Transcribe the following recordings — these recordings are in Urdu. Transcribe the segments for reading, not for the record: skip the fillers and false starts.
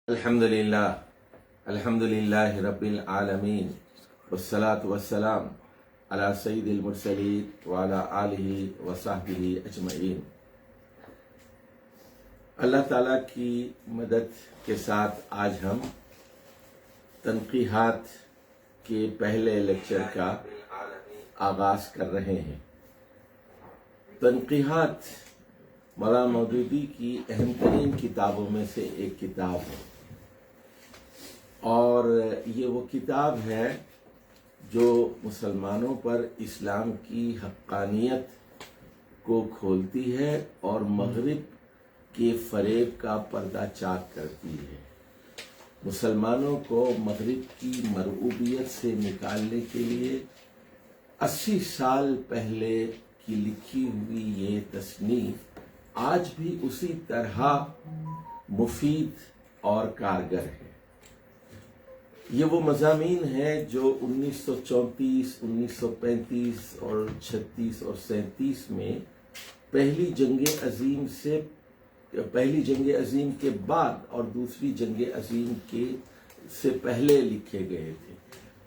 الحمدللہ رب العالمین والصلاة والسلام علی سید المرسلین وعلی آلہ وصحبہ اجمعین۔ اللہ تعالیٰ کی مدد کے ساتھ آج ہم تنقیحات کے پہلے لیکچر کا آغاز کر رہے ہیں۔ تنقیحات مولانا مودودی کی اہم ترین کتابوں میں سے ایک کتاب ہے، اور یہ وہ کتاب ہے جو مسلمانوں پر اسلام کی حقانیت کو کھولتی ہے اور مغرب کے فریب کا پردہ چاک کرتی ہے۔ مسلمانوں کو مغرب کی مرعوبیت سے نکالنے کے لیے 80 سال پہلے کی لکھی ہوئی یہ تصنیف آج بھی اسی طرح مفید اور کارگر ہے۔ یہ وہ مضامین ہیں جو 1934، 1935 اور 36 اور 37 میں پہلی جنگ عظیم کے بعد اور دوسری جنگ عظیم سے پہلے لکھے گئے تھے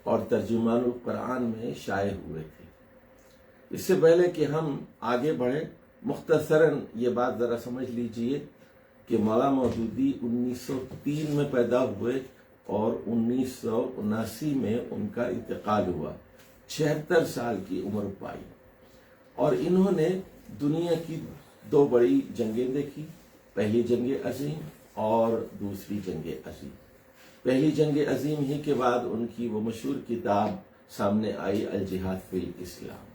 اور ترجمان القرآن میں شائع ہوئے تھے۔ اس سے پہلے کہ ہم آگے بڑھیں، مختصراً یہ بات ذرا سمجھ لیجئے کہ مولانا مودودی 1903 میں پیدا ہوئے اور 1979 میں ان کا انتقال ہوا۔ 76 سال کی عمر پائی، اور انہوں نے دنیا کی 2 بڑی جنگیں دیکھی، پہلی جنگ عظیم اور دوسری جنگ عظیم۔ پہلی جنگ عظیم ہی کے بعد ان کی وہ مشہور کتاب سامنے آئی، الجہاد فی الاسلام۔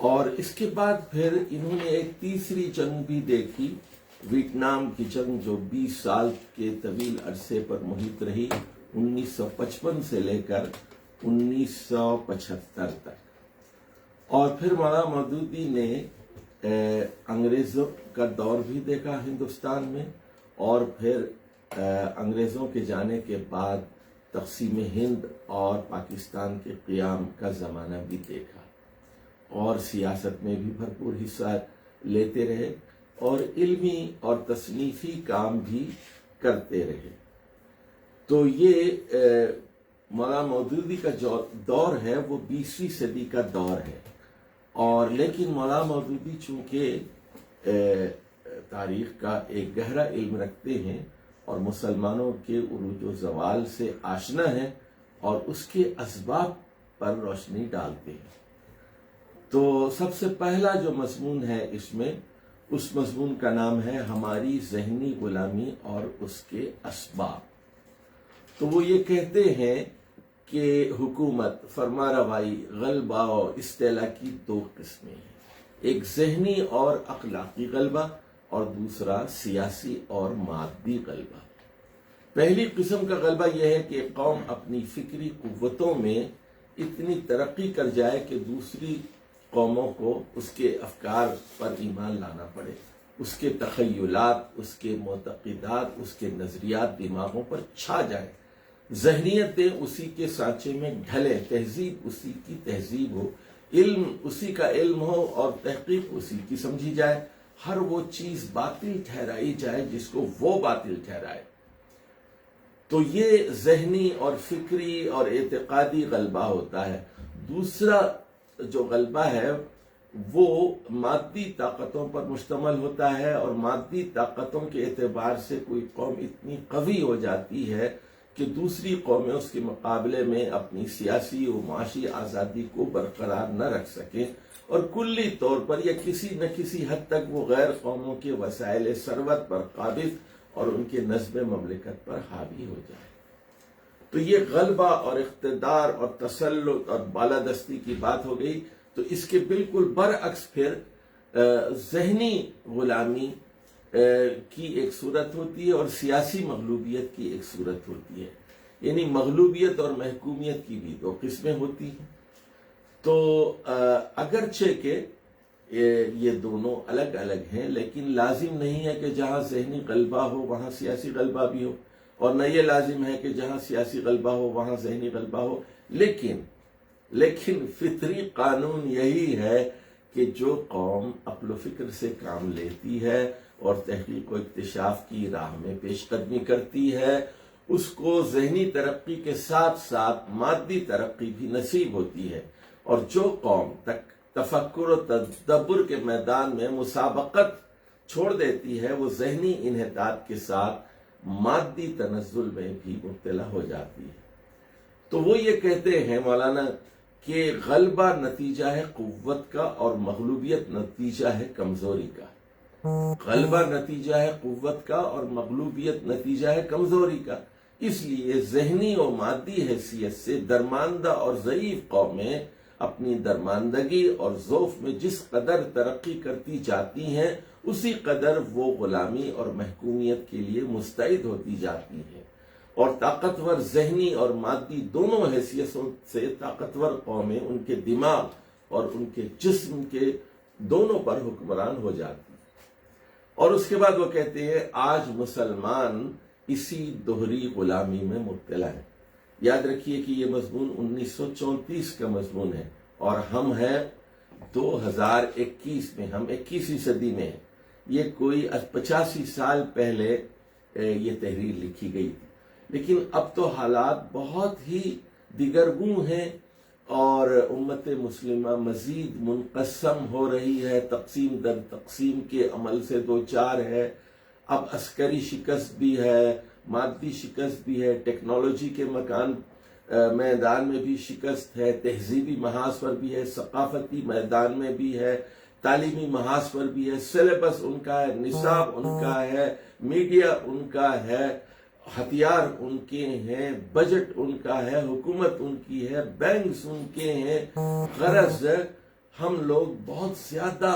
اور اس کے بعد پھر انہوں نے ایک تیسری جنگ بھی دیکھی، ویتنام کی جنگ، جو 20 سال کے طویل عرصے پر محیط رہی، 1955 سے لے کر 1975 تک۔ اور پھر مولانا مودودی نے انگریزوں کا دور بھی دیکھا ہندوستان میں، اور پھر انگریزوں کے جانے کے بعد تقسیم ہند اور پاکستان کے قیام کا زمانہ بھی دیکھا، اور سیاست میں بھی بھرپور حصہ لیتے رہے اور علمی اور تصنیفی کام بھی کرتے رہے۔ تو یہ مولانا مودودی کا جو دور ہے وہ 20ویں صدی کا دور ہے، اور لیکن مولانا مودودی چونکہ تاریخ کا ایک گہرا علم رکھتے ہیں اور مسلمانوں کے عروج و زوال سے آشنا ہیں اور اس کے اسباب پر روشنی ڈالتے ہیں۔ تو سب سے پہلا جو مضمون ہے اس مضمون کا نام ہے ہماری ذہنی غلامی اور اس کے اسباب۔ تو وہ یہ کہتے ہیں کہ حکومت، فرمانروائی، غلبہ اور استعلاء کی 2 قسمیں ہیں، ایک ذہنی اور اخلاقی غلبہ اور دوسرا سیاسی اور مادی غلبہ۔ پہلی قسم کا غلبہ یہ ہے کہ قوم اپنی فکری قوتوں میں اتنی ترقی کر جائے کہ دوسری قوموں کو اس کے افکار پر ایمان لانا پڑے، اس کے تخیلات، اس کے معتقدات، اس کے نظریات دماغوں پر چھا جائے، ذہنیتیں اسی کے سانچے میں ڈھلیں، تہذیب اسی کی تہذیب ہو، علم اسی کا علم ہو اور تحقیق اسی کی سمجھی جائے، ہر وہ چیز باطل ٹھہرائی جائے جس کو وہ باطل ٹھہرائے۔ تو یہ ذہنی اور فکری اور اعتقادی غلبہ ہوتا ہے۔ دوسرا جو غلبہ ہے وہ مادی طاقتوں پر مشتمل ہوتا ہے، اور مادی طاقتوں کے اعتبار سے کوئی قوم اتنی قوی ہو جاتی ہے کہ دوسری قومیں اس کے مقابلے میں اپنی سیاسی و معاشی آزادی کو برقرار نہ رکھ سکیں، اور کلی طور پر یا کسی نہ کسی حد تک وہ غیر قوموں کے وسائل ثروت پر قابض اور ان کے نظم مملکت پر حاوی ہو جائے۔ تو یہ غلبہ اور اقتدار اور تسلط اور بالادستی کی بات ہو گئی۔ تو اس کے بالکل برعکس پھر ذہنی غلامی کی ایک صورت ہوتی ہے اور سیاسی مغلوبیت کی ایک صورت ہوتی ہے، یعنی مغلوبیت اور محکومیت کی بھی 2 قسمیں ہوتی ہیں۔ تو اگرچہ کہ یہ دونوں الگ الگ ہیں، لیکن لازم نہیں ہے کہ جہاں ذہنی غلبہ ہو وہاں سیاسی غلبہ بھی ہو، اور نہ یہ لازم ہے کہ جہاں سیاسی غلبہ ہو وہاں ذہنی غلبہ ہو۔ لیکن فطری قانون یہی ہے کہ جو قوم عقل و فکر سے کام لیتی ہے اور تحقیق و اکتشاف کی راہ میں پیش قدمی کرتی ہے، اس کو ذہنی ترقی کے ساتھ ساتھ مادی ترقی بھی نصیب ہوتی ہے۔ اور جو قوم تفکر و تدبر کے میدان میں مسابقت چھوڑ دیتی ہے، وہ ذہنی انحطاط کے ساتھ مادی تنزل میں بھی مبتلا ہو جاتی ہے۔ تو وہ یہ کہتے ہیں مولانا کہ غلبہ نتیجہ ہے قوت کا اور مغلوبیت نتیجہ ہے کمزوری کا۔ غلبہ نتیجہ ہے قوت کا اور مغلوبیت نتیجہ ہے کمزوری کا۔ اس لیے ذہنی و مادی حیثیت سے درماندہ اور ضعیف قومیں اپنی درماندگی اور ضعف میں جس قدر ترقی کرتی جاتی ہیں، اسی قدر وہ غلامی اور محکومیت کے لیے مستعد ہوتی جاتی ہیں، اور طاقتور ذہنی اور مادی دونوں حیثیتوں سے طاقتور قومیں ان کے دماغ اور ان کے جسم کے دونوں پر حکمران ہو جاتی ہیں۔ اور اس کے بعد وہ کہتے ہیں آج مسلمان اسی دوہری غلامی میں مبتلا ہے۔ یاد رکھیے کہ یہ مضمون 1934 کا مضمون ہے اور ہم ہیں 2021 میں، ہم 21ویں صدی میں ہیں۔ یہ کوئی 85 سال پہلے یہ تحریر لکھی گئی تھی، لیکن اب تو حالات بہت ہی دیگرگوں ہیں اور امت مسلمہ مزید منقسم ہو رہی ہے، تقسیم در تقسیم کے عمل سے دوچار ہے۔ اب عسکری شکست بھی ہے، مادی شکست بھی ہے، ٹیکنالوجی کے میدان میں بھی شکست ہے، تہذیبی محاذ پر بھی ہے، ثقافتی میدان میں بھی ہے، تعلیمی محاذ پر بھی ہے، سلیبس ان کا ہے، نصاب ان کا ہے، میڈیا ان کا ہے، ہتھیار ان کے ہیں، بجٹ ان کا ہے، حکومت ان کی ہے، بینکس ان کے ہیں۔ غرض ہم لوگ بہت زیادہ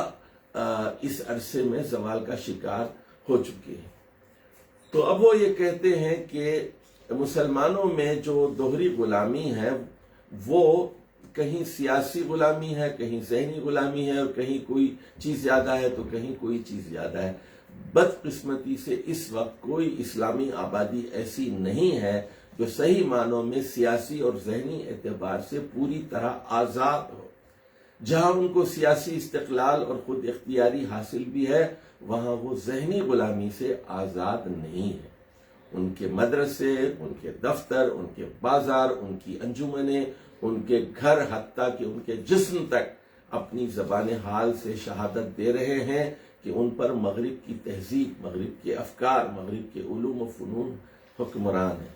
اس عرصے میں زوال کا شکار ہو چکے ہیں۔ تو اب وہ یہ کہتے ہیں کہ مسلمانوں میں جو دوہری غلامی ہے وہ کہیں سیاسی غلامی ہے، کہیں ذہنی غلامی ہے، اور کہیں کوئی چیز زیادہ ہے تو کہیں کوئی چیز زیادہ ہے۔ بدقسمتی سے اس وقت کوئی اسلامی آبادی ایسی نہیں ہے جو صحیح معنوں میں سیاسی اور ذہنی اعتبار سے پوری طرح آزاد ہو۔ جہاں ان کو سیاسی استقلال اور خود اختیاری حاصل بھی ہے، وہاں وہ ذہنی غلامی سے آزاد نہیں ہے۔ ان کے مدرسے، ان کے دفتر، ان کے بازار، ان کی انجمنیں، ان کے گھر، حتیٰ کہ ان کے جسم تک اپنی زبان حال سے شہادت دے رہے ہیں کہ ان پر مغرب کی تہذیب، مغرب کے افکار، مغرب کے علوم و فنون حکمران ہیں۔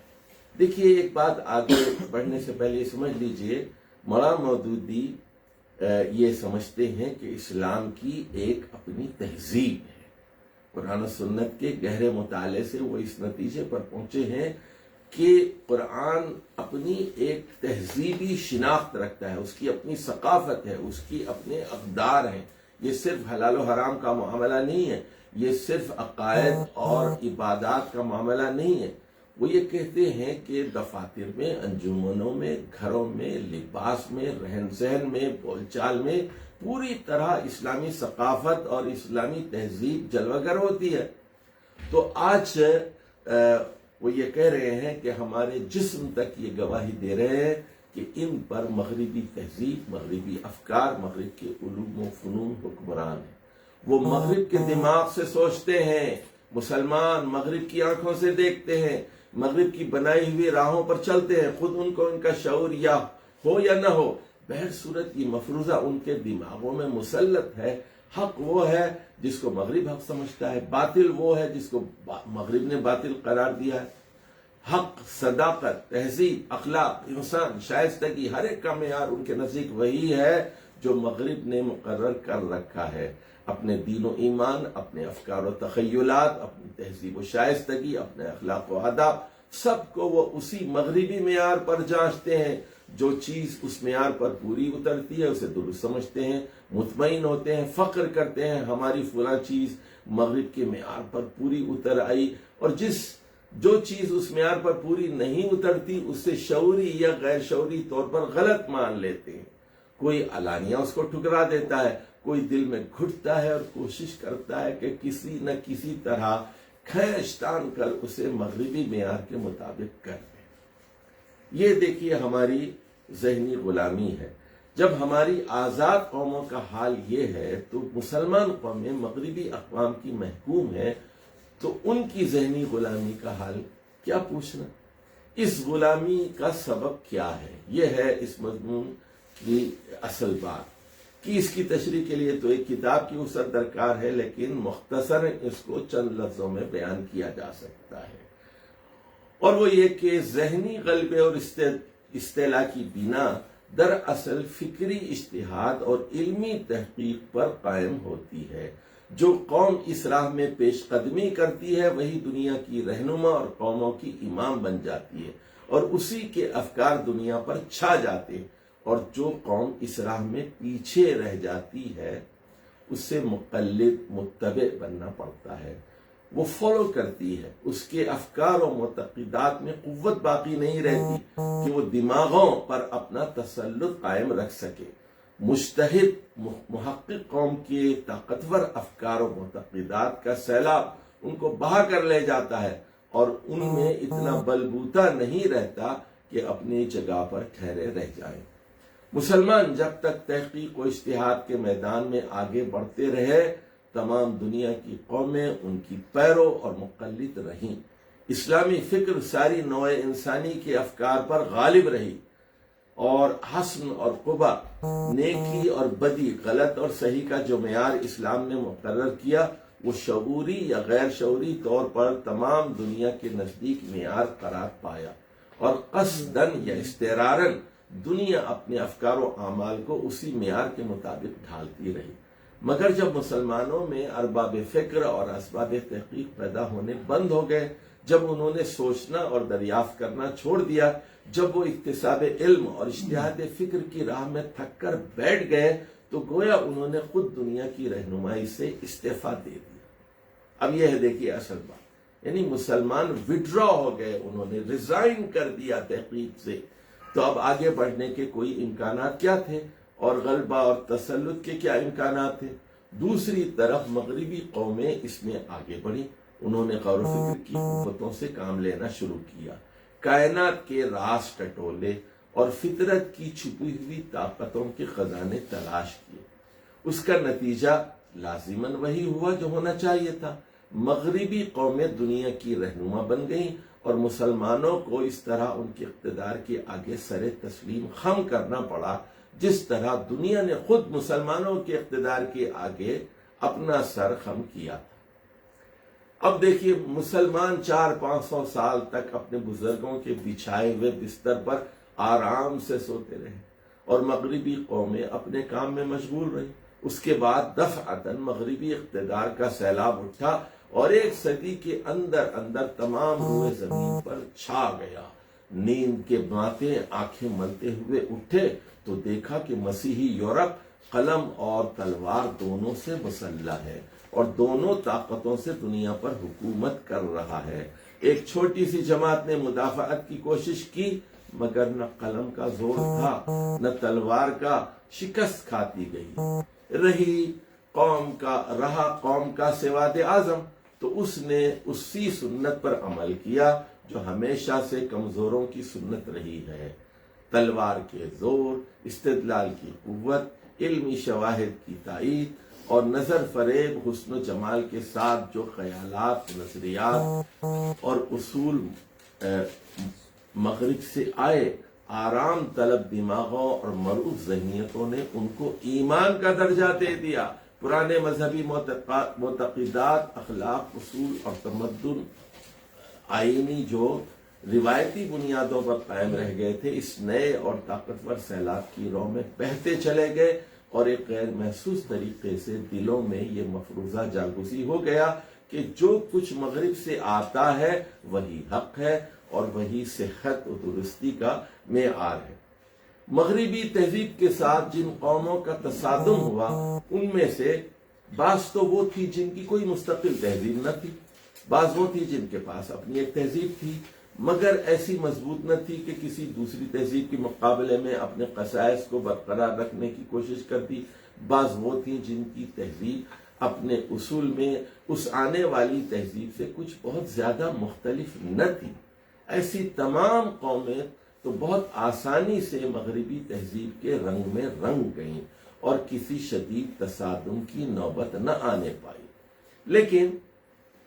دیکھیے ایک بات آگے بڑھنے سے پہلے سمجھ لیجئے، مولانا مودودی یہ سمجھتے ہیں کہ اسلام کی ایک اپنی تہذیب ہے۔ قرآن و سنت کے گہرے مطالعے سے وہ اس نتیجے پر پہنچے ہیں کہ قرآن اپنی ایک تہذیبی شناخت رکھتا ہے، اس کی اپنی ثقافت ہے، اس کی اپنے اقدار ہیں۔ یہ صرف حلال و حرام کا معاملہ نہیں ہے، یہ صرف عقائد اور عبادات کا معاملہ نہیں ہے۔ وہ یہ کہتے ہیں کہ دفاتر میں، انجمنوں میں، گھروں میں، لباس میں، رہن سہن میں، بول چال میں پوری طرح اسلامی ثقافت اور اسلامی تہذیب جلوہ گر ہوتی ہے۔ تو آج وہ یہ کہہ رہے ہیں کہ ہمارے جسم تک یہ گواہی دے رہے ہیں کہ ان پر مغربی تہذیب، مغربی افکار، مغرب کے علوم و فنون حکمران ہیں۔ وہ مغرب کے دماغ سے سوچتے ہیں، مسلمان مغرب کی آنکھوں سے دیکھتے ہیں، مغرب کی بنائی ہوئی راہوں پر چلتے ہیں، خود ان کو ان کا شعور یا ہو یا نہ ہو، بہر صورت یہ مفروضہ ان کے دماغوں میں مسلط ہے۔ حق وہ ہے جس کو مغرب حق سمجھتا ہے، باطل وہ ہے جس کو مغرب نے باطل قرار دیا ہے۔ حق، صداقت، تہذیب، اخلاق، انسان، شائستگی، ہر ایک کا معیار ان کے نزدیک وہی ہے جو مغرب نے مقرر کر رکھا ہے۔ اپنے دین و ایمان، اپنے افکار و تخیلات، اپنی تہذیب و شائستگی، اپنے اخلاق و آداب، سب کو وہ اسی مغربی معیار پر جانچتے ہیں۔ جو چیز اس معیار پر پوری اترتی ہے اسے درست سمجھتے ہیں، مطمئن ہوتے ہیں، فخر کرتے ہیں ہماری فلاں چیز مغرب کے معیار پر پوری اتر آئی، اور جو چیز اس معیار پر پوری نہیں اترتی اسے شعوری یا غیر شعوری طور پر غلط مان لیتے ہیں۔ کوئی علانیہ اس کو ٹھکرا دیتا ہے، کوئی دل میں گھٹتا ہے اور کوشش کرتا ہے کہ کسی نہ کسی طرح کھینچ تان کر اسے مغربی معیار کے مطابق کر دے۔ یہ دیکھیے ہماری ذہنی غلامی ہے۔ جب ہماری آزاد قوموں کا حال یہ ہے تو مسلمان قومیں مغربی اقوام کی محکوم ہیں، تو ان کی ذہنی غلامی کا حال کیا پوچھنا؟ اس غلامی کا سبب کیا ہے؟ یہ ہے اس مضمون کی اصل بات کہ اس کی تشریح کے لیے تو ایک کتاب کی وسعت درکار ہے، لیکن مختصر اس کو چند لفظوں میں بیان کیا جا سکتا ہے، اور وہ یہ کہ ذہنی غلبے اور استعلاء کی بنا دراصل فکری اجتہاد اور علمی تحقیق پر قائم ہوتی ہے۔ جو قوم اس راہ میں پیش قدمی کرتی ہے وہی دنیا کی رہنما اور قوموں کی امام بن جاتی ہے، اور اسی کے افکار دنیا پر چھا جاتے ہیں، اور جو قوم اس راہ میں پیچھے رہ جاتی ہے اس سے مقلد متبع بننا پڑتا ہے، وہ فالو کرتی ہے، اس کے افکار و معتقدات میں قوت باقی نہیں رہتی کہ وہ دماغوں پر اپنا تسلط قائم رکھ سکے۔ مجتہد محقق قوم کے طاقتور افکار و معتقدات کا سیلاب ان کو بہا کر لے جاتا ہے، اور ان میں اتنا بلبوتا نہیں رہتا کہ اپنی جگہ پر ٹھہرے رہ جائیں۔ مسلمان جب تک تحقیق و اجتہاد کے میدان میں آگے بڑھتے رہے، تمام دنیا کی قومیں ان کی پیرو اور مقلد رہیں۔ اسلامی فکر ساری نوع انسانی کے افکار پر غالب رہی، اور حسن اور قبح، نیکی اور بدی، غلط اور صحیح کا جو معیار اسلام نے مقرر کیا وہ شعوری یا غیر شعوری طور پر تمام دنیا کے نزدیک معیار قرار پایا، اور قصداً یا استعراراً دنیا اپنے افکار و اعمال کو اسی معیار کے مطابق ڈھالتی رہی۔ مگر جب مسلمانوں میں ارباب فکر اور اسباب تحقیق پیدا ہونے بند ہو گئے، جب انہوں نے سوچنا اور دریافت کرنا چھوڑ دیا، جب وہ اکتساب علم اور اجتہاد فکر کی راہ میں تھک کر بیٹھ گئے، تو گویا انہوں نے خود دنیا کی رہنمائی سے استعفیٰ دے دیا۔ اب یہ ہے دیکھیے اصل بات، یعنی مسلمان وڈرا ہو گئے، انہوں نے ریزائن کر دیا تحقیق سے۔ تو اب آگے بڑھنے کے کوئی امکانات کیا تھے، اور غلبہ اور تسلط کے کیا امکانات تھے؟ دوسری طرف مغربی قومیں اس میں آگے بڑھی، انہوں نے غور و فکر کی قوتوں سے کام لینا شروع کیا، کائنات کے راز ٹٹولے اور فطرت کی چھپی ہوئی طاقتوں کے خزانے تلاش کیے۔ اس کا نتیجہ لازماً وہی ہوا جو ہونا چاہیے تھا۔ مغربی قومیں دنیا کی رہنما بن گئیں، اور مسلمانوں کو اس طرح ان کے اقتدار کے آگے سر تسلیم خم کرنا پڑا، جس طرح دنیا نے خود مسلمانوں کے اقتدار کے آگے اپنا سر خم کیا تھا۔ اب دیکھیے، مسلمان 400-500 سال تک اپنے بزرگوں کے بچھائے ہوئے بستر پر آرام سے سوتے رہے، اور مغربی قومیں اپنے کام میں مشغول رہی۔ اس کے بعد دفعتاً مغربی اقتدار کا سیلاب اٹھا، اور ایک صدی کے اندر تمام روئے زمین پر چھا گیا۔ نیند کے ماتے آنکھیں ملتے ہوئے اٹھے تو دیکھا کہ مسیحی یورپ قلم اور تلوار دونوں سے مسلح ہے، اور دونوں طاقتوں سے دنیا پر حکومت کر رہا ہے۔ ایک چھوٹی سی جماعت نے مدافعت کی کوشش کی، مگر نہ قلم کا زور تھا نہ تلوار کا، شکست کھاتی گئی۔ رہا قوم کا سواد اعظم، تو اس نے اسی سنت پر عمل کیا جو ہمیشہ سے کمزوروں کی سنت رہی ہے۔ تلوار کے زور، استدلال کی قوت، علمی شواہد کی تائید، اور نظر فریب حسن و جمال کے ساتھ جو خیالات، نظریات اور اصول مغرب سے آئے، آرام طلب دماغوں اور مرعوب ذہنیتوں نے ان کو ایمان کا درجہ دے دیا۔ پرانے مذہبی معتقدات، اخلاق، اصول اور تمدن آئینی جو روایتی بنیادوں پر قائم رہ گئے تھے، اس نئے اور طاقتور سیلاب کی رو میں بہتے چلے گئے، اور ایک غیر محسوس طریقے سے دلوں میں یہ مفروضہ جاگزی ہو گیا کہ جو کچھ مغرب سے آتا ہے وہی حق ہے، اور وہی صحت و درستی کا معیار ہے۔ مغربی تہذیب کے ساتھ جن قوموں کا تصادم ہوا، ان میں سے بعض تو وہ تھی جن کی کوئی مستقل تہذیب نہ تھی، بعض وہ تھی جن کے پاس اپنی ایک تہذیب تھی، مگر ایسی مضبوط نہ تھی کہ کسی دوسری تہذیب کے مقابلے میں اپنے خصائص کو برقرار رکھنے کی کوشش کرتی، بعض وہ تھی جن کی تہذیب اپنے اصول میں اس آنے والی تہذیب سے کچھ بہت زیادہ مختلف نہ تھی۔ ایسی تمام قومیں تو بہت آسانی سے مغربی تہذیب کے رنگ میں رنگ گئیں اور کسی شدید تصادم کی نوبت نہ آنے پائی۔ لیکن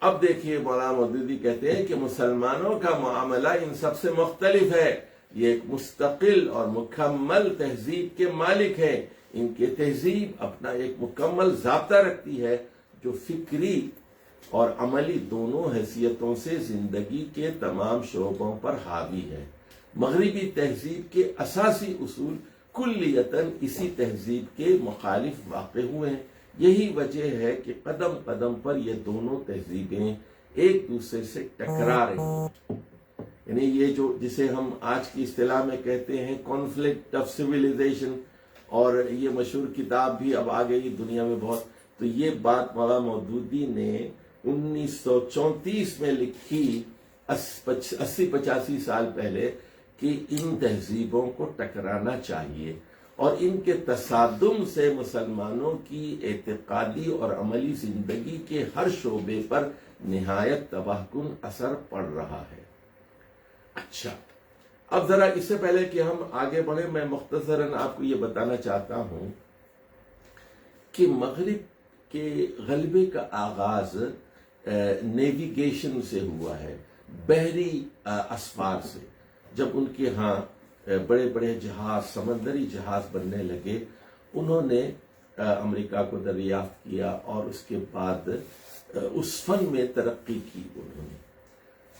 اب دیکھیے مولانا مودودی کہتے ہیں کہ مسلمانوں کا معاملہ ان سب سے مختلف ہے، یہ ایک مستقل اور مکمل تہذیب کے مالک ہیں، ان کی تہذیب اپنا ایک مکمل ضابطہ رکھتی ہے جو فکری اور عملی دونوں حیثیتوں سے زندگی کے تمام شعبوں پر حاوی ہے۔ مغربی تہذیب کے اساسی اصول کلیتاً اسی تہذیب کے مخالف واقع ہوئے ہیں۔ یہی وجہ ہے کہ قدم قدم پر یہ دونوں تہذیبیں ایک دوسرے سے ٹکرا رہی ہیں، یعنی یہ جو جسے ہم آج کی اصطلاح میں کہتے ہیں کانفلکٹ آف سویلائزیشن، اور یہ مشہور کتاب بھی اب آ گئی دنیا میں بہت، تو یہ بات مولانا مودودی نے 1934 میں لکھی، 80-85 سال پہلے، کہ ان تہذیبوں کو ٹکرانا چاہیے اور ان کے تصادم سے مسلمانوں کی اعتقادی اور عملی زندگی کے ہر شعبے پر نہایت تباہ کن اثر پڑ رہا ہے۔ اچھا، اب ذرا اس سے پہلے کہ ہم آگے بڑھیں میں مختصراً آپ کو یہ بتانا چاہتا ہوں کہ مغرب کے غلبے کا آغاز نیویگیشن سے ہوا ہے، بحری اسفار سے۔ جب ان کے ہاں بڑے بڑے جہاز، سمندری جہاز بننے لگے، انہوں نے امریکہ کو دریافت کیا اور اس کے بعد اس فن میں ترقی کی انہوں نے،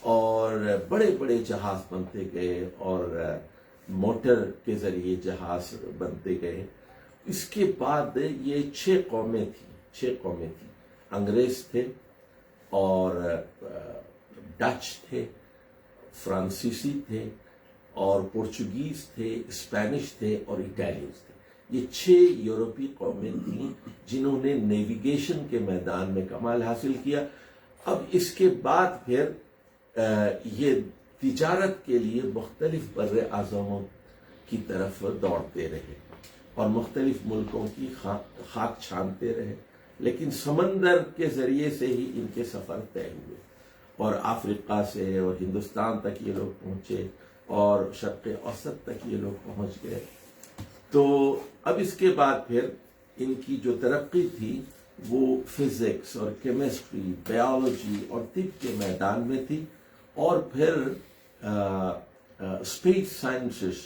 اور بڑے بڑے جہاز بنتے گئے اور موٹر کے ذریعے جہاز بنتے گئے۔ اس کے بعد یہ 6 قومیں تھیں، انگریز تھے اور ڈچ تھے، فرانسیسی تھے اور پرتگیز تھے، اسپینش تھے اور اٹیلینز تھے۔ یہ 6 یورپی قومیں تھیں جنہوں نے نیویگیشن کے میدان میں کمال حاصل کیا۔ اب اس کے بعد پھر یہ تجارت کے لیے مختلف بر اعظموں کی طرف دوڑتے رہے اور مختلف ملکوں کی خاک چھانتے رہے، لیکن سمندر کے ذریعے سے ہی ان کے سفر طے ہوئے اور افریقہ سے اور ہندوستان تک یہ لوگ پہنچے اور شرق اوسط تک یہ لوگ پہنچ گئے۔ تو اب اس کے بعد پھر ان کی جو ترقی تھی وہ فزکس اور کیمسٹری، بایولوجی اور طب کے میدان میں تھی، اور پھر اسپیس سائنسز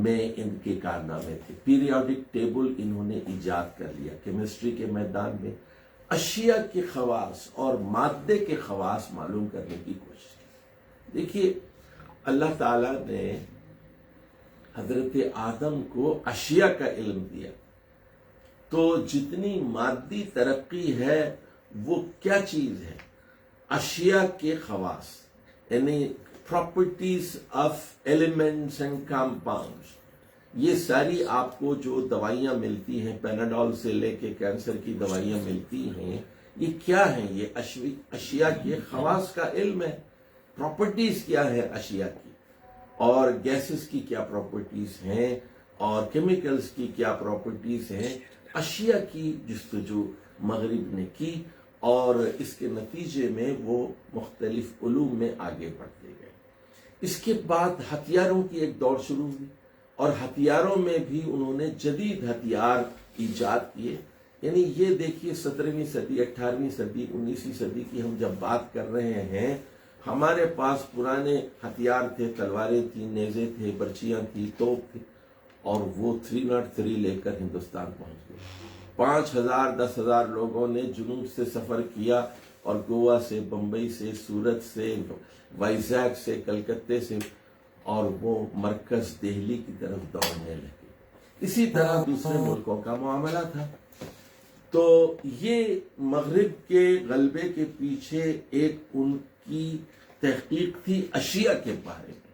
میں ان کے کارنامے تھے۔ پیریوڈک ٹیبل انہوں نے ایجاد کر لیا کیمسٹری کے میدان میں، اشیاء کے خواص اور مادے کے خواص معلوم کرنے کی کوشش کی۔ دیکھیے اللہ تعالیٰ نے حضرت آدم کو اشیاء کا علم دیا، تو جتنی مادی ترقی ہے وہ کیا چیز ہے؟ اشیاء کے خواص، یعنی properties of elements and compounds. یہ ساری آپ کو جو دوائیاں ملتی ہیں، پیناڈول سے لے کے کینسر کی دوائیاں ملتی ہیں، یہ کیا ہیں؟ یہ اشیاء کے خواص کا علم ہے۔ پراپرٹیز کیا ہے اشیاء کی، اور گیسز کی کیا پراپرٹیز ہیں، اور کیمیکلز کی کیا پراپرٹیز ہیں، اشیاء کی جستجو مغرب نے کی، اور اس کے نتیجے میں وہ مختلف علوم میں آگے بڑھتے گئے۔ اس کے بعد ہتھیاروں کی ایک دور شروع ہوئی، اور ہتھیاروں میں بھی انہوں نے جدید ہتھیار ایجاد کیے۔ یعنی یہ دیکھیے 17ویں صدی، 18ویں صدی، 19ویں صدی کی ہم جب بات کر رہے ہیں، ہمارے پاس پرانے ہتھیار تھے، تلواریں تھیں، نیزے تھے، برچیاں تھیں، توپ تھی، اور وہ 303 لے کر ہندوستان پہنچ گئے۔ 5000 10,000 لوگوں نے جنوب سے سفر کیا، اور گوا سے، بمبئی سے، سورت سے، وائزاگ سے، کلکتے سے، اور وہ مرکز دہلی کی طرف دوڑنے لگے۔ اسی طرح دوسرے ملکوں کا معاملہ تھا۔ تو یہ مغرب کے غلبے کے پیچھے ایک ان کی تحقیق تھی اشیاء کے بارے میں،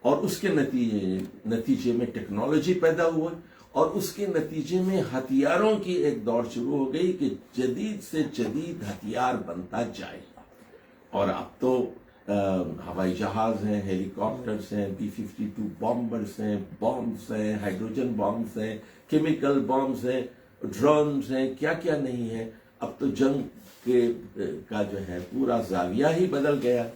اور اس کے نتیجے میں ٹیکنالوجی پیدا ہوا، اور اس کے نتیجے میں ہتھیاروں کی ایک دور شروع ہو گئی کہ جدید سے جدید ہتھیار بنتا جائے گا۔ اور اب تو ہوائی جہاز ہیں، ہیلی کاپٹرز ہیں، B-52 بامبرز ہیں، بامبز ہیں، ہائیڈروجن بامبز ہیں، کیمیکل بامبز ہیں، ڈرونز ہیں، کیا کیا نہیں ہے۔ اب تو جنگ کا جو ہے پورا زاویہ ہی بدل گیا۔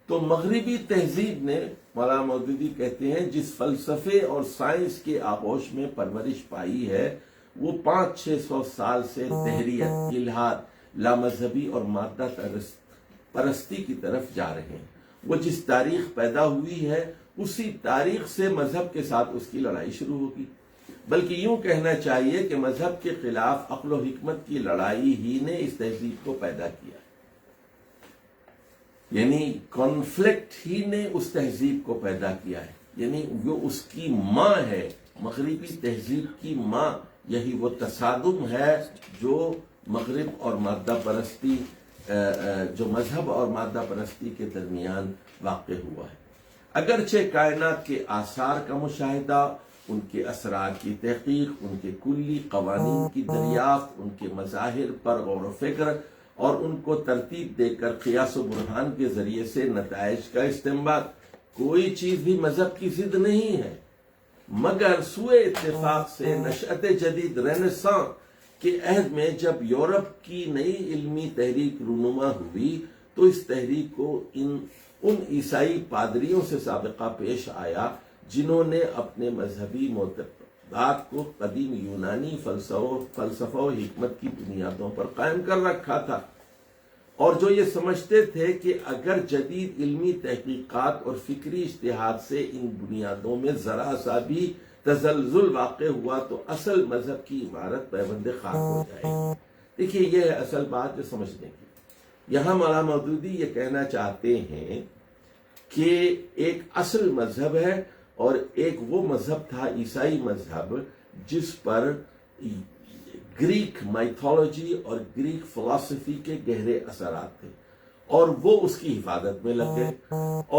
تو مغربی تہذیب نے، مولانا مودودی کہتے ہیں، جس فلسفے اور سائنس کے آغوش میں پرورش پائی ہے وہ 500-600 سال سے دہریت، الحاد، لامذہبی اور مادہ پرستی کی طرف جا رہے ہیں۔ وہ جس تاریخ پیدا ہوئی ہے اسی تاریخ سے مذہب کے ساتھ اس کی لڑائی شروع ہوگی، بلکہ یوں کہنا چاہیے کہ مذہب کے خلاف عقل و حکمت کی لڑائی ہی نے اس تہذیب کو پیدا کیا، یعنی کانفلکٹ ہی نے اس تہذیب کو پیدا کیا ہے، یعنی وہ اس کی ماں ہے، مغربی تہذیب کی ماں۔ یہی وہ تصادم ہے جو مغرب اور مادہ پرستی، جو مذہب اور مادہ پرستی کے درمیان واقع ہوا ہے۔ اگرچہ کائنات کے آثار کا مشاہدہ، ان کے اثرات کی تحقیق، ان کے کلی قوانین کی دریافت، ان کے مظاہر پر غور و فکر اور ان کو ترتیب دے کر قیاس و برہان کے ذریعے سے نتائج کا استنباط، کوئی چیز بھی مذہب کی ضد نہیں ہے، مگر سوئے اتفاق سے نشأت جدید رینیساں کے عہد میں جب یورپ کی نئی علمی تحریک رونما ہوئی تو اس تحریک کو ان عیسائی پادریوں سے سابقہ پیش آیا جنہوں نے اپنے مذہبی معتقدات کو قدیم یونانی فلسفہ و حکمت کی بنیادوں پر قائم کر رکھا تھا، اور جو یہ سمجھتے تھے کہ اگر جدید علمی تحقیقات اور فکری اجتہاد سے ان بنیادوں میں ذرا سا بھی تزلزل واقع ہوا تو اصل مذہب کی عمارت پیوند خاک ہو جائے گی۔ دیکھیے یہ ہے اصل بات جو سمجھنے کی۔ یہاں مولانا مودودی یہ کہنا چاہتے ہیں کہ ایک اصل مذہب ہے اور ایک وہ مذہب تھا عیسائی مذہب جس پر گریک مائتھولوجی اور گریک فلسفی کے گہرے اثرات تھے، اور وہ اس کی حفاظت میں لگ گئے۔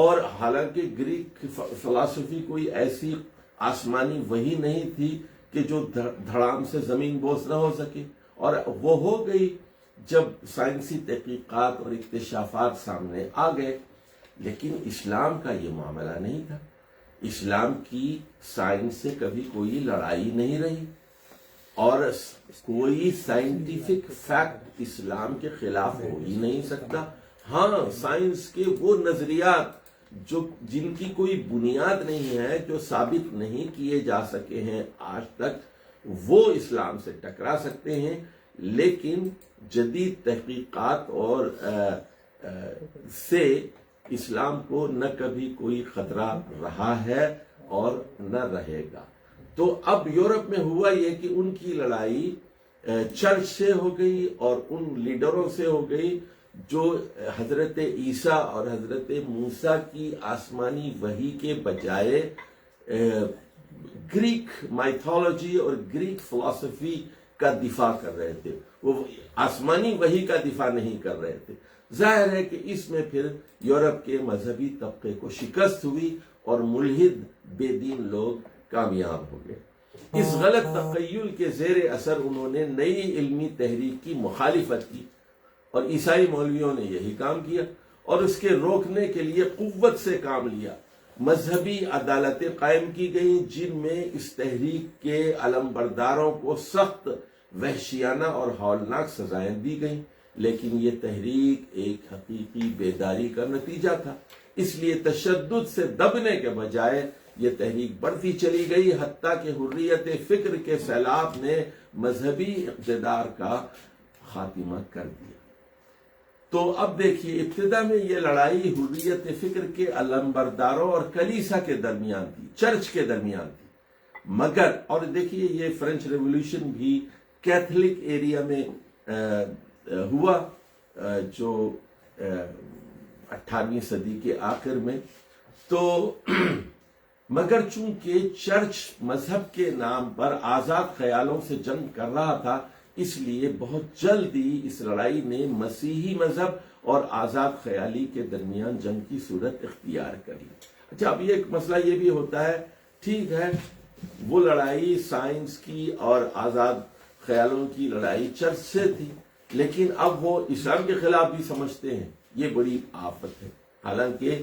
اور حالانکہ گریک فلسفی کوئی ایسی آسمانی وحی نہیں تھی کہ جو دھڑام سے زمین بوس نہ ہو سکے، اور وہ ہو گئی جب سائنسی تحقیقات اور اکتشافات سامنے آ گئے۔ لیکن اسلام کا یہ معاملہ نہیں تھا، اسلام کی سائنس سے کبھی کوئی لڑائی نہیں رہی، اور کوئی سائنٹیفک فیکٹ اسلام کے خلاف ہو ہی نہیں سکتا۔ ہاں، سائنس کے وہ نظریات جن کی کوئی بنیاد نہیں ہے، جو ثابت نہیں کیے جا سکے ہیں آج تک، وہ اسلام سے ٹکرا سکتے ہیں، لیکن جدید تحقیقات اور سے اسلام کو نہ کبھی کوئی خطرہ رہا ہے اور نہ رہے گا۔ تو اب یورپ میں ہوا یہ کہ ان کی لڑائی چرچ سے ہو گئی اور ان لیڈروں سے ہو گئی جو حضرت عیسیٰ اور حضرت موسیٰ کی آسمانی وحی کے بجائے گریک مائتھولوجی اور گریک فلسفی کا دفاع کر رہے تھے، وہ آسمانی وحی کا دفاع نہیں کر رہے تھے۔ ظاہر ہے کہ اس میں پھر یورپ کے مذہبی طبقے کو شکست ہوئی اور ملحد بے دین لوگ کامیاب ہو گئے۔ اس غلط تخیل کے زیر اثر انہوں نے نئی علمی تحریک کی مخالفت کی، اور عیسائی مولویوں نے یہی کام کیا اور اس کے روکنے کے لیے قوت سے کام لیا۔ مذہبی عدالتیں قائم کی گئیں جن میں اس تحریک کے علمبرداروں کو سخت، وحشیانہ اور ہولناک سزائیں دی گئیں، لیکن یہ تحریک ایک حقیقی بیداری کا نتیجہ تھا، اس لیے تشدد سے دبنے کے بجائے یہ تحریک بڑھتی چلی گئی، حتیٰ کہ حریت فکر کے سیلاب نے مذہبی اقتدار کا خاتمہ کر دیا۔ تو اب دیکھیے، ابتدا میں یہ لڑائی حریت فکر کے علمبرداروں اور کلیسا کے درمیان تھی، چرچ کے درمیان تھی، مگر اور دیکھیے یہ فرینچ ریولوشن بھی کیتھولک ایریا میں ہوا، جو 18ویں صدی کے آخر میں۔ تو مگر چونکہ چرچ مذہب کے نام پر آزاد خیالوں سے جنگ کر رہا تھا، اس لیے بہت جلد ہی اس لڑائی نے مسیحی مذہب اور آزاد خیالی کے درمیان جنگ کی صورت اختیار کر لی۔ اچھا، اب یہ ایک مسئلہ یہ بھی ہوتا ہے، ٹھیک ہے وہ لڑائی سائنس کی اور آزاد خیالوں کی لڑائی چرچ سے تھی، لیکن اب وہ اسلام کے خلاف بھی سمجھتے ہیں، یہ بڑی آفت ہے۔ حالانکہ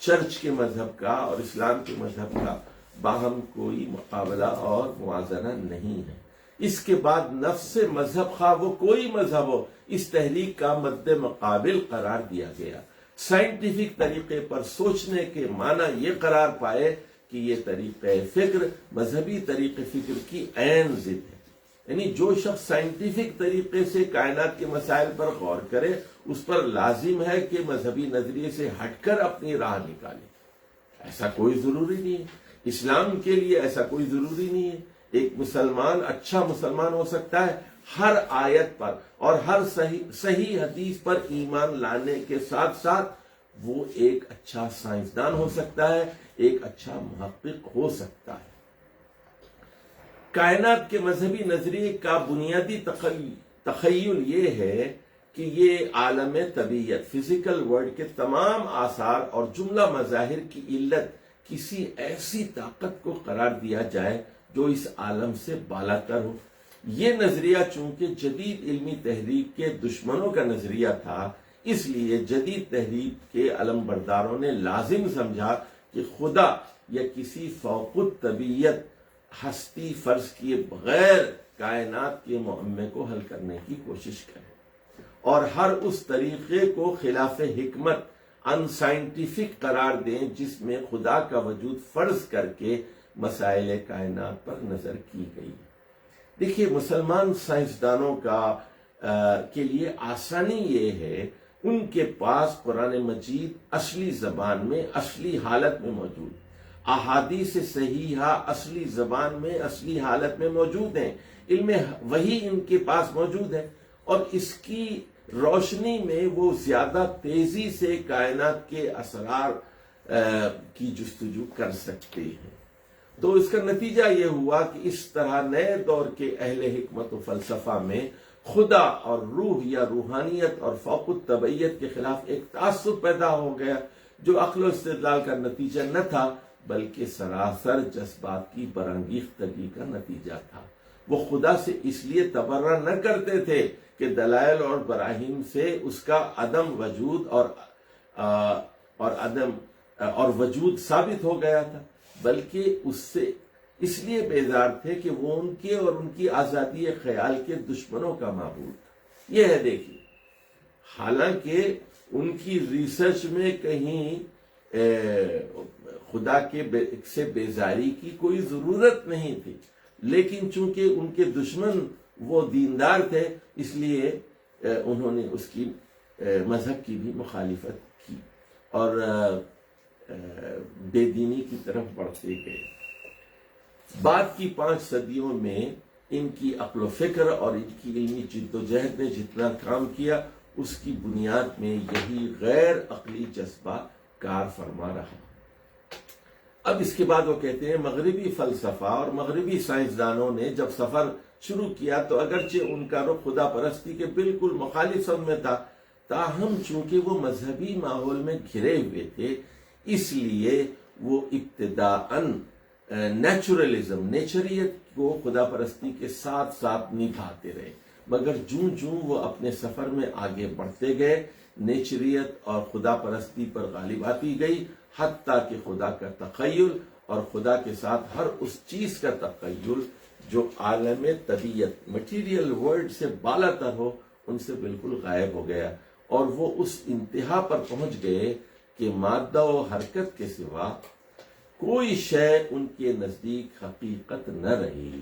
چرچ کے مذہب کا اور اسلام کے مذہب کا باہم کوئی مقابلہ اور موازنہ نہیں ہے۔ اس کے بعد نفس مذہب، خواہ وہ کوئی مذہب ہو، اس تحریک کا مد مقابل قرار دیا گیا۔ سائنٹیفک طریقے پر سوچنے کے معنی یہ قرار پائے کہ یہ طریقہ فکر مذہبی طریقہ فکر کی عین ضد ہے. یعنی جو شخص سائنٹیفک طریقے سے کائنات کے مسائل پر غور کرے اس پر لازم ہے کہ مذہبی نظریے سے ہٹ کر اپنی راہ نکالے. ایسا کوئی ضروری نہیں ہے. اسلام کے لیے ایسا کوئی ضروری نہیں ہے. ایک مسلمان اچھا مسلمان ہو سکتا ہے ہر آیت پر اور ہر صحیح حدیث پر ایمان لانے کے ساتھ ساتھ وہ ایک اچھا سائنسدان ہو سکتا ہے، ایک اچھا محقق ہو سکتا ہے. کائنات کے مذہبی نظریے کا بنیادی تخیل یہ ہے کہ یہ عالم طبیعت فزیکل ورلڈ کے تمام آثار اور جملہ مظاہر کی علت کسی ایسی طاقت کو قرار دیا جائے جو اس عالم سے بالاتر ہو. یہ نظریہ چونکہ جدید علمی تحریک کے دشمنوں کا نظریہ تھا، اس لیے جدید تحریک کے علمبرداروں نے لازم سمجھا کہ خدا یا کسی فوق الطبیعت ہستی فرض کیے بغیر کائنات کے معمے کو حل کرنے کی کوشش کرے اور ہر اس طریقے کو خلاف حکمت ان سائنٹیفک قرار دیں جس میں خدا کا وجود فرض کر کے مسائل کائنات پر نظر کی گئی. دیکھیے مسلمان سائنسدانوں کے لیے آسانی یہ ہے ان کے پاس قرآن مجید اصلی زبان میں اصلی حالت میں موجود، احادیث صحیحہ اصلی زبان میں اصلی حالت میں موجود ہیں، علم وحی ان کے پاس موجود ہے اور اس کی روشنی میں وہ زیادہ تیزی سے کائنات کے اسرار کی جستجو کر سکتے ہیں. تو اس کا نتیجہ یہ ہوا کہ اس طرح نئے دور کے اہل حکمت و فلسفہ میں خدا اور روح یا روحانیت اور فوق الطبیعت کے خلاف ایک تعصب پیدا ہو گیا جو عقل و استدلال کا نتیجہ نہ تھا بلکہ سراسر جذبات کی برانگیختگی کا نتیجہ تھا. وہ خدا سے اس لیے تبرہ نہ کرتے تھے کہ دلائل اور براہین سے اس کا عدم وجود اور وجود ثابت ہو گیا تھا، بلکہ اس سے اس لیے بیزار تھے کہ وہ ان کے اور ان کی آزادی خیال کے دشمنوں کا معبود تھا. یہ ہے دیکھیے، حالانکہ ان کی ریسرچ میں کہیں خدا سے بیزاری کی کوئی ضرورت نہیں تھی، لیکن چونکہ ان کے دشمن وہ دیندار تھے اس لیے انہوں نے اس کی مذہب کی بھی مخالفت کی اور بے دینی کی طرف بڑھتے گئے. بعد کی 5 صدیوں میں ان کی عقل و فکر اور ان کی علمی جد و جہد نے جتنا کام کیا اس کی بنیاد میں یہی غیر عقلی جذبہ کار فرما رہا. اب اس کے بعد وہ کہتے ہیں مغربی فلسفہ اور مغربی سائنسدانوں نے جب سفر شروع کیا تو اگرچہ ان کا رخ خدا پرستی کے بالکل مخالف سمت میں تھا، تاہم چونکہ وہ مذہبی ماحول میں گھرے ہوئے تھے اس لیے وہ ابتداءً نیچریت کو خدا پرستی کے ساتھ ساتھ نبھاتے رہے، مگر جوں وہ اپنے سفر میں آگے بڑھتے گئے نیچریت اور خدا پرستی پر غالب آتی گئی، حتیٰ کہ خدا کا تخیل اور خدا کے ساتھ ہر اس چیز کا تخیل جو عالم طبیعت مٹیریل ورلڈ سے بالاتر ہو ان سے بالکل غائب ہو گیا اور وہ اس انتہا پر پہنچ گئے کہ مادہ و حرکت کے سوا کوئی شے ان کے نزدیک حقیقت نہ رہی.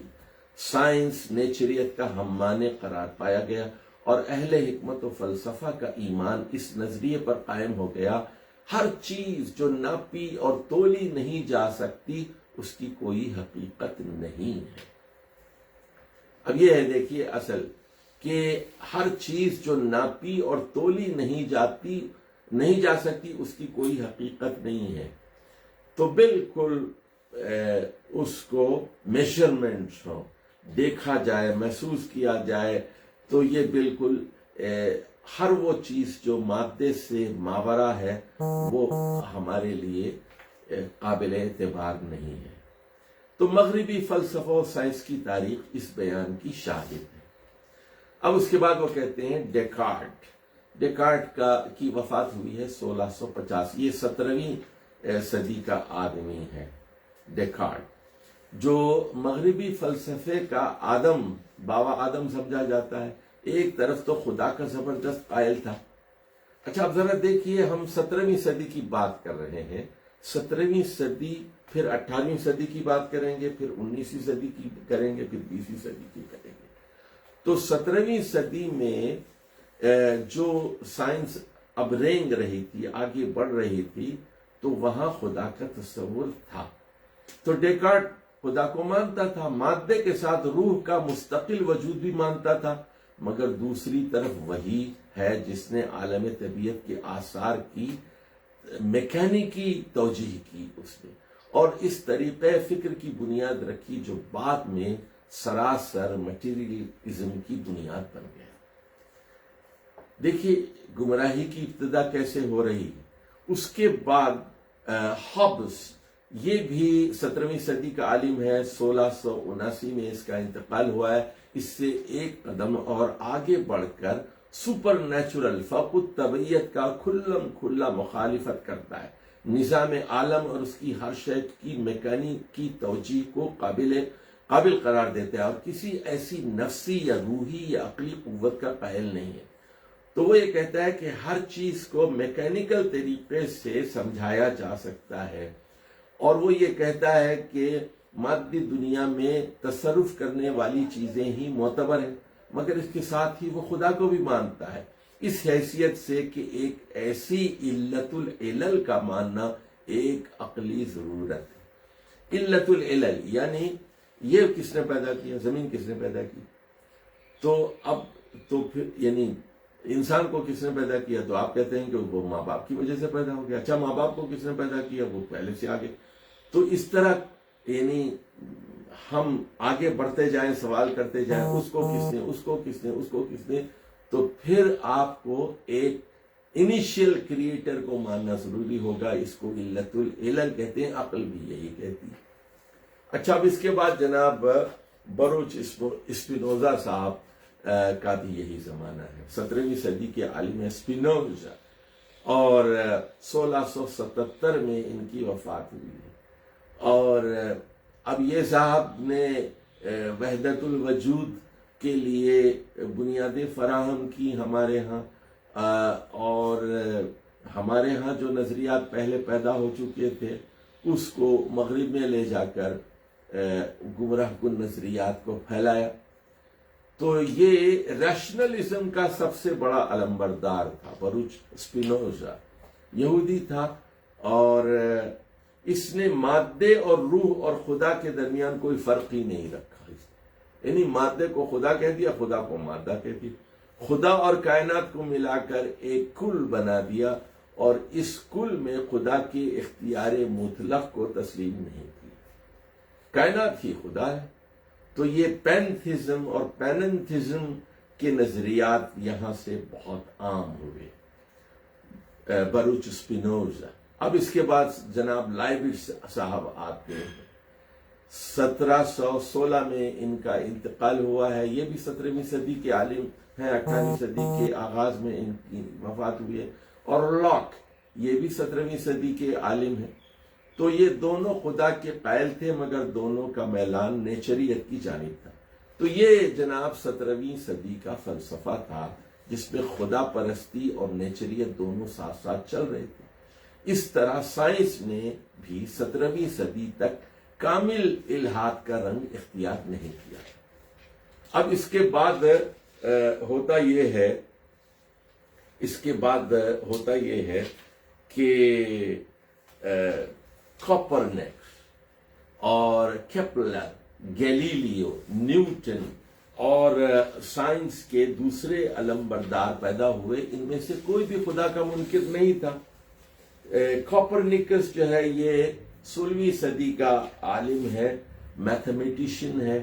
سائنس نیچریت کا ہم معنی قرار پایا گیا اور اہل حکمت و فلسفہ کا ایمان اس نظریے پر قائم ہو گیا ہر چیز جو ناپی اور تولی نہیں جا سکتی اس کی کوئی حقیقت نہیں ہے. اب یہ ہے دیکھیے اصل کہ ہر چیز جو ناپی اور تولی نہیں جا سکتی اس کی کوئی حقیقت نہیں ہے. تو بالکل اس کو میجرمنٹس ہو دیکھا جائے محسوس کیا جائے تو یہ بالکل ہر وہ چیز جو مادے سے ماورا ہے وہ ہمارے لیے قابل اعتبار نہیں ہے. تو مغربی فلسفہ و سائنس کی تاریخ اس بیان کی شاہد ہے. اب اس کے بعد وہ کہتے ہیں ڈیکارٹ کی وفات ہوئی ہے 1650. یہ 17ویں صدی کا آدمی ہے ڈیکارٹ، جو مغربی فلسفے کا بابا آدم سمجھا جاتا ہے. ایک طرف تو خدا کا زبردست قائل تھا اچھا اب ذرا دیکھیے، ہم 17ویں صدی کی بات کر رہے ہیں. 17ویں صدی، پھر 18ویں صدی کی بات کریں گے، پھر 19ویں صدی کی کریں گے، پھر 20ویں صدی کی کریں گے. تو 17ویں صدی میں جو سائنس اب رینگ رہی تھی، آگے بڑھ رہی تھی، تو وہاں خدا کا تصور تھا. تو ڈیکارٹ خدا کو مانتا تھا، مادے کے ساتھ روح کا مستقل وجود بھی مانتا تھا، مگر دوسری طرف وہی ہے جس نے عالم طبیعت کے آثار کی میکینکی توجیہ کی اس نے، اور اس طریقے فکر کی بنیاد رکھی جو بعد میں سراسر مٹیریلزم کی بنیاد بن گیا. دیکھیے گمراہی کی ابتدا کیسے ہو رہی ہے. اس کے بعد ہابس، یہ بھی 17ویں صدی کا عالم ہے، 1679 میں اس کا انتقال ہوا ہے. اس سے ایک قدم اور آگے بڑھ کر سپر نیچرل، فوق الطبیعت کا کھلم کھلا مخالفت کرتا ہے. نظام عالم اور اس کی ہر شے کی میکینک کی توجیہ کو قابل قرار دیتا ہے، اور کسی ایسی نفسی یا روحی یا عقلی قوت کا قائل نہیں ہے. تو وہ یہ کہتا ہے کہ ہر چیز کو میکینیکل طریقے سے سمجھایا جا سکتا ہے، اور وہ یہ کہتا ہے کہ مادی دنیا میں تصرف کرنے والی چیزیں ہی معتبر ہیں، مگر اس کے ساتھ ہی وہ خدا کو بھی مانتا ہے، اس حیثیت سے کہ ایک ایسی علت العلل کا ماننا ایک عقلی ضرورت ہے. علت العلل یعنی یہ کس نے پیدا کیا، زمین کس نے پیدا کی، تو اب تو پھر یعنی انسان کو کس نے پیدا کیا، تو آپ کہتے ہیں کہ وہ ماں باپ کی وجہ سے پیدا ہو گیا. اچھا ماں باپ کو کس نے پیدا کیا، وہ پہلے سے آگے. تو اس طرح یعنی ہم آگے بڑھتے جائیں، سوال کرتے جائیں، اس کو کس نے، اس کو کس نے، اس کو کس نے، تو پھر آپ کو ایک انیشیل کریٹر کو ماننا ضروری ہوگا. اس کو علت العلل کہتے ہیں، عقل بھی یہی کہتی ہے. اچھا اب اس کے بعد جناب بروچ اسپینوزا صاحب کا بھی یہی زمانہ ہے. 17ویں صدی کے عالم اسپینوزا، اور 1677 میں ان کی وفات ہوئی ہے. اور اب یہ صاحب نے وحدت الوجود کے لیے بنیادیں فراہم کی ہمارے ہاں، اور ہمارے ہاں جو نظریات پہلے پیدا ہو چکے تھے اس کو مغرب میں لے جا کر گمراہ کن نظریات کو پھیلایا. تو یہ ریشنلزم کا سب سے بڑا علمبردار تھا. بروچ اسپینوزا یہودی تھا، اور اس نے مادے اور روح اور خدا کے درمیان کوئی فرق ہی نہیں رکھا. یعنی مادے کو خدا کہہ دیا، خدا کو مادہ کہہ دیا، خدا اور کائنات کو ملا کر ایک کل بنا دیا، اور اس کل میں خدا کے اختیار مطلق کو تسلیم نہیں کیا. کائنات ہی خدا ہے. تو یہ پینتھزم اور پیننتھزم کے نظریات یہاں سے بہت عام ہوئے. بروچ اسپینوزا. اب اس کے بعد جناب لائبنٹز صاحب آتے ہیں. 1716 میں ان کا انتقال ہوا ہے. یہ بھی 17ویں صدی کے عالم ہیں. 18ویں صدی کے آغاز میں ان کی وفات ہوئی ہے. اور لاک یہ بھی 17ویں صدی کے عالم ہیں. تو یہ دونوں خدا کے قائل تھے، مگر دونوں کا میلان نیچریت کی جانب تھا. تو یہ جناب 17ویں صدی کا فلسفہ تھا جس میں خدا پرستی اور نیچریت دونوں ساتھ ساتھ چل رہے تھے. اس طرح سائنس نے بھی 17ویں صدی تک کامل الحاد کا رنگ اختیار نہیں کیا. اب اس کے بعد ہوتا یہ ہے کہ کوپرنیکس اور کیپلر، گیلیلیو، نیوٹن اور سائنس کے دوسرے علمبردار پیدا ہوئے. ان میں سے کوئی بھی خدا کا منکر نہیں تھا. کوپرنیکس جو ہے یہ 16ویں صدی کا عالم ہے، میتھمیٹیشین ہے،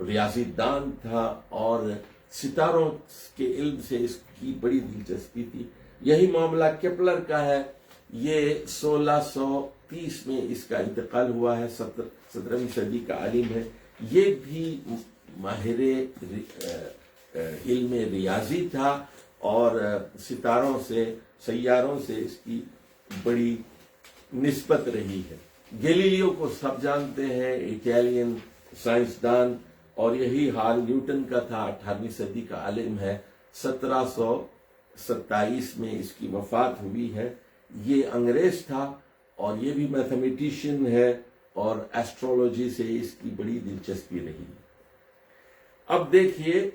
ریاضی دان تھا، اور ستاروں کے علم سے اس کی بڑی دلچسپی تھی. یہی معاملہ کیپلر کا ہے. یہ 1630 میں اس کا انتقال ہوا ہے. 17ویں صدی کا عالم ہے. یہ بھی ماہر علم ریاضی تھا، اور ستاروں سے، سیاروں سے اس کی بڑی نسبت رہی ہے. گیلیلیو کو سب جانتے ہیں، اٹیلین سائنسدان، اور یہی حال نیوٹن کا تھا. 18ویں صدی کا عالم ہے. 27 میں اس کی وفات ہوئی ہے۔ یہ انگریز تھا اور یہ بھی میتھمیٹیشین ہے اور ایسٹرولوجی سے اس کی بڑی دلچسپی رہی۔ اب دیکھیے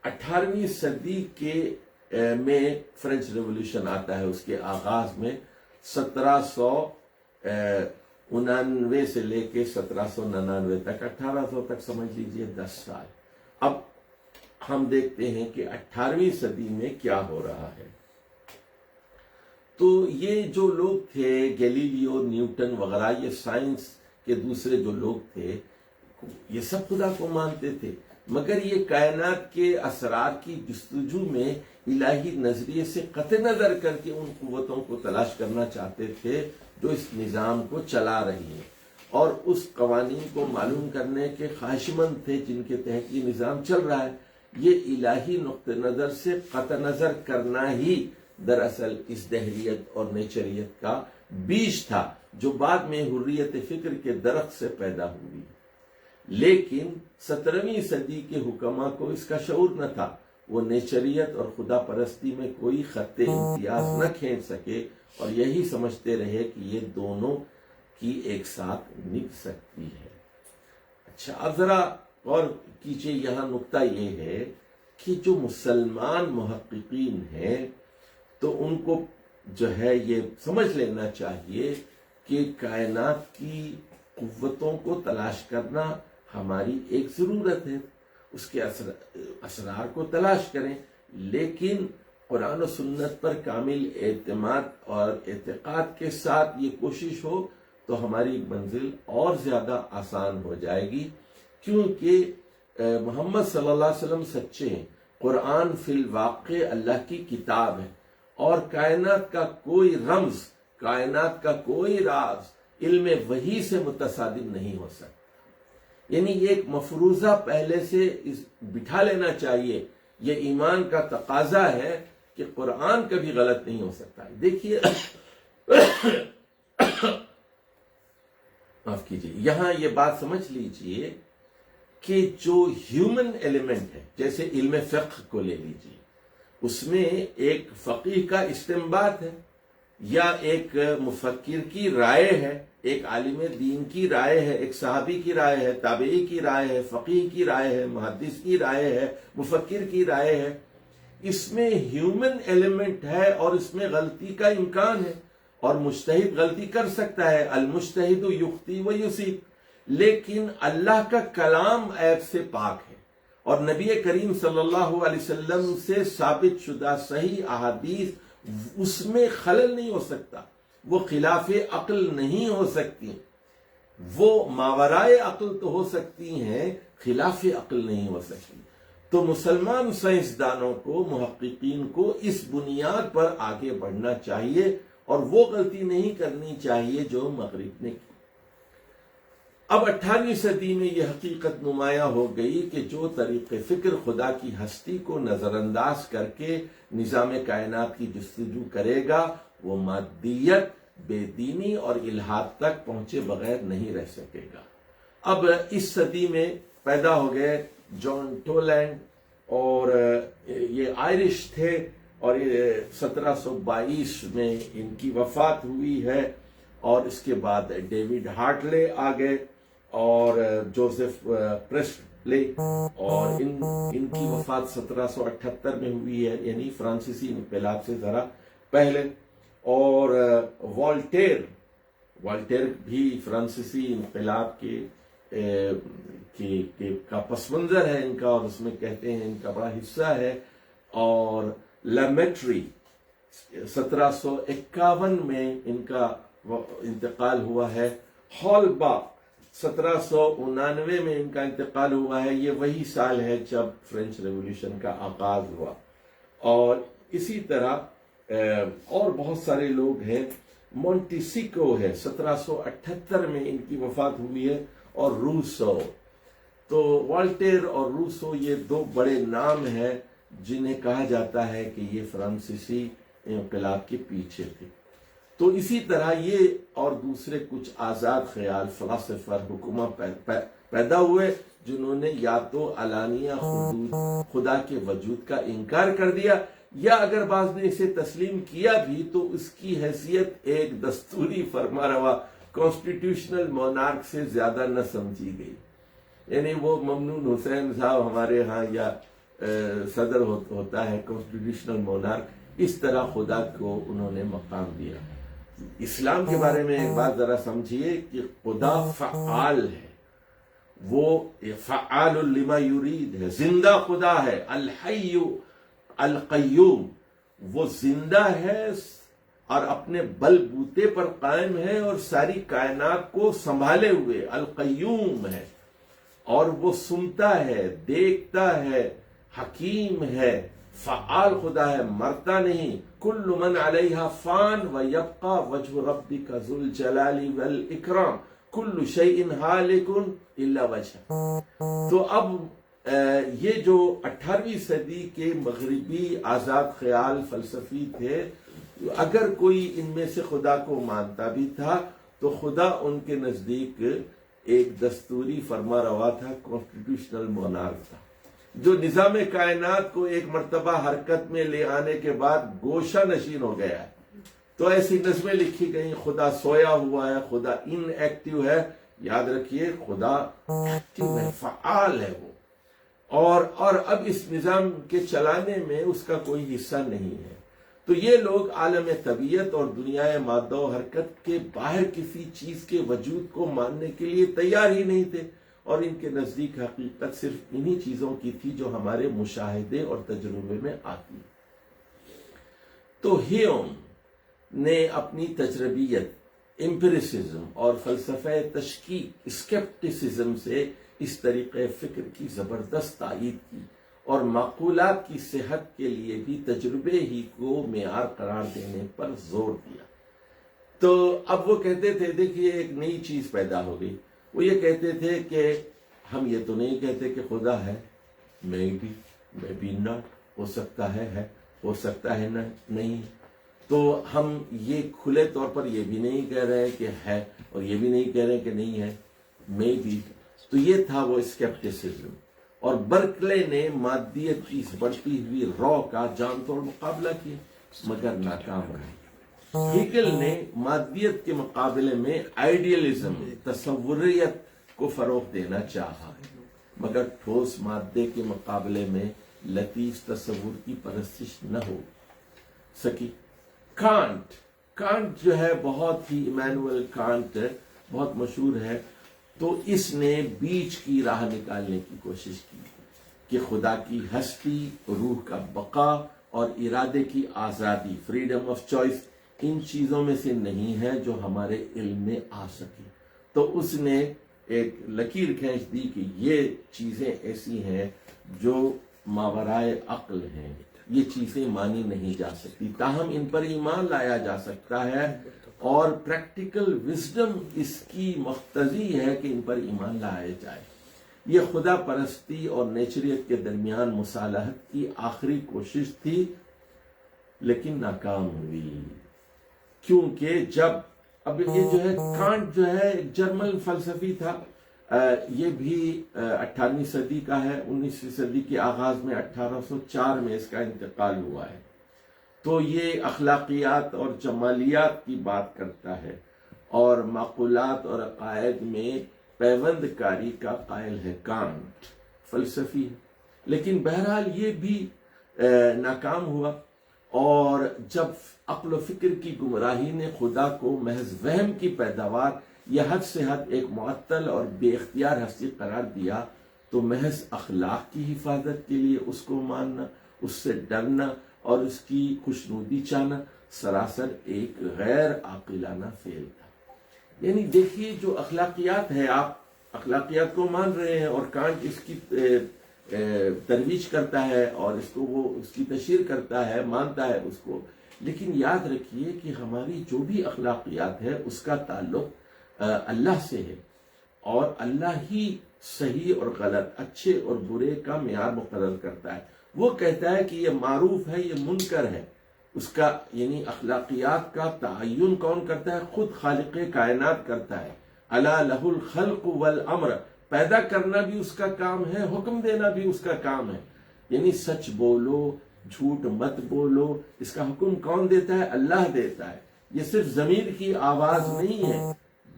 18ویں صدی کے میں فرینچ ریولوشن آتا ہے، اس کے آغاز میں 1799 سے لے کے 1799 تک، 1800 تک سمجھ لیجئے 10 سال۔ اب ہم دیکھتے ہیں کہ 18ویں صدی میں کیا ہو رہا ہے۔ تو یہ جو لوگ تھے گیلیلیو، نیوٹن وغیرہ، یہ سائنس کے دوسرے جو لوگ تھے، یہ سب خدا کو مانتے تھے، مگر یہ کائنات کے اسرار کی جستجو میں الہی نظریے سے قطع نظر کر کے ان قوتوں کو تلاش کرنا چاہتے تھے جو اس نظام کو چلا رہی ہیں، اور اس قوانین کو معلوم کرنے کے خواہش مند تھے جن کے تحت یہ نظام چل رہا ہے۔ یہ الہی نقطہ نظر سے قطع نظر کرنا ہی دراصل اس دہریت اور نیچریت کا بیج تھا، جو بعد میں حریت فکر کے درخت سے پیدا ہوئی۔ لیکن 17ویں صدی کے حکماء کو اس کا شعور نہ تھا، وہ نیچریت اور خدا پرستی میں کوئی خط امتیاز نہ کھینچ سکے اور یہی سمجھتے رہے کہ یہ دونوں کی ایک ساتھ نبھ سکتی ہے۔ اچھا، اب ذرا غور کیجئے، یہاں نقطہ یہ ہے کہ جو مسلمان محققین ہیں تو ان کو جو ہے یہ سمجھ لینا چاہیے کہ کائنات کی قوتوں کو تلاش کرنا ہماری ایک ضرورت ہے، اس کے اسرار کو تلاش کریں، لیکن قرآن و سنت پر کامل اعتماد اور اعتقاد کے ساتھ یہ کوشش ہو تو ہماری منزل اور زیادہ آسان ہو جائے گی، کیونکہ محمد صلی اللہ علیہ وسلم سچے ہیں۔ قرآن فی الواقع اللہ کی کتاب ہے، اور کائنات کا کوئی رمز، کائنات کا کوئی راز علم وحی سے متصادم نہیں ہو سکتا۔ یعنی ایک مفروضہ پہلے سے بٹھا لینا چاہیے، یہ ایمان کا تقاضا ہے کہ قرآن کبھی غلط نہیں ہو سکتا۔ دیکھیے معاف کیجیے، یہاں یہ بات سمجھ لیجئے کہ جو ہیومن ایلیمنٹ ہے، جیسے علم فقہ کو لے لیجئے، اس میں ایک فقیہ کا استنباط ہے، یا ایک مفکر کی رائے ہے، ایک عالم دین کی رائے ہے، ایک صحابی کی رائے ہے، تابعی کی رائے ہے، فقیہ کی رائے ہے، محدث کی رائے ہے، مفکر کی رائے ہے۔ اس میں ہیومن ایلیمنٹ ہے اور اس میں غلطی کا امکان ہے، اور مجتہد غلطی کر سکتا ہے، المجتہد یخطئ و یصیب، لیکن اللہ کا کلام عیب سے پاک ہے، اور نبی کریم صلی اللہ علیہ وسلم سے ثابت شدہ صحیح احادیث اس میں خلل نہیں ہو سکتا، وہ خلاف عقل نہیں ہو سکتی، وہ ماورائے عقل تو ہو سکتی ہیں، خلاف عقل نہیں ہو سکتی۔ تو مسلمان سائنسدانوں کو، محققین کو اس بنیاد پر آگے بڑھنا چاہیے اور وہ غلطی نہیں کرنی چاہیے جو مغرب نے کی۔ اب 18ویں صدی میں یہ حقیقت نمایاں ہو گئی کہ جو طریق فکر خدا کی ہستی کو نظر انداز کر کے نظام کائنات کی جستجو کرے گا، وہ مادیت، بے دینی اور الحاد تک پہنچے بغیر نہیں رہ سکے گا۔ اب اس صدی میں پیدا ہو گئے جان ٹولینڈ، اور یہ آئرش تھے، اور 1722 میں ان کی وفات ہوئی ہے، اور اس کے بعد ڈیوڈ ہارٹلے آ گئے اور جوزف پریسلے، اور ان کی وفات 1778 میں ہوئی ہے، یعنی فرانسیسی انقلاب سے ذرا پہلے۔ اور والٹیر بھی فرانسیسی انقلاب کا پس منظر ہے ان کا، اور اس میں کہتے ہیں ان کا بڑا حصہ ہے۔ اور لیمیٹری 1751 میں ان کا انتقال ہوا ہے۔ ہالبا 1799 میں ان کا انتقال ہوا ہے، یہ وہی سال ہے جب فرینچ ریولوشن کا آغاز ہوا۔ اور اسی طرح اور بہت سارے لوگ ہیں، مونٹیسیکو ہے 1778 میں ان کی وفات ہوئی ہے، اور روسو۔ تو والٹیر اور روسو یہ دو بڑے نام ہیں جنہیں کہا جاتا ہے کہ یہ فرانسیسی انقلاب کے پیچھے تھے۔ تو اسی طرح یہ اور دوسرے کچھ آزاد خیال فلاسفر حکماں پیدا ہوئے جنہوں نے یا تو علانیہ خدا کے وجود کا انکار کر دیا، یا اگر بعض نے اسے تسلیم کیا بھی تو اس کی حیثیت ایک دستوری فرمانروا کانسٹیٹیوشنل مونارک سے زیادہ نہ سمجھی گئی. یعنی وہ ممنون حسین صاحب ہمارے ہاں یا صدر ہوتا ہے کانسٹیٹیوشنل مونارک، اس طرح خدا کو انہوں نے مقام دیا. اسلام کے بارے میں ایک بات ذرا سمجھیے کہ خدا فعال ہے، وہ فعال لما یرید ہے، زندہ خدا ہے، الحی القیوم، وہ زندہ ہے اور اپنے بل بوتے پر قائم ہے اور ساری کائنات کو سنبھالے ہوئے القیوم ہے، اور وہ سنتا ہے، دیکھتا ہے، حکیم ہے، فعال خدا ہے، مرتا نہیں. کل من علیہا فان ویبقى وجہ ربک ذو الجلال والاکرام کل شیء ہالک الا وجہہ. تو اب یہ جو 18ویں صدی کے مغربی آزاد خیال فلسفی تھے، اگر کوئی ان میں سے خدا کو مانتا بھی تھا تو خدا ان کے نزدیک ایک دستوری فرما روا تھا، کانسٹیٹیوشنل مونارک تھا، جو نظام کائنات کو ایک مرتبہ حرکت میں لے آنے کے بعد گوشہ نشین ہو گیا ہے. تو ایسی نظمیں لکھی گئیں، خدا سویا ہوا ہے، خدا ان ایکٹیو ہے. یاد رکھیے خدا ایکٹیو ہے، فعال ہے وہ، اور اب اس نظام کے چلانے میں اس کا کوئی حصہ نہیں ہے. تو یہ لوگ عالم طبیعت اور دنیا مادہ و حرکت کے باہر کسی چیز کے وجود کو ماننے کے لیے تیار ہی نہیں تھے، اور ان کے نزدیک حقیقت صرف انہی چیزوں کی تھی جو ہمارے مشاہدے اور تجربے میں آتی. تو ہیوم نے اپنی تجربیت، امپیریسزم اور فلسفہ تشکیک، اسکیپٹسزم سے اس طریقے فکر کی زبردست تائید کی، اور معقولات کی صحت کے لیے بھی تجربے ہی کو معیار قرار دینے پر زور دیا. تو اب وہ کہتے تھے، دیکھیے ایک نئی چیز پیدا ہو گئی. وہ یہ کہتے تھے کہ ہم یہ تو نہیں کہتے کہ خدا ہے، میں بھی نہ، ہو سکتا ہے، ہو سکتا ہے نہیں. تو ہم یہ کھلے طور پر یہ بھی نہیں کہہ رہے کہ ہے، اور یہ بھی نہیں کہہ رہے کہ نہیں ہے، میں بھی. تو یہ تھا وہ اسکیپٹسزم. اور برکلے نے مادیت کی اس بڑھتی ہوئی رو کا جان توڑ مقابلہ کیا مگر ناکام رہے. ہیگل نے مادیت کے مقابلے میں آئیڈیلزم، تصوریت کو فروغ دینا چاہا، مگر ٹھوس مادے کے مقابلے میں لطیف تصور کی پرستش نہ ہو سکی. کانٹ جو ہے بہت ہی، ایمانوئل کانٹ بہت مشہور ہے. تو اس نے بیچ کی راہ نکالنے کی کوشش کی کہ خدا کی ہستی، روح کا بقا اور ارادے کی آزادی، فریڈم آف چوائس، ان چیزوں میں سے نہیں ہے جو ہمارے علم میں آ سکے. تو اس نے ایک لکیر کھینچ دی کہ یہ چیزیں ایسی ہیں جو ماورائے عقل ہیں، یہ چیزیں مانی نہیں جا سکتی، تاہم ان پر ایمان لایا جا سکتا ہے، اور پریکٹیکل وزڈم اس کی مقتضی ہے کہ ان پر ایمان لایا جائے. یہ خدا پرستی اور نیچریت کے درمیان مصالحت کی آخری کوشش تھی، لیکن ناکام ہوئی. کیونکہ جب اب یہ جو ہے کانٹ جو ہے ایک جرمن فلسفی تھا، یہ بھی 18ویں صدی کا ہے. 19ویں صدی کے آغاز میں 1804 میں اس کا انتقال ہوا ہے. تو یہ اخلاقیات اور جمالیات کی بات کرتا ہے اور معقولات اور عقائد میں پیوند کاری کا قائل ہے. کانٹ فلسفی ہے، لیکن بہرحال یہ بھی ناکام ہوا. اور جب عقل و فکر کی گمراہی نے خدا کو محض وہم کی پیداوار یا حد سے حد ایک معطل اور بے اختیار ہستی قرار دیا، تو محض اخلاق کی حفاظت کے لیے اس کو ماننا، اس سے ڈرنا اور اس کی خوشنودی چاہنا سراسر ایک غیر عاقلانہ فعل تھا. یعنی دیکھیے جو اخلاقیات ہے، آپ اخلاقیات کو مان رہے ہیں اور کانٹ اس کی ترویج کرتا ہے اور اس کو وہ اس کی تشہیر کرتا ہے، مانتا ہے اس کو، لیکن یاد رکھیے کہ ہماری جو بھی اخلاقیات ہے اس کا تعلق اللہ سے ہے، اور اللہ ہی صحیح اور غلط، اچھے اور برے کا معیار مقرر کرتا ہے. وہ کہتا ہے کہ یہ معروف ہے، یہ منکر ہے. اس کا یعنی اخلاقیات کا تعین کون کرتا ہے؟ خود خالق کائنات کرتا ہے. الا لہ الخلق والامر، پیدا کرنا بھی اس کا کام ہے، حکم دینا بھی اس کا کام ہے. یعنی سچ بولو، جھوٹ مت بولو، اس کا حکم کون دیتا ہے؟ اللہ دیتا ہے۔ یہ صرف ضمیر کی آواز نہیں ہے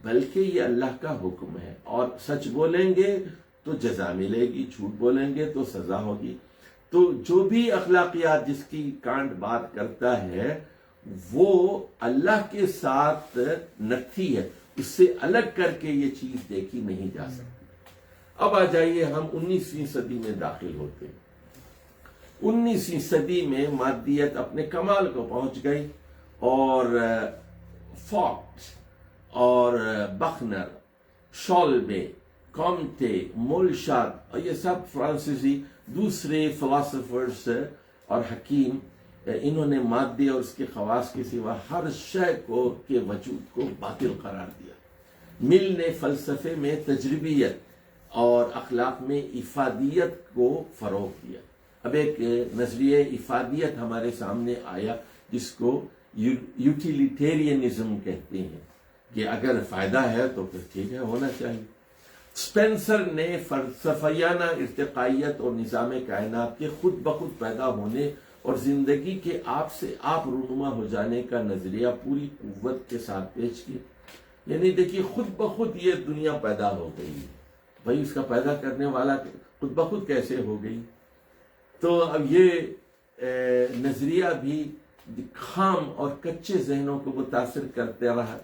بلکہ یہ اللہ کا حکم ہے، اور سچ بولیں گے تو جزا ملے گی، جھوٹ بولیں گے تو سزا ہوگی۔ تو جو بھی اخلاقیات جس کی کانٹ بات کرتا ہے وہ اللہ کے ساتھ نکھی ہے، اس سے الگ کر کے یہ چیز دیکھی نہیں جا سکتی۔ اب آ جائیے ہم 19ویں صدی میں داخل ہوتے ہیں۔ 19ویں صدی میں مادیت اپنے کمال کو پہنچ گئی، اور فاکٹ اور بخنر، شولبے، کامٹے، مولشات اور یہ سب فرانسیسی دوسرے فلاسفرز اور حکیم، انہوں نے مادے اور اس کے خواص کے سوا ہر شے کے وجود کو باطل قرار دیا۔ مل نے فلسفے میں تجربیت اور اخلاق میں افادیت کو فروغ دیا۔ اب ایک نظریہ افادیت ہمارے سامنے آیا جس کو یوٹیلیٹیرینزم کہتے ہیں، کہ اگر فائدہ ہے تو پھر ٹھیک ہے، ہونا چاہیے۔ سپینسر نے فلسفیانہ ارتقائیت اور نظام کائنات کے خود بخود پیدا ہونے اور زندگی کے آپ سے آپ رونما ہو جانے کا نظریہ پوری قوت کے ساتھ پیش کیا۔ یعنی دیکھیے خود بخود یہ دنیا پیدا ہو گئی، بھائی اس کا پیدا کرنے والا خود بخود کیسے ہو گئی؟ تو اب یہ نظریہ بھی خام اور کچے ذہنوں کو متاثر کرتے رہا۔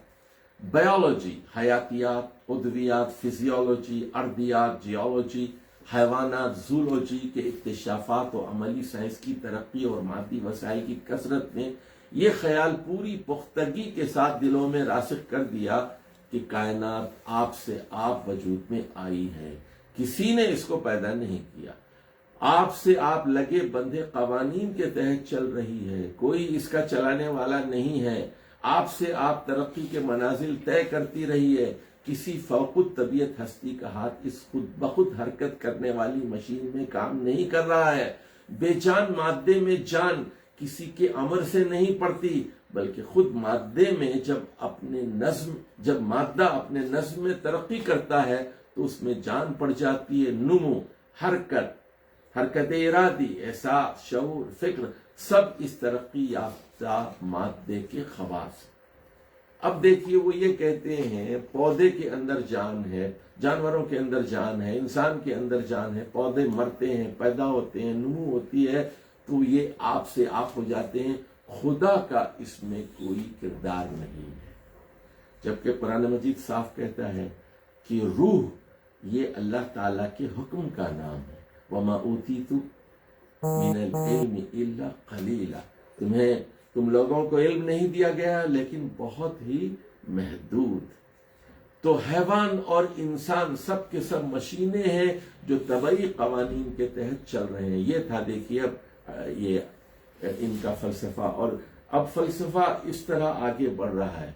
بایولوجی، حیاتیات، ادویات، فزیولوجی، ارضیات، جیولوجی، حیوانات، زولوجی کے اکتشافات و عملی سائنس کی ترقی اور مادی وسائل کی کثرت نے یہ خیال پوری پختگی کے ساتھ دلوں میں راسخ کر دیا کہ کائنات آپ سے آپ وجود میں آئی ہے، کسی نے اس کو پیدا نہیں کیا، آپ سے آپ لگے بندھے قوانین کے تحت چل رہی ہے، کوئی اس کا چلانے والا نہیں ہے، آپ سے آپ ترقی کے منازل طے کرتی رہی ہے، کسی فوق الطبیعت ہستی کا ہاتھ اس خود بخود حرکت کرنے والی مشین میں کام نہیں کر رہا ہے، بے جان مادے میں جان کسی کے امر سے نہیں پڑتی، بلکہ خود مادے میں جب مادہ اپنے نظم میں ترقی کرتا ہے تو اس میں جان پڑ جاتی ہے، نمو، حرکت ارادی، احساس، شعور، فکر، سب اس ترقی یافتہ مادے کے خواص۔ اب دیکھیے وہ یہ کہتے ہیں پودے کے اندر جان ہے، جانوروں کے اندر جان ہے، انسان کے اندر جان ہے، پودے مرتے ہیں، پیدا ہوتے ہیں، نمو ہوتی ہے تو یہ آپ سے آپ ہو جاتے ہیں، خدا کا اس میں کوئی کردار نہیں ہے۔ جبکہ قرآن مجید صاف کہتا ہے کہ روح یہ اللہ تعالیٰ کے حکم کا نام ہے، وَمَا أُوتِيتُ مِنَ الْعِلْمِ إِلَّا قَلِيلًا، تم لوگوں کو علم نہیں دیا گیا لیکن بہت ہی محدود۔ تو حیوان اور انسان سب کے سب مشینیں ہیں جو طبعی قوانین کے تحت چل رہے ہیں۔ یہ تھا دیکھیے اب یہ ان کا فلسفہ، اور اب فلسفہ اس طرح آگے بڑھ رہا ہے،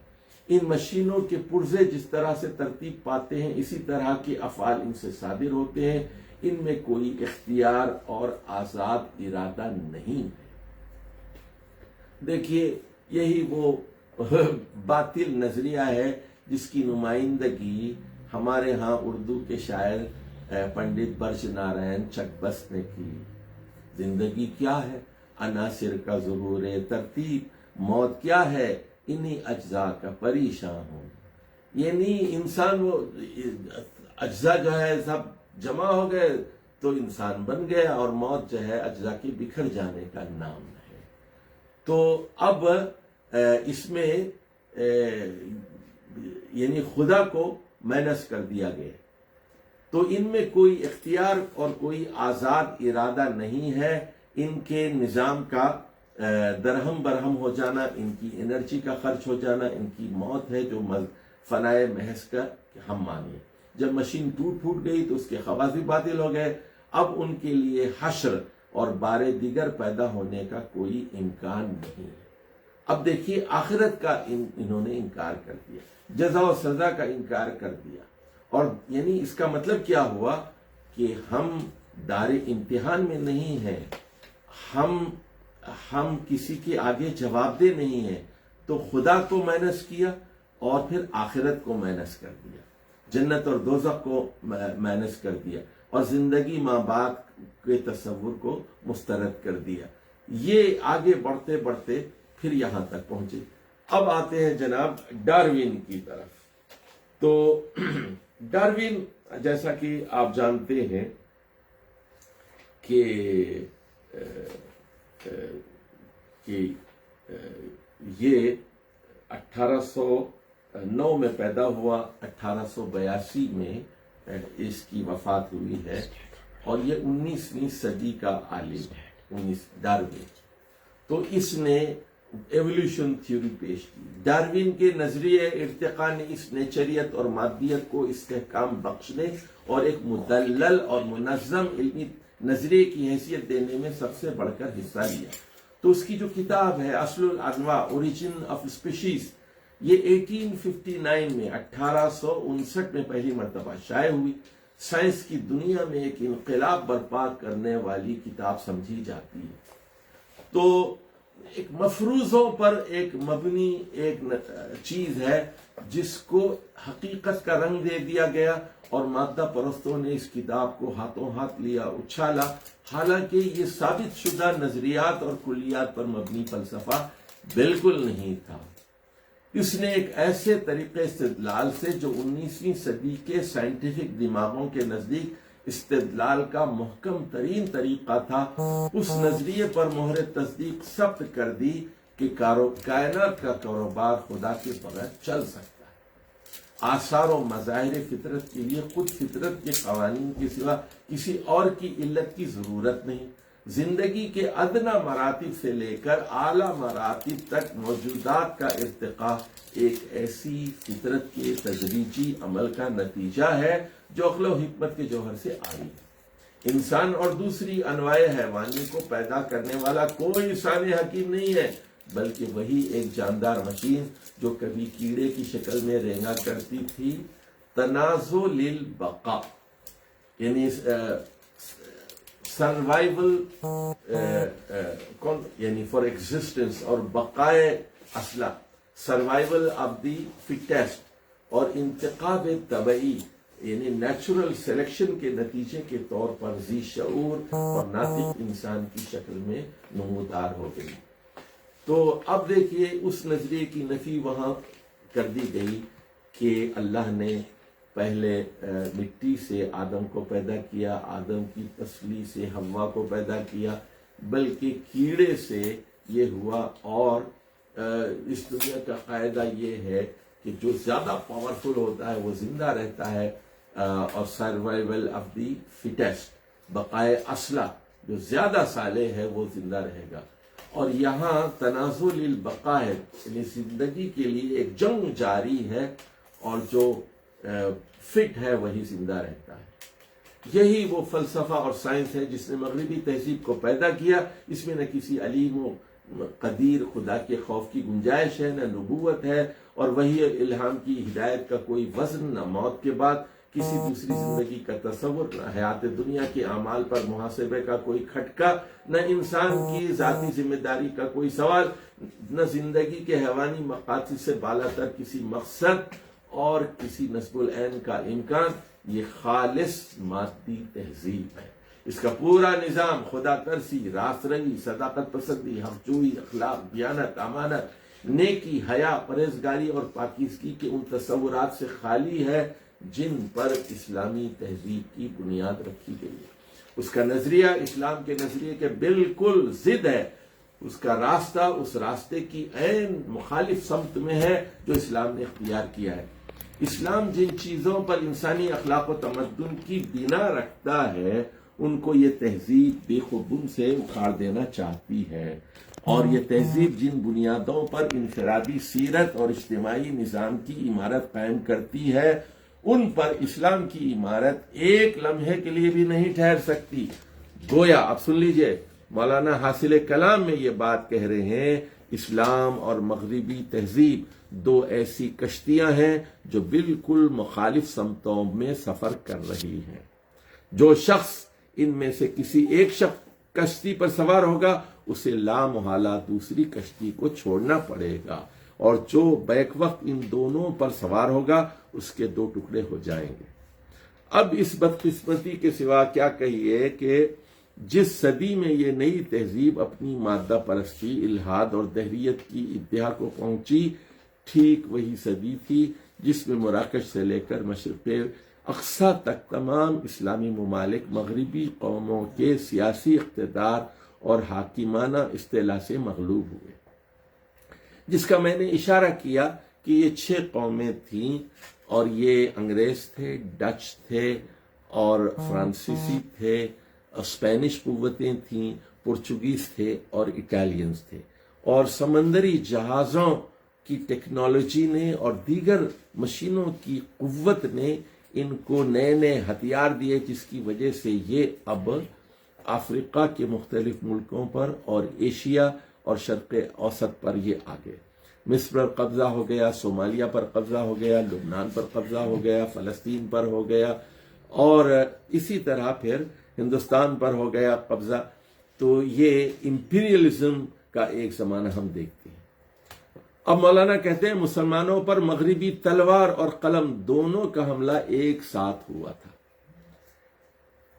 ان مشینوں کے پرزے جس طرح سے ترتیب پاتے ہیں اسی طرح کے افعال ان سے صادر ہوتے ہیں، ان میں کوئی اختیار اور آزاد ارادہ نہیں ہے۔ دیکھیے یہی وہ باطل نظریہ ہے جس کی نمائندگی ہمارے ہاں اردو کے شاعر پنڈت برج نارائن چکبس نے کی۔ زندگی کیا ہے؟ عناصر کا ظہور ترتیب، موت کیا ہے؟ انہی اجزاء کا پریشان ہوں۔ یعنی انسان وہ اجزاء جو ہے سب جمع ہو گئے تو انسان بن گیا، اور موت جو ہے اجزاء کے بکھر جانے کا نام ہے۔ تو اب اس میں یعنی خدا کو مائنس کر دیا گیا، تو ان میں کوئی اختیار اور کوئی آزاد ارادہ نہیں ہے، ان کے نظام کا درہم برہم ہو جانا، ان کی انرجی کا خرچ ہو جانا، ان کی موت ہے جو فنائے محض کا ہم مانیں۔ جب مشین ٹوٹ پھوٹ گئی تو اس کے خواص بھی باطل ہو گئے، اب ان کے لیے حشر اور بار دیگر پیدا ہونے کا کوئی امکان نہیں ہے۔ اب دیکھیے آخرت کا انہوں نے انکار کر دیا، جزا و سزا کا انکار کر دیا، اور یعنی اس کا مطلب کیا ہوا کہ ہم دار امتحان میں نہیں ہیں، ہم کسی کے آگے جواب دہ نہیں ہیں، تو خدا کو مائنس کیا اور پھر آخرت کو مائنس کر دیا، جنت اور دوزخ کو مائنس کر دیا، اور زندگی ماں باپ کے تصور کو مسترد کر دیا۔ یہ آگے بڑھتے بڑھتے پھر یہاں تک پہنچے۔ اب آتے ہیں جناب ڈاروین کی طرف۔ تو ڈاروین جیسا کہ آپ جانتے ہیں کہ یہ 1809 میں پیدا ہوا، 1882 میں اس کی وفات ہوئی ہے، اور یہ 19ویں صدی کا عالم ہے ڈاروین۔ تو اس نے ایولیوشن تھیوری پیش کی۔ ڈاروین کے نظریہ ارتقاء نے اس نیچریت اور مادیت کو استحکام بخشنے اور ایک مدلل اور منظم علمی نظریے کی حیثیت دینے میں سب سے بڑھ کر حصہ لیا۔ تو اس کی جو کتاب ہے اصل الانواع، اوریجن آف اسپیشیز، یہ 1859 میں 1859 میں پہلی مرتبہ شائع ہوئی۔ سائنس کی دنیا میں ایک انقلاب برپا کرنے والی کتاب سمجھی جاتی ہے۔ تو ایک مفروضوں پر ایک مبنی ایک چیز ہے جس کو حقیقت کا رنگ دے دیا گیا، اور مادہ پرستوں نے اس کتاب کو ہاتھوں ہاتھ لیا، اچھالا، حالانکہ یہ ثابت شدہ نظریات اور کلیات پر مبنی فلسفہ بالکل نہیں تھا۔ اس نے ایک ایسے طریقے استدلال سے جو 19ویں صدی کے سائنٹیفک دماغوں کے نزدیک استدلال کا محکم ترین طریقہ تھا، اس نظریے پر مہر تصدیق ثبت کر دی کہ کائنات کا کاروبار خدا کے بغیر چل سکتا ہے۔ آثار و مظاہر فطرت کے لیے خود فطرت کے قوانین کے سوا کسی اور کی علت کی ضرورت نہیں۔ زندگی کے ادنا مراتب سے لے کر اعلیٰ مراتب تک موجودات کا ارتقاء ایک ایسی فطرت کے تدریجی عمل کا نتیجہ ہے جو عقل و حکمت کے جوہر سے آئی ہے۔ انسان اور دوسری انواع حیوانی کو پیدا کرنے والا کوئی ثانی حکیم نہیں ہے، بلکہ وہی ایک جاندار مشین جو کبھی کیڑے کی شکل میں رینگا کرتی تھی۔ تنازع للبقاء یعنی سروائیول یعنی فار ایگزسٹنس، اور بقائے اصلہ سروائیول آف دی فٹیسٹ، اور انتخاب طبعی یعنی نیچرل سلیکشن کے نتیجے کے طور پر ذی شعور اور ناطق انسان کی شکل میں نمودار ہو گئی۔ تو اب دیکھیے اس نظریے کی نفی وہاں کر دی گئی کہ اللہ نے پہلے مٹی سے آدم کو پیدا کیا، آدم کی تسلی سے حوا کو پیدا کیا، بلکہ کیڑے سے یہ ہوا۔ اور اس دنیا کا قاعدہ یہ ہے کہ جو زیادہ پاورفل ہوتا ہے وہ زندہ رہتا ہے، اور سروائیول آف دی فٹیسٹ، بقائے اصلہ، جو زیادہ صالح ہے وہ زندہ رہے گا۔ اور یہاں تنازع للبقاء ہے، یعنی زندگی کے لیے ایک جنگ جاری ہے، اور جو فٹ ہے وہی زندہ رہتا ہے۔ یہی وہ فلسفہ اور سائنس ہے جس نے مغربی تہذیب کو پیدا کیا۔ اس میں نہ کسی علیم و قدیر خدا کے خوف کی گنجائش ہے، نہ نبوت ہے، اور وہی الہام کی ہدایت کا کوئی وزن، نہ موت کے بعد کسی دوسری زندگی کا تصور، نہ حیات دنیا کے اعمال پر محاسبے کا کوئی کھٹکا، نہ انسان کی ذاتی ذمہ داری کا کوئی سوال، نہ زندگی کے حیوانی مقاصد سے بالا تر کسی مقصد اور کسی نصب العین کا امکان۔ یہ خالص مادی تہذیب ہے۔ اس کا پورا نظام خدا ترسی، راست رنگی، صداقت پسندی، حقجوئی، اخلاق، دیانت، امانت، نیکی، حیا، پرہیزگاری اور پاکیزگی کے ان تصورات سے خالی ہے جن پر اسلامی تہذیب کی بنیاد رکھی گئی ہے۔ اس کا نظریہ اسلام کے نظریے کے بالکل ضد ہے۔ اس کا راستہ اس راستے کی عین مخالف سمت میں ہے جو اسلام نے اختیار کیا ہے۔ اسلام جن چیزوں پر انسانی اخلاق و تمدن کی بنا رکھتا ہے ان کو یہ تہذیب بے خبن سے اکھاڑ دینا چاہتی ہے، اور یہ تہذیب جن بنیادوں پر انفرادی سیرت اور اجتماعی نظام کی عمارت قائم کرتی ہے ان پر اسلام کی عمارت ایک لمحے کے لیے بھی نہیں ٹھہر سکتی۔ گویا اب سن لیجئے، مولانا حاصل کلام میں یہ بات کہہ رہے ہیں، اسلام اور مغربی تہذیب دو ایسی کشتیاں ہیں جو بالکل مخالف سمتوں میں سفر کر رہی ہیں۔ جو شخص ان میں سے کسی ایک شخص کشتی پر سوار ہوگا اسے لامحالہ دوسری کشتی کو چھوڑنا پڑے گا، اور جو بیک وقت ان دونوں پر سوار ہوگا اس کے دو ٹکڑے ہو جائیں گے۔ اب اس بدقسمتی کے سوا کیا کہیے کہ جس صدی میں یہ نئی تہذیب اپنی مادہ پرستی، الحاد اور دہریت کی انتہا کو پہنچی، ٹھیک وہی صدی تھی جس میں مراکش سے لے کر مشرق اقصی تک تمام اسلامی ممالک مغربی قوموں کے سیاسی اقتدار اور حاکمانہ اصطلاح سے مغلوب ہوئے، جس کا میں نے اشارہ کیا کہ یہ 6 قومیں تھیں، اور یہ انگریز تھے، ڈچ تھے اور فرانسیسی تھے، اسپینش قوتیں تھیں، پرتگیز تھے اور اٹالینز تھے، اور سمندری جہازوں کی ٹیکنالوجی نے اور دیگر مشینوں کی قوت نے ان کو نئے نئے ہتھیار دیے، جس کی وجہ سے یہ اب افریقہ کے مختلف ملکوں پر اور ایشیا اور شرق اوسط پر یہ آ گئے۔ مصر پر قبضہ ہو گیا، صومالیہ پر قبضہ ہو گیا، لبنان پر قبضہ ہو گیا، فلسطین پر ہو گیا، اور اسی طرح پھر ہندوستان پر ہو گیا قبضہ۔ تو یہ امپیریلزم کا ایک زمانہ ہم دیکھتے ہیں۔ اب مولانا کہتے ہیں مسلمانوں پر مغربی تلوار اور قلم دونوں کا حملہ ایک ساتھ ہوا تھا،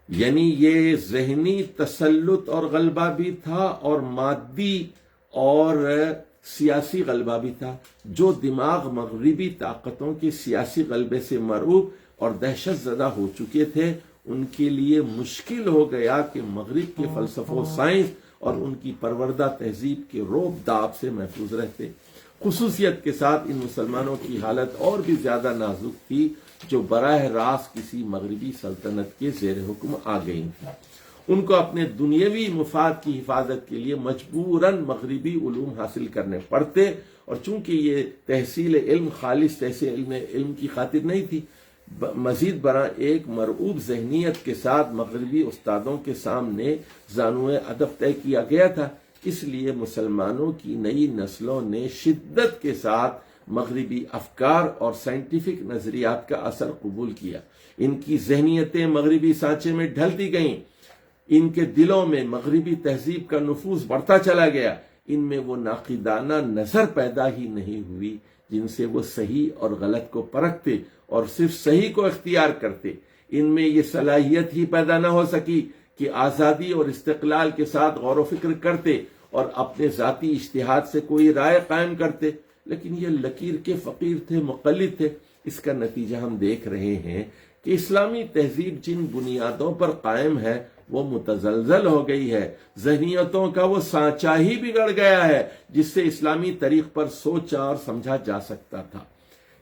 یعنی یہ ذہنی تسلط اور غلبہ بھی تھا اور مادی اور سیاسی غلبہ بھی تھا۔ جو دماغ مغربی طاقتوں کے سیاسی غلبے سے مرعوب اور دہشت زدہ ہو چکے تھے، ان کے لیے مشکل ہو گیا کہ مغرب کے فلسفہ و سائنس اور ان کی پروردہ تہذیب کے رعب داب سے محفوظ رہتے۔ خصوصیت کے ساتھ ان مسلمانوں کی حالت اور بھی زیادہ نازک تھی جو براہ راست کسی مغربی سلطنت کے زیر حکم آ گئی تھی۔ ان کو اپنے دنیاوی مفاد کی حفاظت کے لیے مجبوراً مغربی علوم حاصل کرنے پڑتے، اور چونکہ یہ تحصیل علم خالص تحصیل علم کی خاطر نہیں تھی، مزید برآں ایک مرعوب ذہنیت کے ساتھ مغربی استادوں کے سامنے زانوئے ادب طے کیا گیا تھا۔ اس لیے مسلمانوں کی نئی نسلوں نے شدت کے ساتھ مغربی افکار اور سائنٹیفک نظریات کا اثر قبول کیا۔ ان کی ذہنیتیں مغربی سانچے میں ڈھلتی گئیں، ان کے دلوں میں مغربی تہذیب کا نفوذ بڑھتا چلا گیا۔ ان میں وہ ناقدانہ نظر پیدا ہی نہیں ہوئی جن سے وہ صحیح اور غلط کو پرکھتے اور صرف صحیح کو اختیار کرتے۔ ان میں یہ صلاحیت ہی پیدا نہ ہو سکی کہ آزادی اور استقلال کے ساتھ غور و فکر کرتے اور اپنے ذاتی اجتہاد سے کوئی رائے قائم کرتے، لیکن یہ لکیر کے فقیر تھے، مقلد تھے۔ اس کا نتیجہ ہم دیکھ رہے ہیں کہ اسلامی تہذیب جن بنیادوں پر قائم ہے وہ متزلزل ہو گئی ہے، ذہنیتوں کا وہ سانچہ ہی بگڑ گیا ہے جس سے اسلامی طریق پر سوچا اور سمجھا جا سکتا تھا۔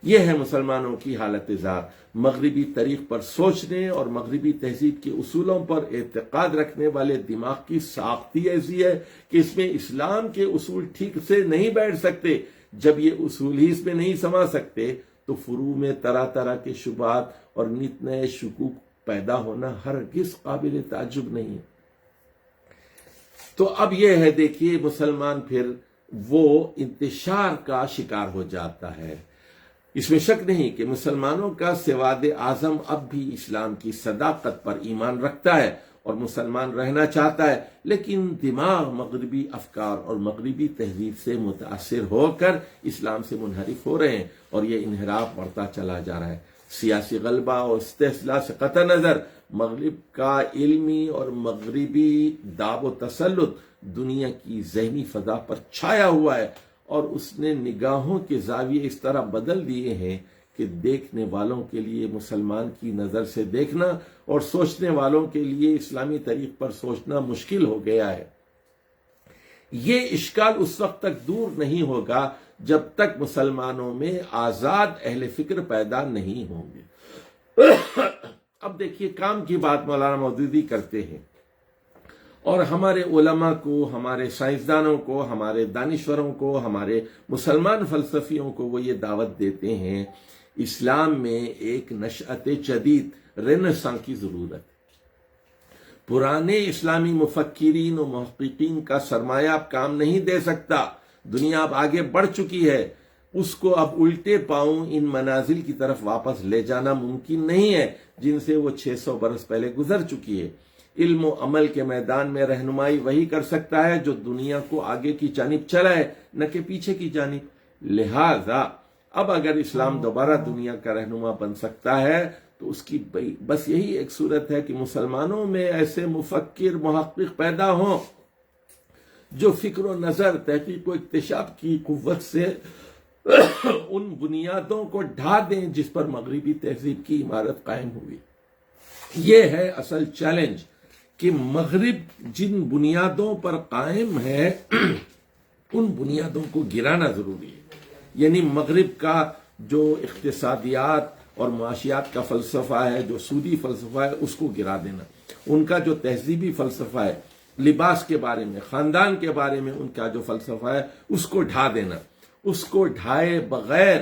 یہ ہے مسلمانوں کی حالت زار۔ مغربی طریق پر سوچنے اور مغربی تہذیب کے اصولوں پر اعتقاد رکھنے والے دماغ کی ساختی ایسی ہے کہ اس میں اسلام کے اصول ٹھیک سے نہیں بیٹھ سکتے۔ جب یہ اصول ہی اس میں نہیں سما سکتے تو فروع میں طرح طرح کے شبہات اور نت نئے شکوک پیدا ہونا ہرگز قابل تعجب نہیں ہے۔ تو اب یہ ہے، دیکھیے مسلمان پھر وہ انتشار کا شکار ہو جاتا ہے۔ اس میں شک نہیں کہ مسلمانوں کا سواد اعظم اب بھی اسلام کی صداقت پر ایمان رکھتا ہے اور مسلمان رہنا چاہتا ہے، لیکن دماغ مغربی افکار اور مغربی تہذیب سے متاثر ہو کر اسلام سے منحرف ہو رہے ہیں، اور یہ انحراف بڑھتا چلا جا رہا ہے۔ سیاسی غلبہ اور استحصال سے قطع نظر مغرب کا علمی اور مغربی داب و تسلط دنیا کی ذہنی فضا پر چھایا ہوا ہے، اور اس نے نگاہوں کے زاویے اس طرح بدل دیے ہیں کہ دیکھنے والوں کے لیے مسلمان کی نظر سے دیکھنا اور سوچنے والوں کے لیے اسلامی طریق پر سوچنا مشکل ہو گیا ہے۔ یہ اشکال اس وقت تک دور نہیں ہوگا جب تک مسلمانوں میں آزاد اہل فکر پیدا نہیں ہوں گے۔ اب دیکھیے کام کی بات مولانا مودودی کرتے ہیں، اور ہمارے علماء کو، ہمارے سائنسدانوں کو، ہمارے دانشوروں کو، ہمارے مسلمان فلسفیوں کو وہ یہ دعوت دیتے ہیں اسلام میں ایک نشأت جدید رینیسانس کی ضرورت ہے۔ پرانے اسلامی مفکرین و محققین کا سرمایہ اب کام نہیں دے سکتا۔ دنیا اب آگے بڑھ چکی ہے، اس کو اب الٹے پاؤں ان منازل کی طرف واپس لے جانا ممکن نہیں ہے جن سے وہ 600 برس پہلے گزر چکی ہے۔ علم و عمل کے میدان میں رہنمائی وہی کر سکتا ہے جو دنیا کو آگے کی جانب چلائے، نہ کہ پیچھے کی جانب۔ لہذا اب اگر اسلام دوبارہ دنیا کا رہنما بن سکتا ہے تو تو اس کی بس یہی ایک صورت ہے کہ مسلمانوں میں ایسے مفکر محقق پیدا ہوں جو فکر و نظر، تحقیق و اکتشاف کی قوت سے ان بنیادوں کو ڈھا دیں جس پر مغربی تہذیب کی عمارت قائم ہوئی۔ یہ ہے اصل چیلنج کہ مغرب جن بنیادوں پر قائم ہے ان بنیادوں کو گرانا ضروری ہے۔ یعنی مغرب کا جو اقتصادیات اور معاشیات کا فلسفہ ہے، جو سودی فلسفہ ہے، اس کو گرا دینا۔ ان کا جو تہذیبی فلسفہ ہے، لباس کے بارے میں، خاندان کے بارے میں ان کا جو فلسفہ ہے، اس کو ڈھا دینا۔ اس کو ڈھائے بغیر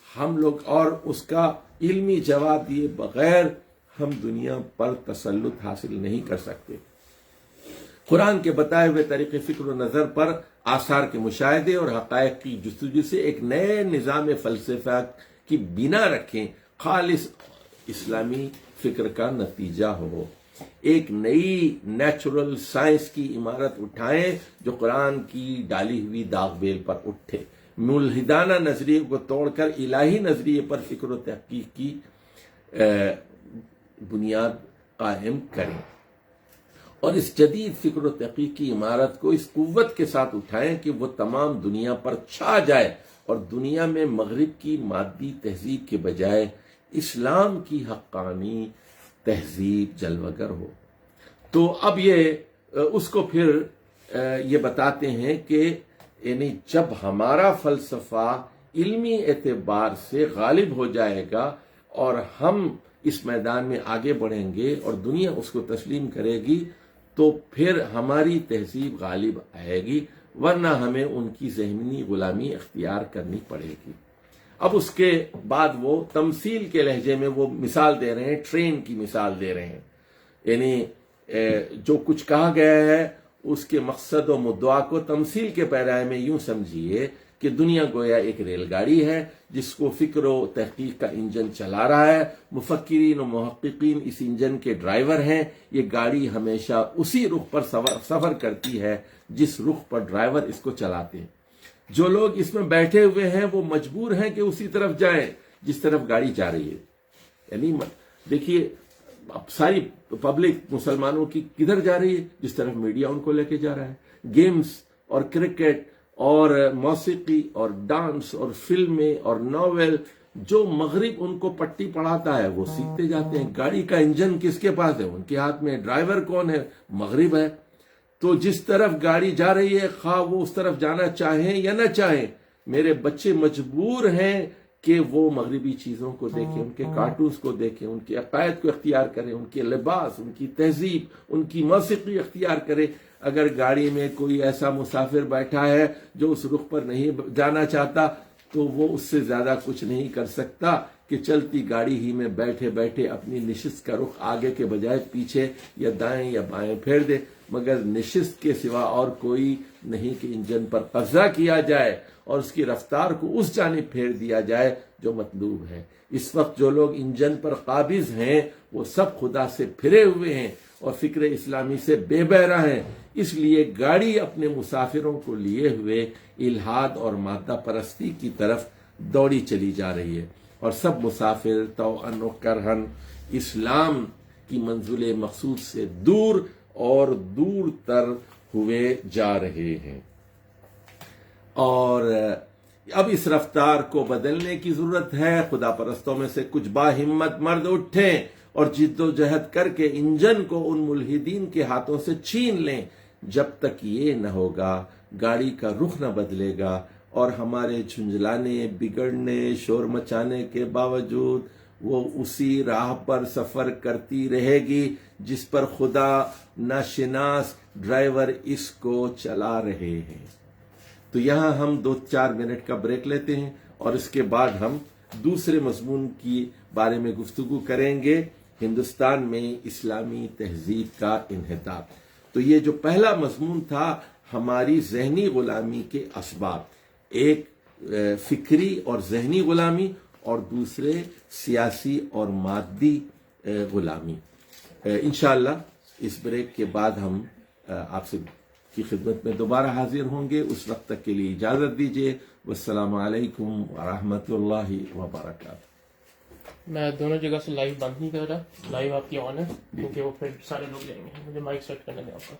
ہم لوگ اور اس کا علمی جواب دیے بغیر ہم دنیا پر تسلط حاصل نہیں کر سکتے۔ قرآن کے بتائے ہوئے طریقے فکر و نظر پر آثار کے مشاہدے اور حقائق کی جستجو سے ایک نئے نظام فلسفہ کی بنا رکھیں، خالص اسلامی فکر کا نتیجہ ہو۔ ایک نئی نیچرل سائنس کی عمارت اٹھائیں جو قرآن کی ڈالی ہوئی داغ بیل پر اٹھے، ملحدانہ نظریے کو توڑ کر الہی نظریے پر فکر و تحقیق کی بنیاد قائم کریں، اور اس جدید فکر و تحقیق کی عمارت کو اس قوت کے ساتھ اٹھائیں کہ وہ تمام دنیا پر چھا جائے اور دنیا میں مغرب کی مادی تہذیب کے بجائے اسلام کی حقانی تہذیب جلوگر ہو۔ تو اب یہ اس کو پھر یہ بتاتے ہیں کہ یعنی جب ہمارا فلسفہ علمی اعتبار سے غالب ہو جائے گا اور ہم اس میدان میں آگے بڑھیں گے اور دنیا اس کو تسلیم کرے گی تو پھر ہماری تہذیب غالب آئے گی، ورنہ ہمیں ان کی ذہنی غلامی اختیار کرنی پڑے گی۔ اب اس کے بعد وہ تمثیل کے لہجے میں وہ مثال دے رہے ہیں، ٹرین کی مثال دے رہے ہیں۔ یعنی جو کچھ کہا گیا ہے اس کے مقصد و مدعا کو تمثیل کے پیرائے میں یوں سمجھیے کہ دنیا گویا ایک ریل گاڑی ہے جس کو فکر و تحقیق کا انجن چلا رہا ہے، مفکرین و محققین اس انجن کے ڈرائیور ہیں۔ یہ گاڑی ہمیشہ اسی رخ پر سفر کرتی ہے جس رخ پر ڈرائیور اس کو چلاتے ہیں۔ جو لوگ اس میں بیٹھے ہوئے ہیں وہ مجبور ہیں کہ اسی طرف جائیں جس طرف گاڑی جا رہی ہے۔ یعنی دیکھیے اب ساری پبلک مسلمانوں کی کدھر جا رہی ہے؟ جس طرف میڈیا ان کو لے کے جا رہا ہے۔ گیمز اور کرکٹ اور موسیقی اور ڈانس اور فلمیں اور ناول جو مغرب ان کو پٹی پڑھاتا ہے وہ سیکھتے جاتے ہیں۔ گاڑی کا انجن کس کے پاس ہے؟ ان کے ہاتھ میں۔ ڈرائیور کون ہے؟ مغرب ہے۔ تو جس طرف گاڑی جا رہی ہے خواہ وہ اس طرف جانا چاہیں یا نہ چاہیں، میرے بچے مجبور ہیں کہ وہ مغربی چیزوں کو دیکھیں، ان کے کارٹونز کو دیکھیں، ان کے عقائد کو اختیار کریں، ان کے لباس، ان کی تہذیب، ان کی موسیقی اختیار کریں۔ اگر گاڑی میں کوئی ایسا مسافر بیٹھا ہے جو اس رخ پر نہیں جانا چاہتا تو وہ اس سے زیادہ کچھ نہیں کر سکتا کہ چلتی گاڑی ہی میں بیٹھے بیٹھے اپنی نشست کا رخ آگے کے بجائے پیچھے یا دائیں یا بائیں پھیر دے، مگر نشست کے سوا اور کوئی نہیں کہ انجن پر قبضہ کیا جائے اور اس کی رفتار کو اس جانب پھیر دیا جائے جو مطلوب ہے۔ اس وقت جو لوگ انجن پر قابض ہیں وہ سب خدا سے پھرے ہوئے ہیں اور فکر اسلامی سے بے بہرہ ہیں، اس لیے گاڑی اپنے مسافروں کو لیے ہوئے الحاد اور مادہ پرستی کی طرف دوڑی چلی جا رہی ہے، اور سب مسافر طوعاً و کرہاً اسلام کی منزل مقصود سے دور اور دور تر ہوئے جا رہے ہیں۔ اور اب اس رفتار کو بدلنے کی ضرورت ہے۔ خدا پرستوں میں سے کچھ باہمت مرد اٹھیں اور جد و جہد کر کے انجن کو ان ملحدین کے ہاتھوں سے چھین لیں۔ جب تک یہ نہ ہوگا گاڑی کا رخ نہ بدلے گا اور ہمارے جھنجھلانے، بگڑنے، شور مچانے کے باوجود وہ اسی راہ پر سفر کرتی رہے گی جس پر خدا ناشناس ڈرائیور اس کو چلا رہے ہیں۔ تو یہاں ہم 2-4 منٹ کا بریک لیتے ہیں اور اس کے بعد ہم دوسرے مضمون کی بارے میں گفتگو کریں گے، ہندوستان میں اسلامی تہذیب کا انحطاط۔ تو یہ جو پہلا مضمون تھا ہماری ذہنی غلامی کے اسباب، ایک فکری اور ذہنی غلامی اور دوسرے سیاسی اور مادی غلامی۔ انشاءاللہ اس بریک کے بعد ہم آپ سے کی خدمت میں دوبارہ حاضر ہوں گے۔ اس وقت تک کے لیے اجازت دیجیے۔ والسلام علیکم ورحمۃ اللہ وبرکاتہ۔ میں دونوں جگہ سے لائیو بند نہیں کر رہا, لائیو آپ کی آن ہے کیونکہ وہ پھر سارے لوگ لیں گے. مجھے مائک سیٹ کرنے دیں آپ کا.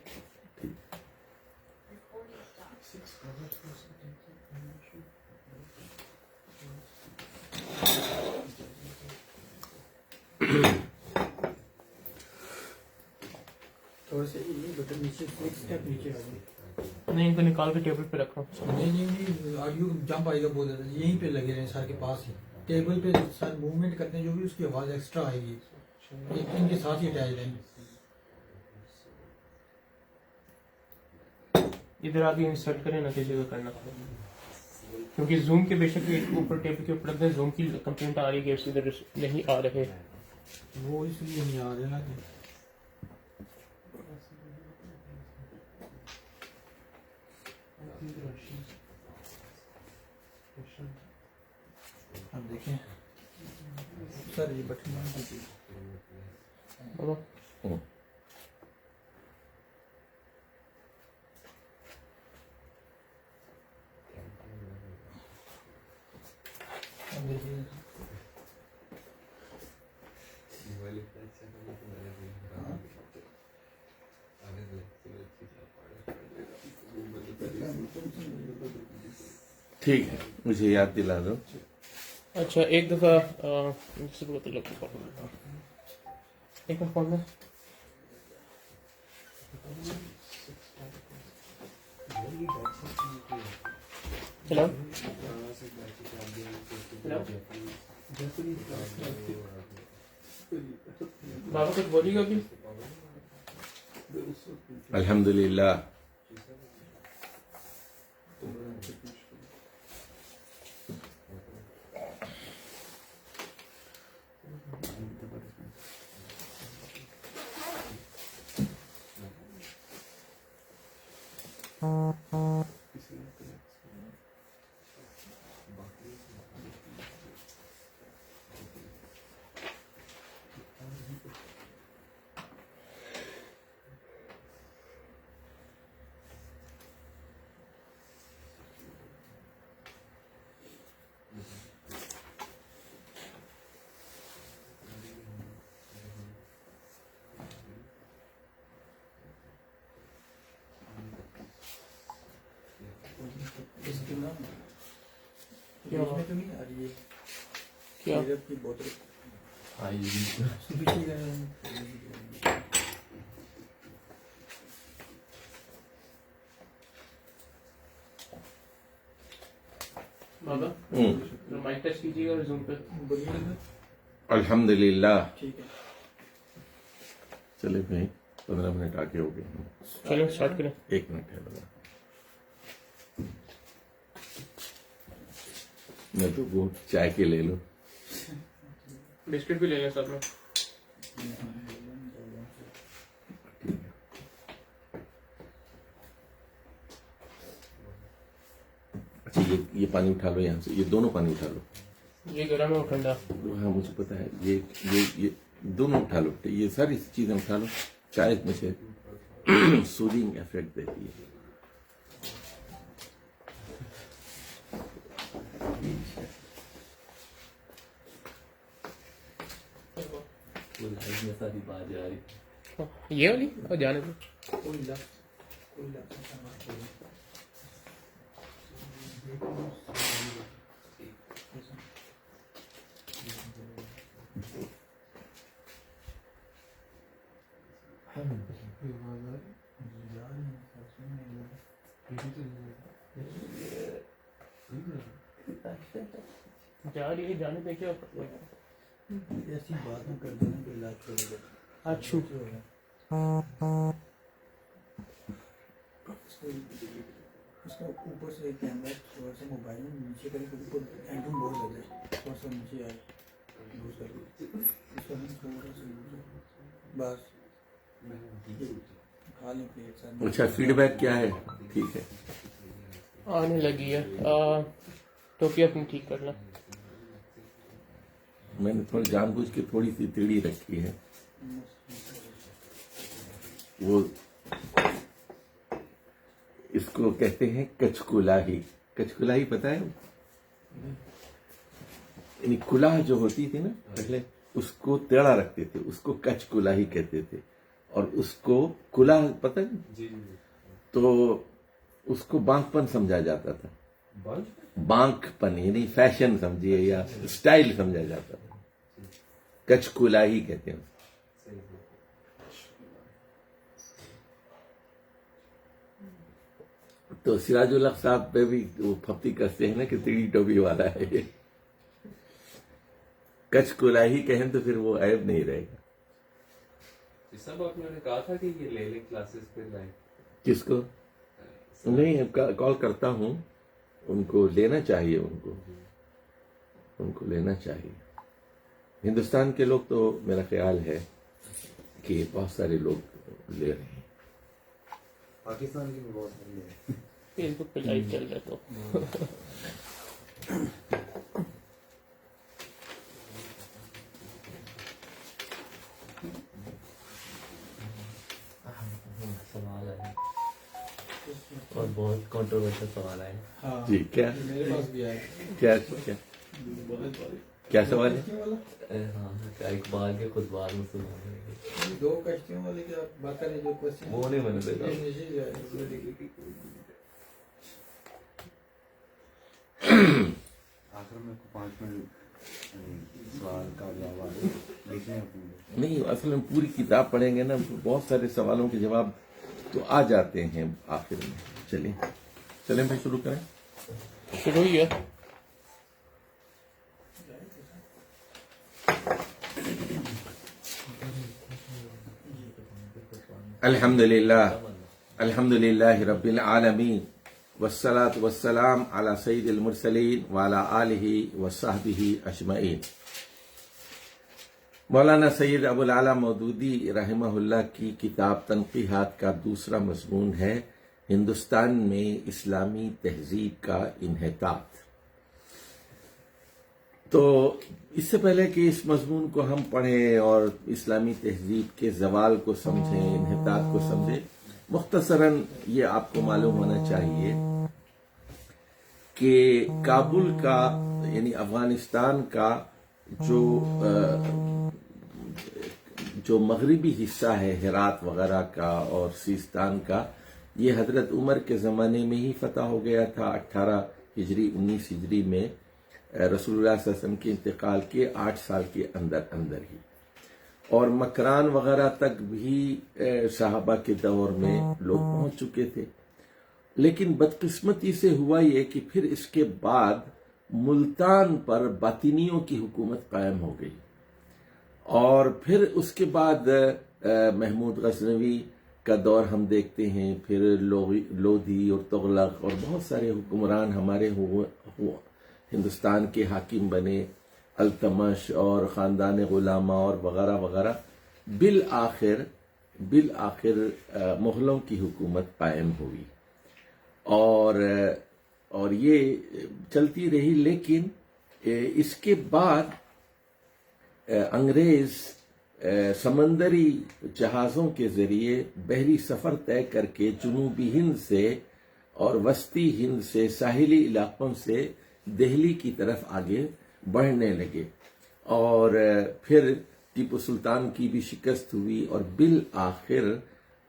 تھوڑا سا یہ بٹن نیچے ایک سٹیپ نیچے آ جائے. نہیں, ان کو نکال کے ٹیبل پہ رکھو. نہیں آڈیو جمپ آئے گا بہت زیادہ. یہیں پہ لگے رہیں سر کے پاس ہی, ٹیبل پہ سر موومنٹ کرتے ہیں جو بھی اس کی آواز ایکسٹرا آئے گی, ان کے ساتھ ہی اٹیچ رہیں. ادھر آپ یہ سیٹ کریں نا کسی جگہ کرنا, کیونکہ زوم کے بے شک اوپر ٹیبل کے اوپر رکھ دیں. زوم کی کمپلینٹ آ رہی ہے کہ اس ادھر نہیں آ رہے. وہ اس لیے نہیں آ رہے نا کہ اب دیکھیں سر یہ بٹن ٹھیک ہے, مجھے یاد دلا دو. اچھا ایک دفعہ ایک فون میں ہلو بابا کچھ بولیے گا ابھی. الحمدللہ. اس کے نام کیا میں تو نہیں آ رہی ہے کیا سیرپ کی بوتل. بابا مائک ٹچ کیجیے گا زوم پہ. الحمدللہ. ٹھیک ہے چلے بھائی 15 منٹ آگے ہو گئے. چلو اسٹارٹ کریں. 1 منٹ ہے بابا. میں تو وہ چائے کے لے لو. بسکٹ بھی لے لیں ساتھ میں. اچھا یہ پانی اٹھا لو یہاں سے, یہ دونوں پانی اٹھا لو. یہ گرم ہے اور ٹھنڈا. ہاں مجھے پتا ہے. یہ دونوں اٹھا لو, یہ ساری چیزیں اٹھا لو. چائے میں سے سودنگ افیکٹ دیتی ہے. یہ والی اور جانے دو. کوئی لفظ جا رہی ہے, جانے دے. کیا ایسی بات نہ کر دینا کہ علاج کرے گا. اچھا اس کا اوپر سے کیمرہ تھوڑا سا موبائل میں نیچے کرے تو اوپر اینڈنگ بہت زیادہ ہے, تھوڑا سا نیچے آئے یوز کر کے اس کا تھوڑا سا یوز بس کھا لیں پلیٹ ساتھ. اچھا فیڈ بیک کیا ہے؟ ٹھیک ہے آنے لگی ہے. ٹوپی اپنی ٹھیک کرنا. میں نے تھوڑی جان بوجھ کے تھوڑی سی ٹیڑھی رکھی ہے. وہ اس کو کہتے ہیں کچکلاہی. کچکلاہی پتہ ہے؟ یعنی کلاه جو ہوتی تھی نا پہلے اس کو ٹیڑھا رکھتے تھے, اس کو کچ کلاہی کہتے تھے, اور اس کو کلاه پتہ ہے تو اس کو بانک پن سمجھا جاتا تھا, بانک پن یعنی فیشن سمجھیے یا اسٹائل سمجھا جاتا تھا, کچ کلاہی کہتے ہیں. تو سراج الحق صاحب پہ بھی وہ پھپتی کرتے ہیں نا کہ تیری ٹوپی والا ہے یہ, کچ کلاہی کہیں تو پھر وہ عیب نہیں رہے گا. سب آپ نے کہا تھا کہ یہ لے لیں کلاسز پہ لائیں, کس کو نہیں کال کرتا ہوں, ان کو لینا چاہیے, ان کو لینا چاہیے. ہندوستان کے لوگ تو میرا خیال ہے کہ بہت سارے لوگ لے رہے ہیں. پاکستان کی بھی بہت ساری ہے, فیس بک پہ لائیو چل رہا تو سوال ہے اور بہت کنٹروورشل سوال ہے. ہاں جی کیا میرے پاس بھی آیا. کیا کیا کیا سوال ہے؟ ہاں اقبال کے خطبات مسلمان ہیں, 2 کشتیوں والے کی آپ بات کریں جو کوشچن وہ نہیں میں نے دیکھا. آخر میں 5 منٹ سوال کا جواب لکھنے اپنے نہیں, اصل میں پوری کتاب پڑھیں گے نا تو بہت سارے سوالوں کے جواب تو آ جاتے ہیں آخر میں. چلیں بھائی شروع کریں. شروع ہی ہے. الحمد للہ رب العالمین والصلاة والسلام علی سید المرسلین وعلی آلہ وصحبہ اجمعین. مولانا سید ابو العلا مودودی رحمہ اللہ کی کتاب تنقیحات کا دوسرا مضمون ہے ہندوستان میں اسلامی تہذیب کا انحطاط. تو اس سے پہلے کہ اس مضمون کو ہم پڑھیں اور اسلامی تہذیب کے زوال کو سمجھیں, انحطاط کو سمجھیں, مختصراً یہ آپ کو معلوم ہونا چاہیے کہ کابل کا یعنی افغانستان کا جو مغربی حصہ ہے ہرات وغیرہ کا اور سیستان کا, یہ حضرت عمر کے زمانے میں ہی فتح ہو گیا تھا. 18 ہجری 19 ہجری میں رسول اللہ صلی اللہ علیہ وسلم کے انتقال کے 8 سال کے اندر ہی, اور مکران وغیرہ تک بھی صحابہ کے دور میں لوگ پہنچ چکے تھے. لیکن بدقسمتی سے ہوا یہ کہ پھر اس کے بعد ملتان پر باطنیوں کی حکومت قائم ہو گئی, اور پھر اس کے بعد محمود غزنوی کا دور ہم دیکھتے ہیں, پھر لودھی اور تغلق اور بہت سارے حکمران ہمارے ہندوستان کے حاکم بنے, التمش اور خاندان غلامہ اور وغیرہ وغیرہ. بالآخر مغلوں کی حکومت قائم ہوئی اور یہ چلتی رہی. لیکن اس کے بعد انگریز سمندری جہازوں کے ذریعے بحری سفر طے کر کے جنوبی ہند سے اور وسطی ہند سے ساحلی علاقوں سے دہلی کی طرف آگے بڑھنے لگے, اور پھر ٹیپو سلطان کی بھی شکست ہوئی, اور بالآخر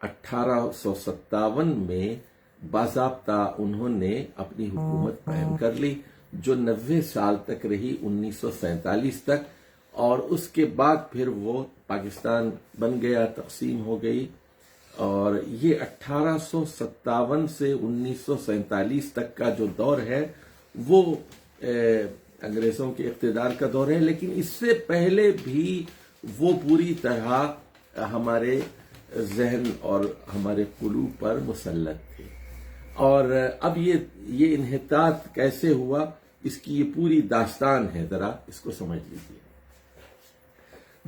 1857 میں باضابطہ انہوں نے اپنی حکومت قائم کر لی جو 90 سال تک رہی, 1947 تک. اور اس کے بعد پھر وہ پاکستان بن گیا, تقسیم ہو گئی, اور یہ 1857 سے 1947 تک کا جو دور ہے وہ انگریزوں کے اقتدار کا دور ہے. لیکن اس سے پہلے بھی وہ پوری طرح ہمارے ذہن اور ہمارے قلوب پر مسلط تھے. اور اب یہ انحطاط کیسے ہوا, اس کی یہ پوری داستان ہے, ذرا اس کو سمجھ لیجیے.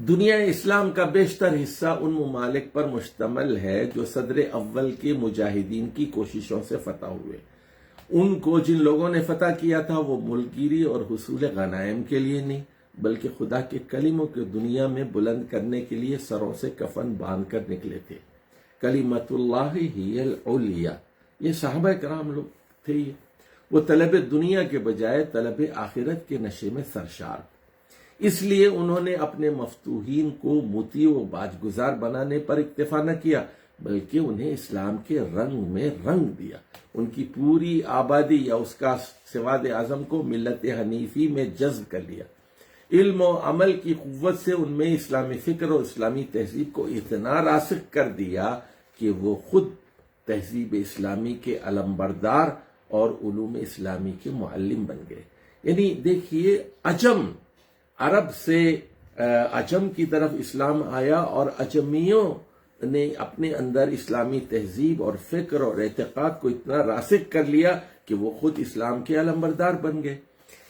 دنیا اسلام کا بیشتر حصہ ان ممالک پر مشتمل ہے جو صدر اول کے مجاہدین کی کوششوں سے فتح ہوئے. ان کو جن لوگوں نے فتح کیا تھا وہ ملک گیری اور حصول غنائم کے لیے نہیں, بلکہ خدا کے کلموں کو دنیا میں بلند کرنے کے لیے سروں سے کفن باندھ کر نکلے تھے. کلمت اللہ ہی العلیہ, یہ صحابہ کرام لوگ تھے. وہ طلب دنیا کے بجائے طلب آخرت کے نشے میں سرشار. اس لیے انہوں نے اپنے مفتوحین کو مطیع و باجگزار بنانے پر اکتفا نہ کیا بلکہ انہیں اسلام کے رنگ میں رنگ دیا، ان کی پوری آبادی یا اس کا سواد اعظم کو ملت حنیفی میں جذب کر لیا۔ علم و عمل کی قوت سے ان میں اسلامی فکر اور اسلامی تہذیب کو اتنا راسخ کر دیا کہ وہ خود تہذیب اسلامی کے علمبردار اور علوم اسلامی کے معلم بن گئے۔ یعنی دیکھیے، عرب سے عجم کی طرف اسلام آیا اور عجمیوں نے اپنے اندر اسلامی تہذیب اور فکر اور اعتقاد کو اتنا راسخ کر لیا کہ وہ خود اسلام کے علمبردار بن گئے۔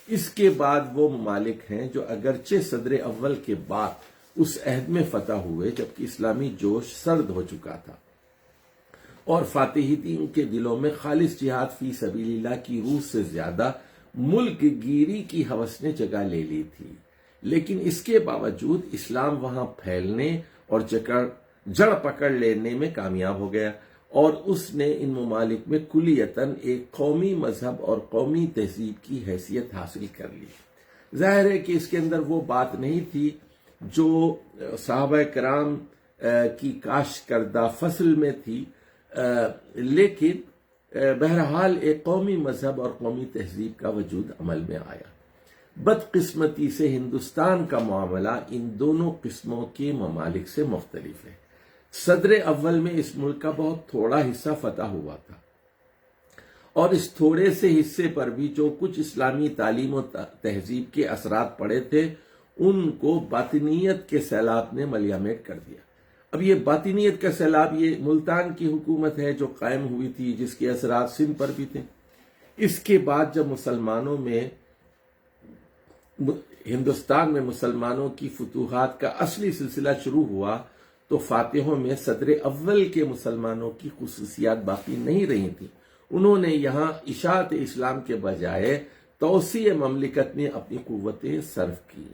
اس کے بعد وہ ممالک ہیں جو اگرچہ صدر اول کے بعد اس عہد میں فتح ہوئے جبکہ اسلامی جوش سرد ہو چکا تھا اور فاتحین کے دلوں میں خالص جہاد فی سبیل اللہ کی روح سے زیادہ ملک گیری کی ہوس نے جگہ لے لی تھی، لیکن اس کے باوجود اسلام وہاں پھیلنے اور جڑ پکڑ لینے میں کامیاب ہو گیا اور اس نے ان ممالک میں کلیتاً ایک قومی مذہب اور قومی تہذیب کی حیثیت حاصل کر لی۔ ظاہر ہے کہ اس کے اندر وہ بات نہیں تھی جو صحابہ کرام کی کاشت کردہ فصل میں تھی، لیکن بہرحال ایک قومی مذہب اور قومی تہذیب کا وجود عمل میں آیا۔ بدقسمتی سے ہندوستان کا معاملہ ان دونوں قسموں کے ممالک سے مختلف ہے۔ صدر اول میں اس ملک کا بہت تھوڑا حصہ فتح ہوا تھا اور اس تھوڑے سے حصے پر بھی جو کچھ اسلامی تعلیم و تہذیب کے اثرات پڑے تھے ان کو باطنیت کے سیلاب نے ملیامٹ کر دیا۔ اب یہ باطنیت کا سیلاب یہ ملتان کی حکومت ہے جو قائم ہوئی تھی، جس کے اثرات سندھ پر بھی تھے۔ اس کے بعد جب ہندوستان میں مسلمانوں کی فتوحات کا اصلی سلسلہ شروع ہوا تو فاتحوں میں صدر اول کے مسلمانوں کی خصوصیات باقی نہیں رہی تھیں۔ انہوں نے یہاں اشاعت اسلام کے بجائے توسیع مملکت میں اپنی قوتیں صرف کی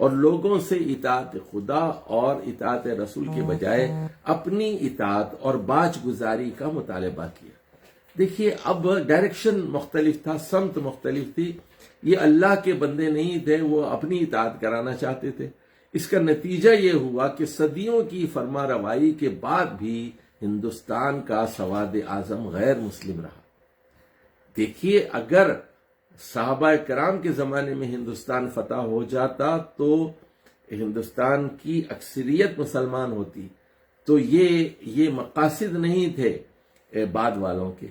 اور لوگوں سے اطاعت خدا اور اطاعت رسول کے بجائے اپنی اطاعت اور باج گزاری کا مطالبہ کیا۔ دیکھیے، اب ڈائریکشن مختلف تھا، سمت مختلف تھی۔ یہ اللہ کے بندے نہیں تھے، وہ اپنی اطاعت کرانا چاہتے تھے۔ اس کا نتیجہ یہ ہوا کہ صدیوں کی فرما روائی کے بعد بھی ہندوستان کا سواد اعظم غیر مسلم رہا۔ دیکھیے، اگر صحابہ کرام کے زمانے میں ہندوستان فتح ہو جاتا تو ہندوستان کی اکثریت مسلمان ہوتی، تو یہ مقاصد نہیں تھے بعد والوں کے۔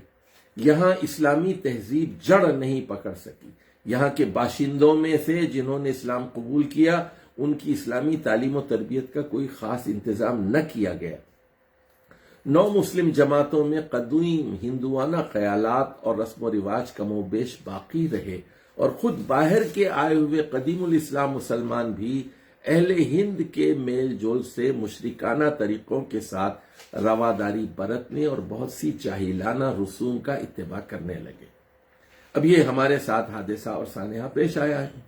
یہاں اسلامی تہذیب جڑ نہیں پکڑ سکی۔ یہاں کے باشندوں میں سے جنہوں نے اسلام قبول کیا ان کی اسلامی تعلیم و تربیت کا کوئی خاص انتظام نہ کیا گیا۔ نو مسلم جماعتوں میں قدیم ہندوانہ خیالات اور رسم و رواج کم و بیش باقی رہے اور خود باہر کے آئے ہوئے قدیم الاسلام مسلمان بھی اہل ہند کے میل جول سے مشرکانہ طریقوں کے ساتھ رواداری برتنے اور بہت سی جاہلانہ رسوم کا اتباع کرنے لگے۔ اب یہ ہمارے ساتھ حادثہ اور سانحہ پیش آیا ہے۔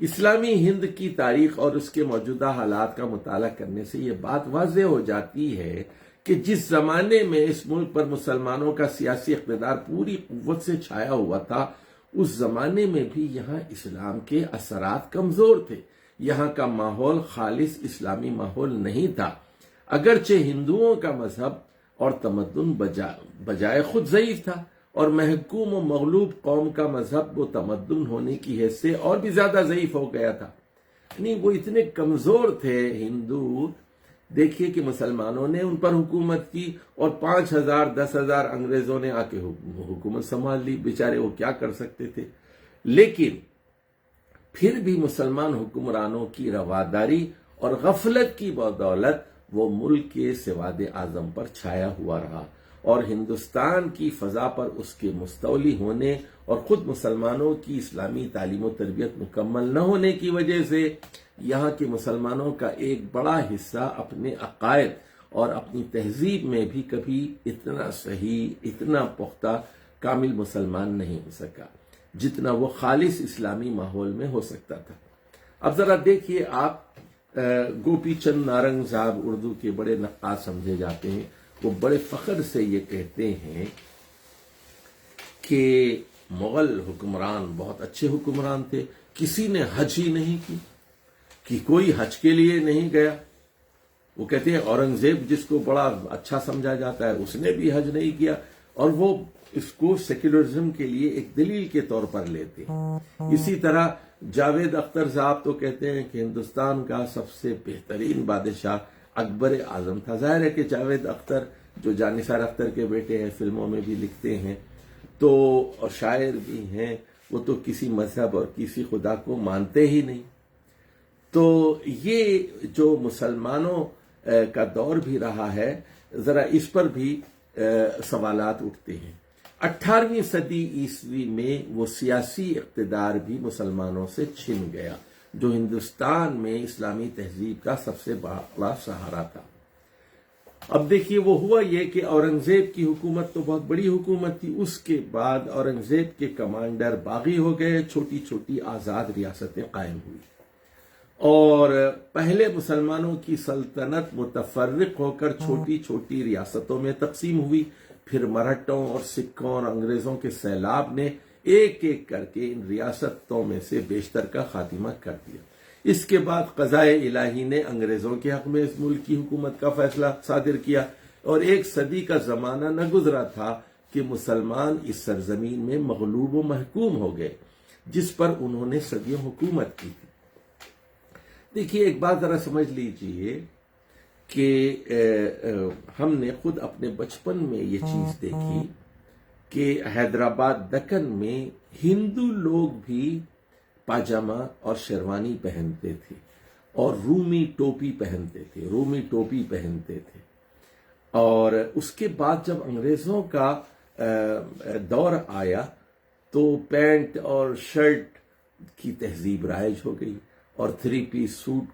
اسلامی ہند کی تاریخ اور اس کے موجودہ حالات کا مطالعہ کرنے سے یہ بات واضح ہو جاتی ہے کہ جس زمانے میں اس ملک پر مسلمانوں کا سیاسی اقتدار پوری قوت سے چھایا ہوا تھا، اس زمانے میں بھی یہاں اسلام کے اثرات کمزور تھے۔ یہاں کا ماحول خالص اسلامی ماحول نہیں تھا، اگرچہ ہندوؤں کا مذہب اور تمدن بجائے خود ضعیف تھا اور محکوم و مغلوب قوم کا مذہب و تمدن ہونے کی حیث سے اور بھی زیادہ ضعیف ہو گیا تھا۔ یعنی وہ اتنے کمزور تھے ہندو، دیکھیے کہ مسلمانوں نے ان پر حکومت کی اور 5,000 10,000 انگریزوں نے آ کے حکومت سنبھال لی۔ بیچارے وہ کیا کر سکتے تھے، لیکن پھر بھی مسلمان حکمرانوں کی رواداری اور غفلت کی بدولت وہ ملک کے سواد اعظم پر چھایا ہوا رہا اور ہندوستان کی فضا پر اس کے مستولی ہونے اور خود مسلمانوں کی اسلامی تعلیم و تربیت مکمل نہ ہونے کی وجہ سے یہاں کے مسلمانوں کا ایک بڑا حصہ اپنے عقائد اور اپنی تہذیب میں بھی کبھی اتنا صحیح، اتنا پختہ کامل مسلمان نہیں ہو سکا جتنا وہ خالص اسلامی ماحول میں ہو سکتا تھا۔ اب ذرا دیکھیے آپ، گوپی چند نارنگ صاحب اردو کے بڑے نقاد سمجھے جاتے ہیں، وہ بڑے فخر سے یہ کہتے ہیں کہ مغل حکمران بہت اچھے حکمران تھے، کسی نے حج ہی نہیں کی، کہ کوئی حج کے لیے نہیں گیا. وہ کہتے ہیں اورنگزیب جس کو بڑا اچھا سمجھا جاتا ہے اس نے بھی حج نہیں کیا، اور وہ اس کو سیکولرزم کے لیے ایک دلیل کے طور پر لیتے ہیں. اسی طرح جاوید اختر صاحب تو کہتے ہیں کہ ہندوستان کا سب سے بہترین بادشاہ اکبر اعظم تھا. ظاہر ہے کہ جاوید اختر جو جانثار اختر کے بیٹے ہیں، فلموں میں بھی لکھتے ہیں تو اور شاعر بھی ہیں، وہ تو کسی مذہب اور کسی خدا کو مانتے ہی نہیں. تو یہ جو مسلمانوں کا دور بھی رہا ہے، ذرا اس پر بھی سوالات اٹھتے ہیں. 18ویں صدی عیسوی میں وہ سیاسی اقتدار بھی مسلمانوں سے چھن گیا جو ہندوستان میں اسلامی تہذیب کا سب سے بڑا سہارا تھا. اب دیکھیے وہ ہوا یہ کہ اورنگزیب کی حکومت تو بہت بڑی حکومت تھی. اس کے بعد اورنگزیب کے کمانڈر باغی ہو گئے، چھوٹی چھوٹی آزاد ریاستیں قائم ہوئی، اور پہلے مسلمانوں کی سلطنت متفرق ہو کر چھوٹی چھوٹی ریاستوں میں تقسیم ہوئی. پھر مرہٹوں اور سکھوں اور انگریزوں کے سیلاب نے ایک ایک کر کے ان ریاستوں میں سے بیشتر کا خاتمہ کر دیا. اس کے بعد قضائے الہی نے انگریزوں کے حق میں اس ملک کی حکومت کا فیصلہ صادر کیا، اور 1 صدی کا زمانہ نہ گزرا تھا کہ مسلمان اس سرزمین میں مغلوب و محکوم ہو گئے جس پر انہوں نے صدیوں حکومت کی تھی. دیکھیے ایک بات ذرا سمجھ لیجئے کہ ہم نے خود اپنے بچپن میں یہ چیز دیکھی کہ حیدرآباد دکن میں ہندو لوگ بھی پاجامہ اور شیروانی پہنتے تھے اور رومی ٹوپی پہنتے تھے. اور اس کے بعد جب انگریزوں کا دور آیا تو پینٹ اور شرٹ کی تہذیب رائج ہو گئی اور 3 پیس سوٹ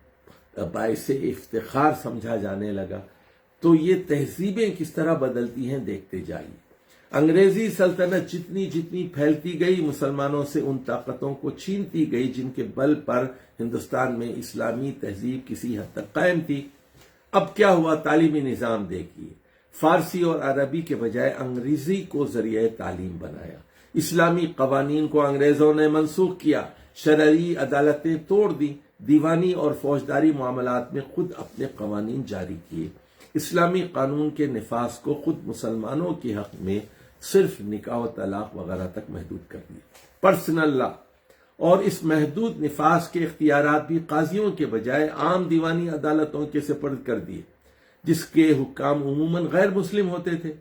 باعث افتخار سمجھا جانے لگا. تو یہ تہذیبیں کس طرح بدلتی ہیں دیکھتے جائیے. انگریزی سلطنت جتنی پھیلتی گئی مسلمانوں سے ان طاقتوں کو چھینتی گئی جن کے بل پر ہندوستان میں اسلامی تہذیب کسی حد تک قائم تھی. اب کیا ہوا؟ تعلیمی نظام دیکھیے، فارسی اور عربی کے بجائے انگریزی کو ذریعہ تعلیم بنایا. اسلامی قوانین کو انگریزوں نے منسوخ کیا، شرعی عدالتیں توڑ دی، دیوانی اور فوجداری معاملات میں خود اپنے قوانین جاری کیے. اسلامی قانون کے نفاذ کو خود مسلمانوں کے حق میں صرف نکاح و طلاق وغیرہ تک محدود کر دیا. پرسنل لا اور اس محدود نفاذ کے اختیارات بھی قاضیوں کے بجائے عام دیوانی عدالتوں کے سپرد کر دیے، جس کے حکام عموماً غیر مسلم ہوتے تھے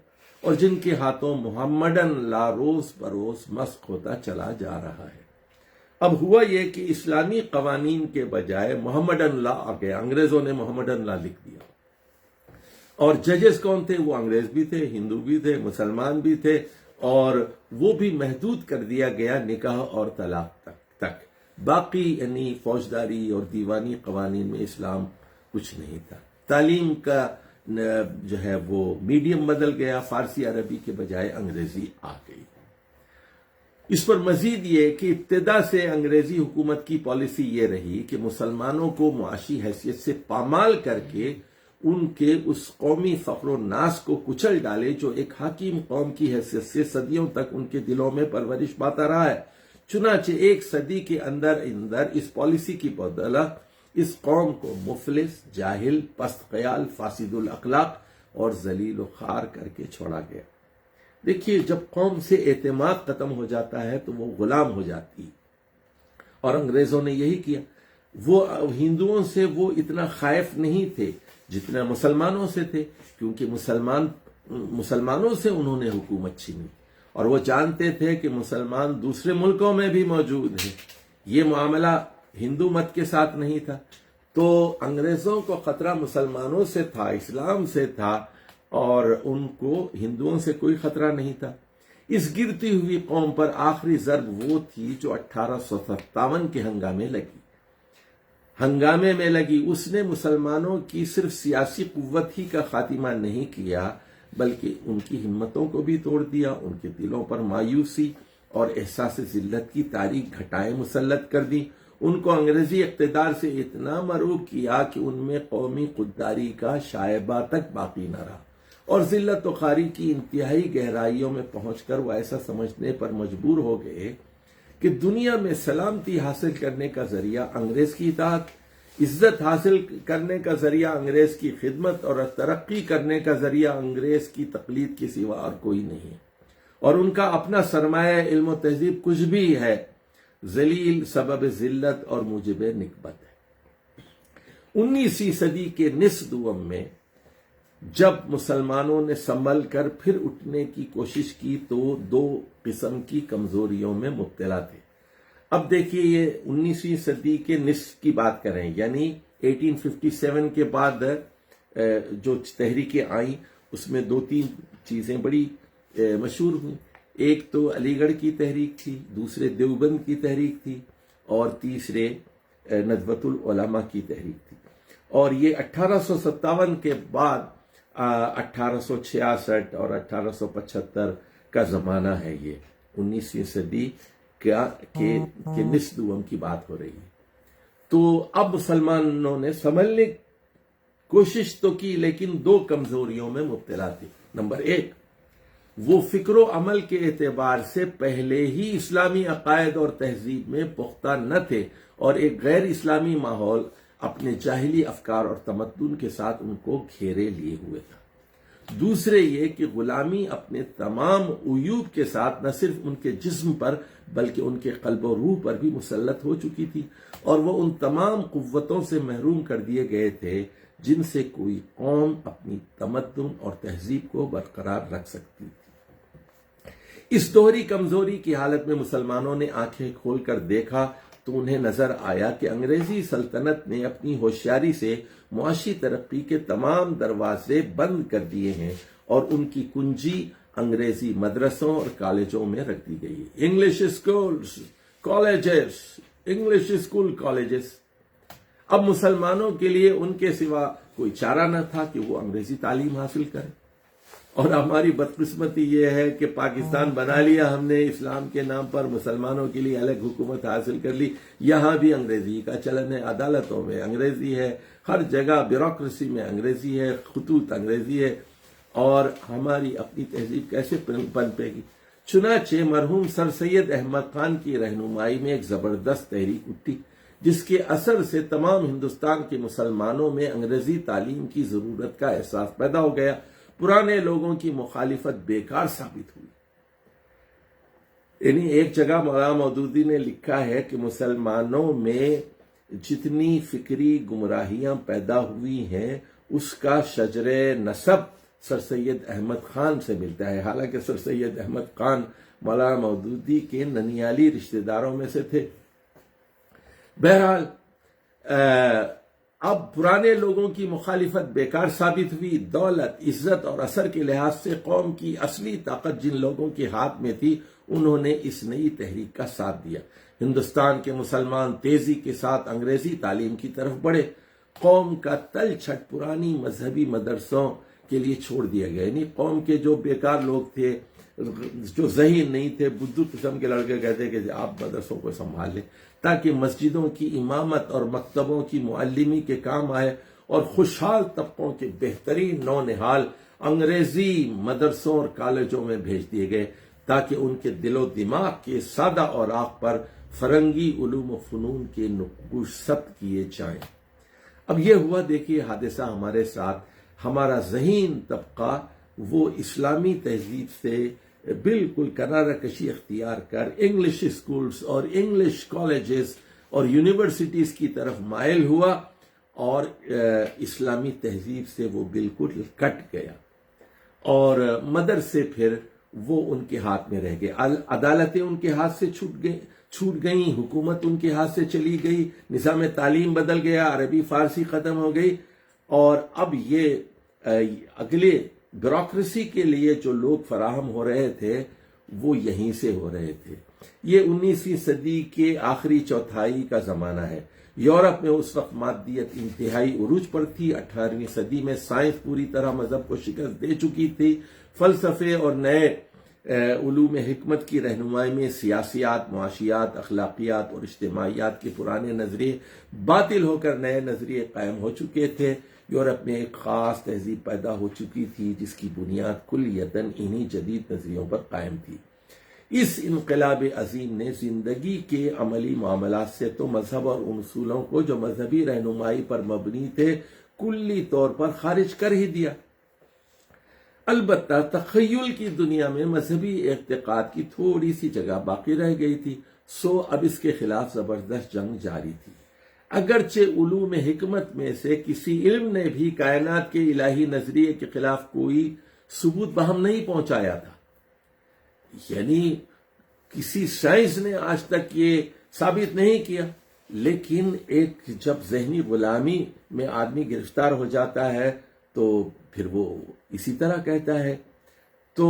اور جن کے ہاتھوں محمدن لا روز بروز مسخ ہوتا چلا جا رہا ہے. اب ہوا یہ کہ اسلامی قوانین کے بجائے محمدن لا آ گیا، انگریزوں نے محمدن لا لکھ دیا. اور ججز کون تھے؟ وہ انگریز بھی تھے، ہندو بھی تھے، مسلمان بھی تھے، اور وہ بھی محدود کر دیا گیا نکاح اور طلاق تک. باقی یعنی فوجداری اور دیوانی قوانین میں اسلام کچھ نہیں تھا. تعلیم کا جو ہے وہ میڈیم بدل گیا، فارسی عربی کے بجائے انگریزی آ گئی. اس پر مزید یہ کہ ابتدا سے انگریزی حکومت کی پالیسی یہ رہی کہ مسلمانوں کو معاشی حیثیت سے پامال کر کے ان کے اس قومی فخر و ناز کو کچل ڈالے جو ایک حاکم قوم کی حیثیت سے صدیوں تک ان کے دلوں میں پرورش پاتا رہا ہے. چنانچہ 1 صدی کے اندر اس پالیسی کی بدولت اس قوم کو مفلس، جاہل، پست خیال، فاسد الاخلاق اور ذلیل و خوار کر کے چھوڑا گیا. دیکھیے جب قوم سے اعتماد ختم ہو جاتا ہے تو وہ غلام ہو جاتی ہے، اور انگریزوں نے یہی کیا. وہ ہندوؤں سے وہ اتنا خائف نہیں تھے جتنا مسلمانوں سے تھے، کیونکہ مسلمانوں سے انہوں نے حکومت چھینی اور وہ جانتے تھے کہ مسلمان دوسرے ملکوں میں بھی موجود ہیں. یہ معاملہ ہندو مت کے ساتھ نہیں تھا. تو انگریزوں کو خطرہ مسلمانوں سے تھا، اسلام سے تھا، اور ان کو ہندوؤں سے کوئی خطرہ نہیں تھا. اس گرتی ہوئی قوم پر آخری ضرب وہ تھی جو 1857 کے ہنگامے میں لگی. اس نے مسلمانوں کی صرف سیاسی قوت ہی کا خاتمہ نہیں کیا بلکہ ان کی ہمتوں کو بھی توڑ دیا. ان کے دلوں پر مایوسی اور احساس ذلت کی تاریک گھٹائیں مسلط کر دی. ان کو انگریزی اقتدار سے اتنا مرعوب کیا کہ ان میں قومی خودداری کا شائبہ تک باقی نہ رہا، اور ذلت و خواری کی انتہائی گہرائیوں میں پہنچ کر وہ ایسا سمجھنے پر مجبور ہو گئے کہ دنیا میں سلامتی حاصل کرنے کا ذریعہ انگریز کی اطاعت عزت حاصل کرنے کا ذریعہ انگریز کی خدمت اور ترقی کرنے کا ذریعہ انگریز کی تقلید کے سوا اور کوئی نہیں، اور ان کا اپنا سرمایہ علم و تہذیب کچھ بھی ہے ذلیل، سبب ذلت اور موجب نکبت ہے۔ 19ویں صدی کے نصف دوم میں جب مسلمانوں نے سنبھل کر پھر اٹھنے کی کوشش کی تو دو قسم کی کمزوریوں میں مبتلا تھے۔ اب دیکھیے یہ 19ویں صدی کے نصف کی بات کریں، یعنی 1857 کے بعد جو تحریکیں آئیں اس میں دو تین چیزیں بڑی مشہور ہوئیں۔ ایک تو علی گڑھ کی تحریک تھی، دوسرے دیوبند کی تحریک تھی، اور تیسرے ندوۃ العلماء کی تحریک تھی۔ اور یہ 1857 کے بعد 1866 اور 1875 کا زمانہ ہے۔ یہ 19ویں صدی کے نصف دوم کی بات ہو رہی ہے۔ تو اب مسلمانوں نے سنبھلنے کی کوشش تو کی، لیکن دو کمزوریوں میں مبتلا تھی۔ نمبر ایک، وہ فکر و عمل کے اعتبار سے پہلے ہی اسلامی عقائد اور تہذیب میں پختہ نہ تھے، اور ایک غیر اسلامی ماحول اپنے جاہلی افکار اور تمدن کے ساتھ ان کو گھیرے لیے ہوئے تھا۔ دوسرے یہ کہ غلامی اپنے تمام عیوب کے ساتھ نہ صرف ان کے جسم پر بلکہ ان کے قلب و روح پر بھی مسلط ہو چکی تھی، اور وہ ان تمام قوتوں سے محروم کر دیے گئے تھے جن سے کوئی قوم اپنی تمدن اور تہذیب کو برقرار رکھ سکتی تھی۔ اس دوہری کمزوری کی حالت میں مسلمانوں نے آنکھیں کھول کر دیکھا تو انہیں نظر آیا کہ انگریزی سلطنت نے اپنی ہوشیاری سے معاشی ترقی کے تمام دروازے بند کر دیے ہیں، اور ان کی کنجی انگریزی مدرسوں اور کالجوں میں رکھ دی گئی ہے۔ English school colleges. اب مسلمانوں کے لیے ان کے سوا کوئی چارہ نہ تھا کہ وہ انگریزی تعلیم حاصل کریں، اور ہماری بدقسمتی یہ ہے کہ پاکستان بنا لیا ہم نے اسلام کے نام پر، مسلمانوں کے لیے الگ حکومت حاصل کر لی، یہاں بھی انگریزی کا چلن ہے، عدالتوں میں انگریزی ہے، ہر جگہ بیوروکریسی میں انگریزی ہے، خطوط انگریزی ہے، اور ہماری اپنی تہذیب کیسے پنپے گی؟ چنانچہ مرحوم سر سید احمد خان کی رہنمائی میں ایک زبردست تحریک اٹھی، جس کے اثر سے تمام ہندوستان کے مسلمانوں میں انگریزی تعلیم کی ضرورت کا احساس پیدا ہو گیا۔ پرانے لوگوں کی مخالفت بیکار ثابت ہوئی۔ یعنی ایک جگہ مولانا مودودی نے لکھا ہے کہ مسلمانوں میں جتنی فکری گمراہیاں پیدا ہوئی ہیں اس کا شجر نسب سر سید احمد خان سے ملتا ہے، حالانکہ سر سید احمد خان مولانا مودودی کے ننیالی رشتہ داروں میں سے تھے۔ بہرحال اب پرانے لوگوں کی مخالفت بیکار ثابت ہوئی۔ دولت، عزت اور اثر کے لحاظ سے قوم کی اصلی طاقت جن لوگوں کے ہاتھ میں تھی انہوں نے اس نئی تحریک کا ساتھ دیا۔ ہندوستان کے مسلمان تیزی کے ساتھ انگریزی تعلیم کی طرف بڑھے۔ قوم کا تل چھٹ پرانی مذہبی مدرسوں کے لیے چھوڑ دیا گیا، یعنی قوم کے جو بیکار لوگ تھے، جو ذہین نہیں تھے، بدھو قسم کے لڑکے کہتے کہ آپ مدرسوں کو سنبھال لیں تاکہ مسجدوں کی امامت اور مکتبوں کی معلمی کے کام آئے، اور خوشحال طبقوں کے بہترین نونہال انگریزی مدرسوں اور کالجوں میں بھیج دیے گئے تاکہ ان کے دل و دماغ کے سادہ اوراق پر فرنگی علوم و فنون کے نقوش ثبت کیے جائیں۔ اب یہ ہوا، دیکھیے حادثہ ہمارے ساتھ، ہمارا ذہین طبقہ وہ اسلامی تہذیب سے بالکل کنارہ کشی اختیار کر انگلش اسکولز اور انگلش کالجز اور یونیورسٹیز کی طرف مائل ہوا، اور اسلامی تہذیب سے وہ بالکل کٹ گیا، اور مدرسے پھر وہ ان کے ہاتھ میں رہ گئے، عدالتیں ان کے ہاتھ سے چھوٹ گئیں، حکومت ان کے ہاتھ سے چلی گئی، نظام تعلیم بدل گیا، عربی فارسی ختم ہو گئی، اور اب یہ اگلے بیوروکریسی کے لیے جو لوگ فراہم ہو رہے تھے وہ یہیں سے ہو رہے تھے۔ یہ 19ویں صدی کے آخری چوتھائی کا زمانہ ہے۔ یورپ میں اس وقت مادیت انتہائی عروج پر تھی۔ 18ویں صدی میں سائنس پوری طرح مذہب کو شکست دے چکی تھی۔ فلسفے اور نئے علوم حکمت کی رہنمائی میں سیاسیات، معاشیات، اخلاقیات اور اجتماعیات کے پرانے نظریے باطل ہو کر نئے نظریے قائم ہو چکے تھے۔ یورپ میں ایک خاص تہذیب پیدا ہو چکی تھی جس کی بنیاد کلیتاً انہی جدید نظریوں پر قائم تھی۔ اس انقلاب عظیم نے زندگی کے عملی معاملات سے تو مذہب اور ان اصولوں کو جو مذہبی رہنمائی پر مبنی تھے کلی طور پر خارج کر ہی دیا۔ البتہ تخیل کی دنیا میں مذہبی اعتقاد کی تھوڑی سی جگہ باقی رہ گئی تھی، سو اب اس کے خلاف زبردست جنگ جاری تھی۔ اگرچہ علوم حکمت میں سے کسی علم نے بھی کائنات کے الہی نظریے کے خلاف کوئی ثبوت بہم نہیں پہنچایا تھا، یعنی کسی سائنس نے آج تک یہ ثابت نہیں کیا، لیکن ایک جب ذہنی غلامی میں آدمی گرفتار ہو جاتا ہے تو پھر وہ اسی طرح کہتا ہے۔ تو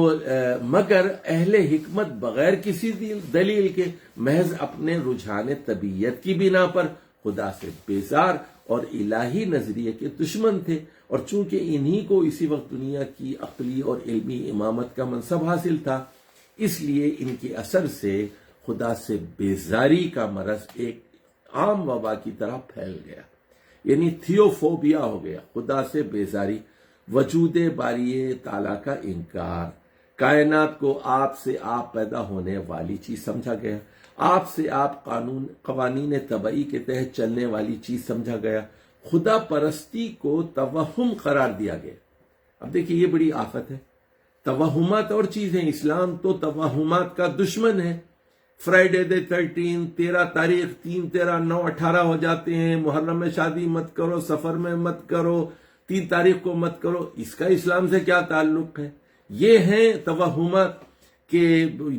مگر اہل حکمت بغیر کسی دلیل کے محض اپنے رجحان طبیعت کی بنا پر خدا سے بیزار اور الہی نظریے کے دشمن تھے، اور چونکہ انہی کو اسی وقت دنیا کی عقلی اور علمی امامت کا منصب حاصل تھا، اس لیے ان کے اثر سے خدا سے بیزاری کا مرض ایک عام وبا کی طرح پھیل گیا، یعنی تھیوفوبیا ہو گیا، خدا سے بیزاری، وجود باری تعالیٰ کا انکار، کائنات کو آپ سے آپ پیدا ہونے والی چیز سمجھا گیا، آپ سے آپ قوانین طبعی کے تحت چلنے والی چیز سمجھا گیا، خدا پرستی کو توہم قرار دیا گیا۔ اب دیکھیے یہ بڑی آفت ہے، توہمات اور چیزیں، اسلام تو توہمات کا دشمن ہے۔ فرائیڈے دے 13، 13 تاریخ 3، 13، 9، 18 ہو جاتے ہیں، محرم میں شادی مت کرو، سفر میں مت کرو، 3 تاریخ کو مت کرو، اس کا اسلام سے کیا تعلق ہے؟ یہ ہیں توہمات کہ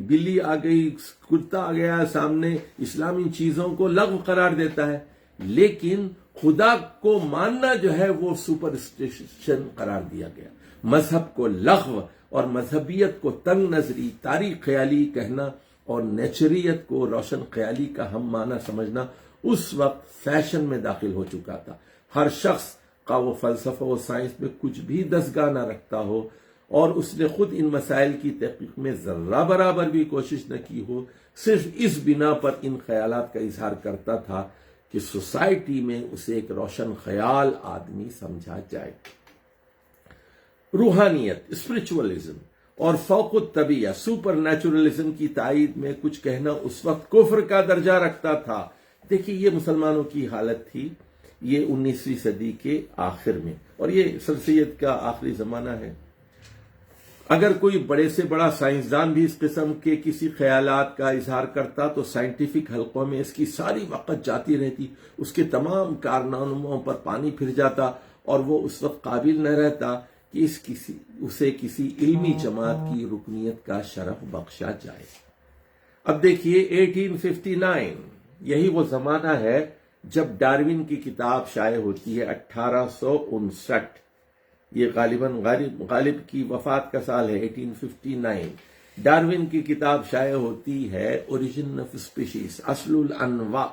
بلی آ گئی، کتا آ گیا سامنے، اسلام ان چیزوں کو لغو قرار دیتا ہے، لیکن خدا کو ماننا جو ہے وہ سپرسٹیشن قرار دیا گیا۔ مذہب کو لغو اور مذہبیت کو تنگ نظری، تاریخ خیالی کہنا اور نیچریت کو روشن خیالی کا ہم معنی سمجھنا اس وقت فیشن میں داخل ہو چکا تھا۔ ہر شخص کا وہ فلسفہ و سائنس میں کچھ بھی دستگاہ نہ رکھتا ہو اور اس نے خود ان مسائل کی تحقیق میں ذرہ برابر بھی کوشش نہ کی ہو، صرف اس بنا پر ان خیالات کا اظہار کرتا تھا کہ سوسائٹی میں اسے ایک روشن خیال آدمی سمجھا جائے۔ روحانیت، اسپرچولیزم اور فوق الطبیعہ، سپر نیچرلزم کی تائید میں کچھ کہنا اس وقت کفر کا درجہ رکھتا تھا۔ دیکھیے یہ مسلمانوں کی حالت تھی، یہ 19ویں صدی کے آخر میں، اور یہ سر سید کا آخری زمانہ ہے۔ اگر کوئی بڑے سے بڑا سائنسدان بھی اس قسم کے کسی خیالات کا اظہار کرتا تو سائنٹیفک حلقوں میں اس کی ساری وقت جاتی رہتی، اس کے تمام کارناموں پر پانی پھر جاتا، اور وہ اس وقت قابل نہ رہتا کہ اسے کسی علمی جماعت کی رکنیت کا شرف بخشا جائے۔ اب دیکھیے 1859، یہی وہ زمانہ ہے جب ڈارون کی کتاب شائع ہوتی ہے، 1859، یہ غالباً غالب کی وفات کا سال ہے 1859۔ ڈارون کی کتاب شائع ہوتی ہے، اوریجن آف اسپیشیز، اصل الانواع۔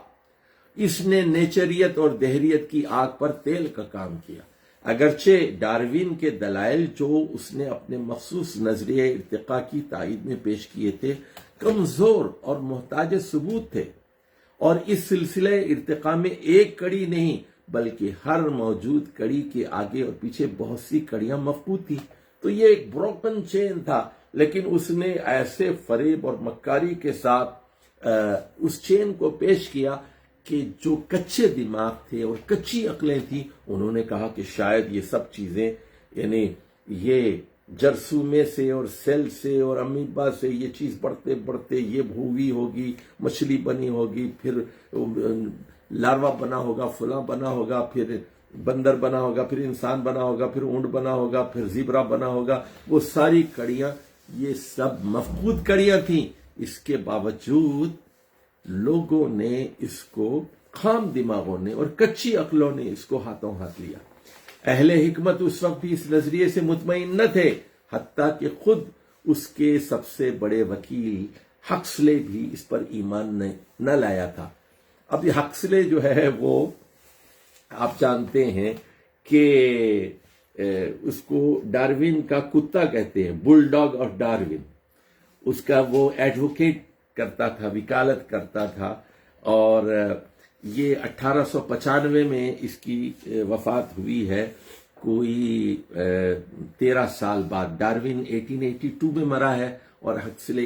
اس نے نیچریت اور دہریت کی آگ پر تیل کا کام کیا۔ اگرچہ ڈارون کے دلائل جو اس نے اپنے مخصوص نظریہ ارتقاء کی تائید میں پیش کیے تھے کمزور اور محتاج ثبوت تھے، اور اس سلسلہ ارتقاء میں ایک کڑی نہیں بلکہ ہر موجود کڑی کے آگے اور پیچھے بہت سی کڑیاں مفقود تھی، تو یہ ایک بروکن چین تھا، لیکن اس نے ایسے فریب اور مکاری کے ساتھ اس چین کو پیش کیا کہ جو کچے دماغ تھے اور کچی عقلیں تھیں، انہوں نے کہا کہ شاید یہ سب چیزیں، یعنی یہ جرثومے سے اور سیل سے اور امیبا سے یہ چیز بڑھتے بڑھتے یہ بھووی ہوگی، مچھلی بنی ہوگی، پھر لاروا بنا ہوگا، فلاں بنا ہوگا، پھر بندر بنا ہوگا، پھر انسان بنا ہوگا، پھر اونٹ بنا ہوگا، پھر زیبرا بنا ہوگا۔ وہ ساری کڑیاں یہ سب مفقود کڑیاں تھیں، اس کے باوجود لوگوں نے اس کو، خام دماغوں نے اور کچی عقلوں نے اس کو ہاتھوں ہاتھ لیا۔ اہل حکمت اس وقت بھی اس نظریے سے مطمئن نہ تھے، حتیٰ کہ خود اس کے سب سے بڑے وکیل ہکسلے بھی اس پر ایمان نہ لایا تھا۔ اب یہ ہکسلے جو ہے وہ آپ جانتے ہیں کہ اس کو ڈارون کا کتا کہتے ہیں، بل ڈاگ آف ڈارون۔ اس کا وہ ایڈوکیٹ کرتا تھا، وکالت کرتا تھا، اور یہ 1895 میں اس کی وفات ہوئی ہے، کوئی 13 سال بعد۔ ڈارون 1882 میں مرا ہے اور ہکسلے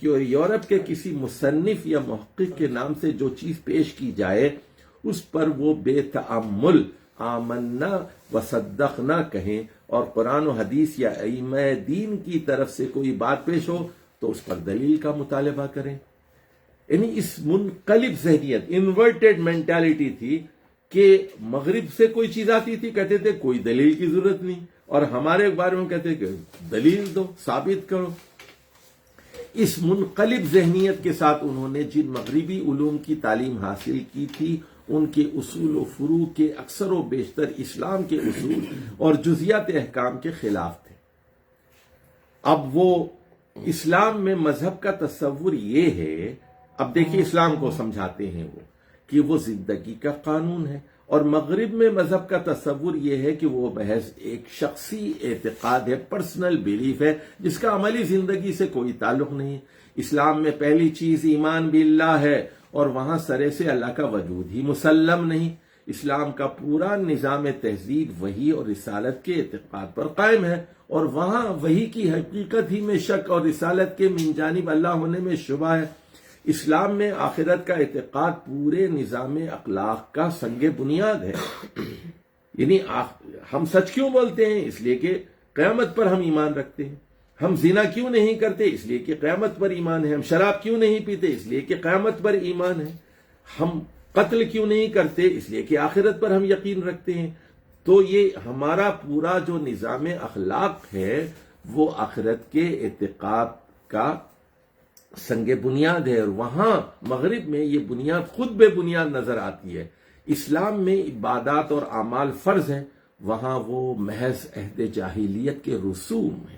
کہ یورپ کے کسی مصنف یا محقق کے نام سے جو چیز پیش کی جائے اس پر وہ بے تعمل آمنا و صدقنا کہیں، اور قرآن و حدیث یا ائمہ دین کی طرف سے کوئی بات پیش ہو تو اس پر دلیل کا مطالبہ کریں. یعنی اس منقلب ذہنیت، انورٹڈ مینٹالٹی تھی کہ مغرب سے کوئی چیز آتی تھی کہتے تھے کوئی دلیل کی ضرورت نہیں، اور ہمارے بارے میں کہتے کہ دلیل دو، ثابت کرو. اس منقلب ذہنیت کے ساتھ انہوں نے جن مغربی علوم کی تعلیم حاصل کی تھی ان کے اصول و فروع کے اکثر و بیشتر اسلام کے اصول اور جزیات احکام کے خلاف تھے. اب وہ اسلام میں مذہب کا تصور یہ ہے، اب دیکھیے اسلام کو سمجھاتے ہیں وہ کہ وہ زندگی کا قانون ہے، اور مغرب میں مذہب کا تصور یہ ہے کہ وہ محض ایک شخصی اعتقاد ہے، پرسنل بیلیف ہے، جس کا عملی زندگی سے کوئی تعلق نہیں. اسلام میں پہلی چیز ایمان باللہ ہے، اور وہاں سرے سے اللہ کا وجود ہی مسلم نہیں. اسلام کا پورا نظام تہذیب وحی اور رسالت کے اعتقاد پر قائم ہے، اور وہاں وحی کی حقیقت ہی میں شک اور رسالت کے من جانب اللہ ہونے میں شبہ ہے. اسلام میں آخرت کا اعتقاد پورے نظام اخلاق کا سنگ بنیاد ہے. یعنی ہم سچ کیوں بولتے ہیں؟ اس لیے کہ قیامت پر ہم ایمان رکھتے ہیں. ہم زنا کیوں نہیں کرتے؟ اس لیے کہ قیامت پر ایمان ہے. ہم شراب کیوں نہیں پیتے؟ اس لیے کہ قیامت پر ایمان ہے. ہم قتل کیوں نہیں کرتے؟ اس لیے کہ آخرت پر ہم یقین رکھتے ہیں. تو یہ ہمارا پورا جو نظام اخلاق ہے وہ آخرت کے اعتقاد کا سنگ بنیاد ہے، اور وہاں مغرب میں یہ بنیاد خود بے بنیاد نظر آتی ہے. اسلام میں عبادات اور اعمال فرض ہیں، وہاں وہ محض عہد جاہلیت کے رسوم ہیں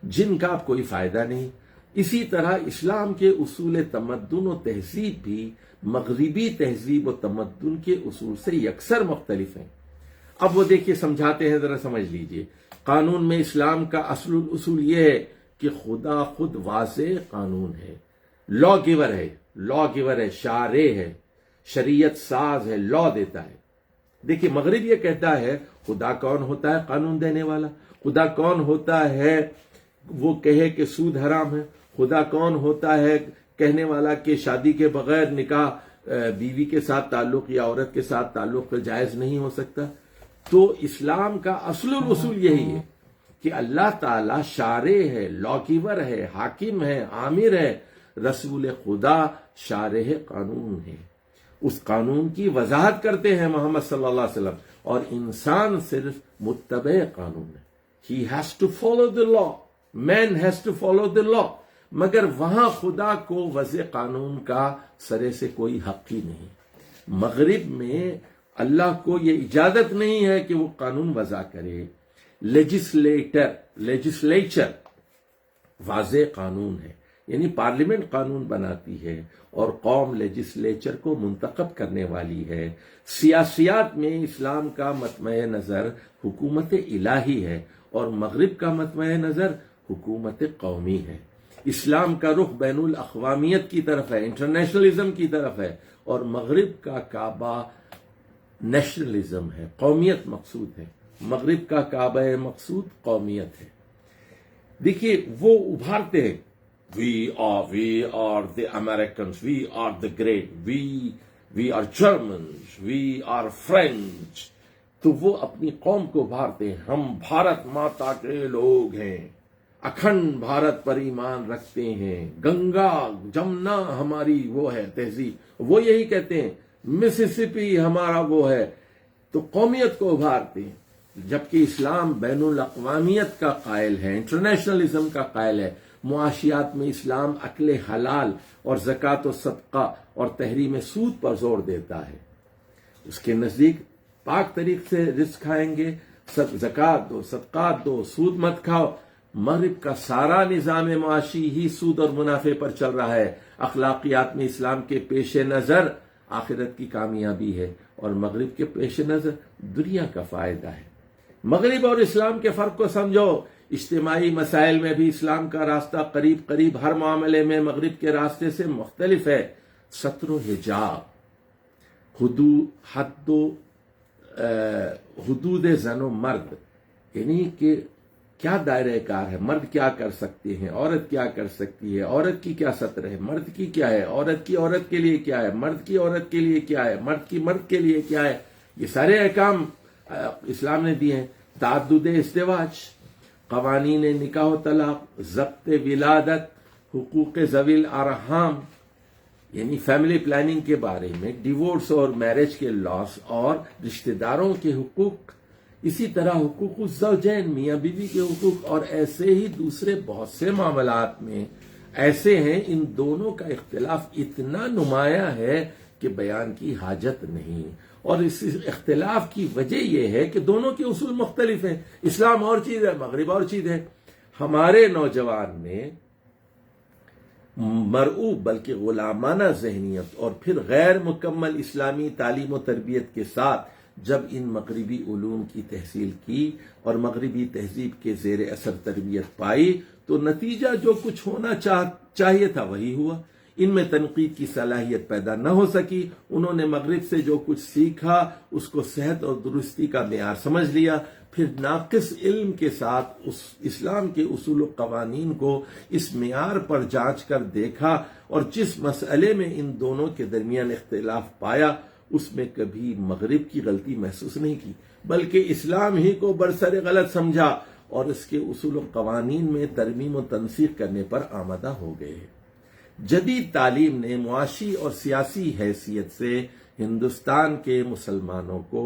جن کا اب کوئی فائدہ نہیں. اسی طرح اسلام کے اصول تمدن و تہذیب بھی مغربی تہذیب و تمدن کے اصول سے یکسر مختلف ہیں. اب وہ دیکھیے سمجھاتے ہیں، ذرا سمجھ لیجئے. قانون میں اسلام کا اصول یہ ہے کہ خدا خود واضح قانون ہے، لا گیور ہے، شارع ہے، شریعت ساز ہے، لا دیتا ہے. دیکھیے مغرب یہ کہتا ہے خدا کون ہوتا ہے؟ قانون دینے والا. خدا کون ہوتا ہے وہ کہے کہ سود حرام ہے؟ خدا کون ہوتا ہے کہنے والا کہ شادی کے بغیر نکاح بیوی کے ساتھ تعلق یا عورت کے ساتھ تعلق جائز نہیں ہو سکتا؟ تو اسلام کا اصول یہی ہے کہ اللہ تعالی شارع ہے، لا گیور ہے، حاکم ہے، عامر ہے. رسول خدا شارع قانون ہے، اس قانون کی وضاحت کرتے ہیں محمد صلی اللہ علیہ وسلم، اور انسان صرف متبع قانون ہے. He has to follow the law. Man has to follow the law. مگر وہاں خدا کو وضع قانون کا سرے سے کوئی حق ہی نہیں. مغرب میں اللہ کو یہ اجازت نہیں ہے کہ وہ قانون وضع کرے. لیجسلیچر واضح قانون ہے، یعنی پارلیمنٹ قانون بناتی ہے اور قوم لیجسلیچر کو منتخب کرنے والی ہے. سیاسیات میں اسلام کا مطمع نظر حکومت الہی ہے، اور مغرب کا مطمع نظر حکومت قومی ہے. اسلام کا رخ بین الاقوامیت کی طرف ہے، انٹرنیشنلزم کی طرف ہے، اور مغرب کا کعبہ نیشنلزم ہے، قومیت مقصود ہے. مغرب کا کعبہ مقصود قومیت ہے. دیکھیے وہ ابھارتے ہیں we are the Americans, we are the great, we are Germans, we are French. تو وہ اپنی قوم کو ابھارتے ہیں، ہم بھارت ماتا کے لوگ ہیں، اکھنڈ بھارت پر ایمان رکھتے ہیں، گنگا جمنا ہماری وہ ہے تہذیب. وہ یہی کہتے ہیں مسیسپی ہمارا وہ ہے. تو قومیت کو ابھارتے ہیں، جبکہ اسلام بین الاقوامیت کا قائل ہے، انٹرنیشنلزم کا قائل ہے. معاشیات میں اسلام اکل حلال اور زکوٰۃ و صدقہ اور تحریم سود پر زور دیتا ہے. اس کے نزدیک پاک طریق سے رزق کھائیں گے، زکوٰۃ دو، صدقات دو، سود مت کھاؤ. مغرب کا سارا نظام معاشی ہی سود اور منافع پر چل رہا ہے. اخلاقیات میں اسلام کے پیش نظر آخرت کی کامیابی ہے، اور مغرب کے پیش نظر دنیا کا فائدہ ہے. مغرب اور اسلام کے فرق کو سمجھو. اجتماعی مسائل میں بھی اسلام کا راستہ قریب ہر معاملے میں مغرب کے راستے سے مختلف ہے. ستر و حجاب، حدود زن و مرد، یعنی کہ کیا دائرہ کار ہے، مرد کیا کر سکتے ہیں، عورت کیا کر سکتی ہے، عورت کی کیا سطر ہے، مرد کی کیا ہے، عورت کی عورت کے لیے کیا ہے، مرد کی عورت کے لیے کیا ہے، مرد کی مرد کے لیے کیا ہے، یہ سارے احکام اسلام نے دیے ہیں. تعدد ازدواج، قوانین نکاح و طلاق، ضبط ولادت، حقوق ذوی الارحام یعنی فیملی پلاننگ کے بارے میں، ڈیورس اور میرج کے لاس اور رشتہ داروں کے حقوق، اسی طرح حقوق الزوجین میاں بیوی کے حقوق، اور ایسے ہی دوسرے بہت سے معاملات میں ایسے ہیں. ان دونوں کا اختلاف اتنا نمایاں ہے کہ بیان کی حاجت نہیں، اور اس اختلاف کی وجہ یہ ہے کہ دونوں کے اصول مختلف ہیں. اسلام اور چیز ہے، مغرب اور چیز ہے. ہمارے نوجوان نے مرعوب بلکہ غلامانہ ذہنیت اور پھر غیر مکمل اسلامی تعلیم و تربیت کے ساتھ جب ان مغربی علوم کی تحصیل کی اور مغربی تہذیب کے زیر اثر تربیت پائی تو نتیجہ جو کچھ ہونا چاہیے تھا وہی ہوا. ان میں تنقید کی صلاحیت پیدا نہ ہو سکی. انہوں نے مغرب سے جو کچھ سیکھا اس کو صحت اور درستی کا معیار سمجھ لیا، پھر ناقص علم کے ساتھ اس اسلام کے اصول و قوانین کو اس معیار پر جانچ کر دیکھا، اور جس مسئلے میں ان دونوں کے درمیان اختلاف پایا اس میں کبھی مغرب کی غلطی محسوس نہیں کی بلکہ اسلام ہی کو برسر غلط سمجھا اور اس کے اصول و قوانین میں ترمیم و تنسیخ کرنے پر آمادہ ہو گئے. جدید تعلیم نے معاشی اور سیاسی حیثیت سے ہندوستان کے مسلمانوں کو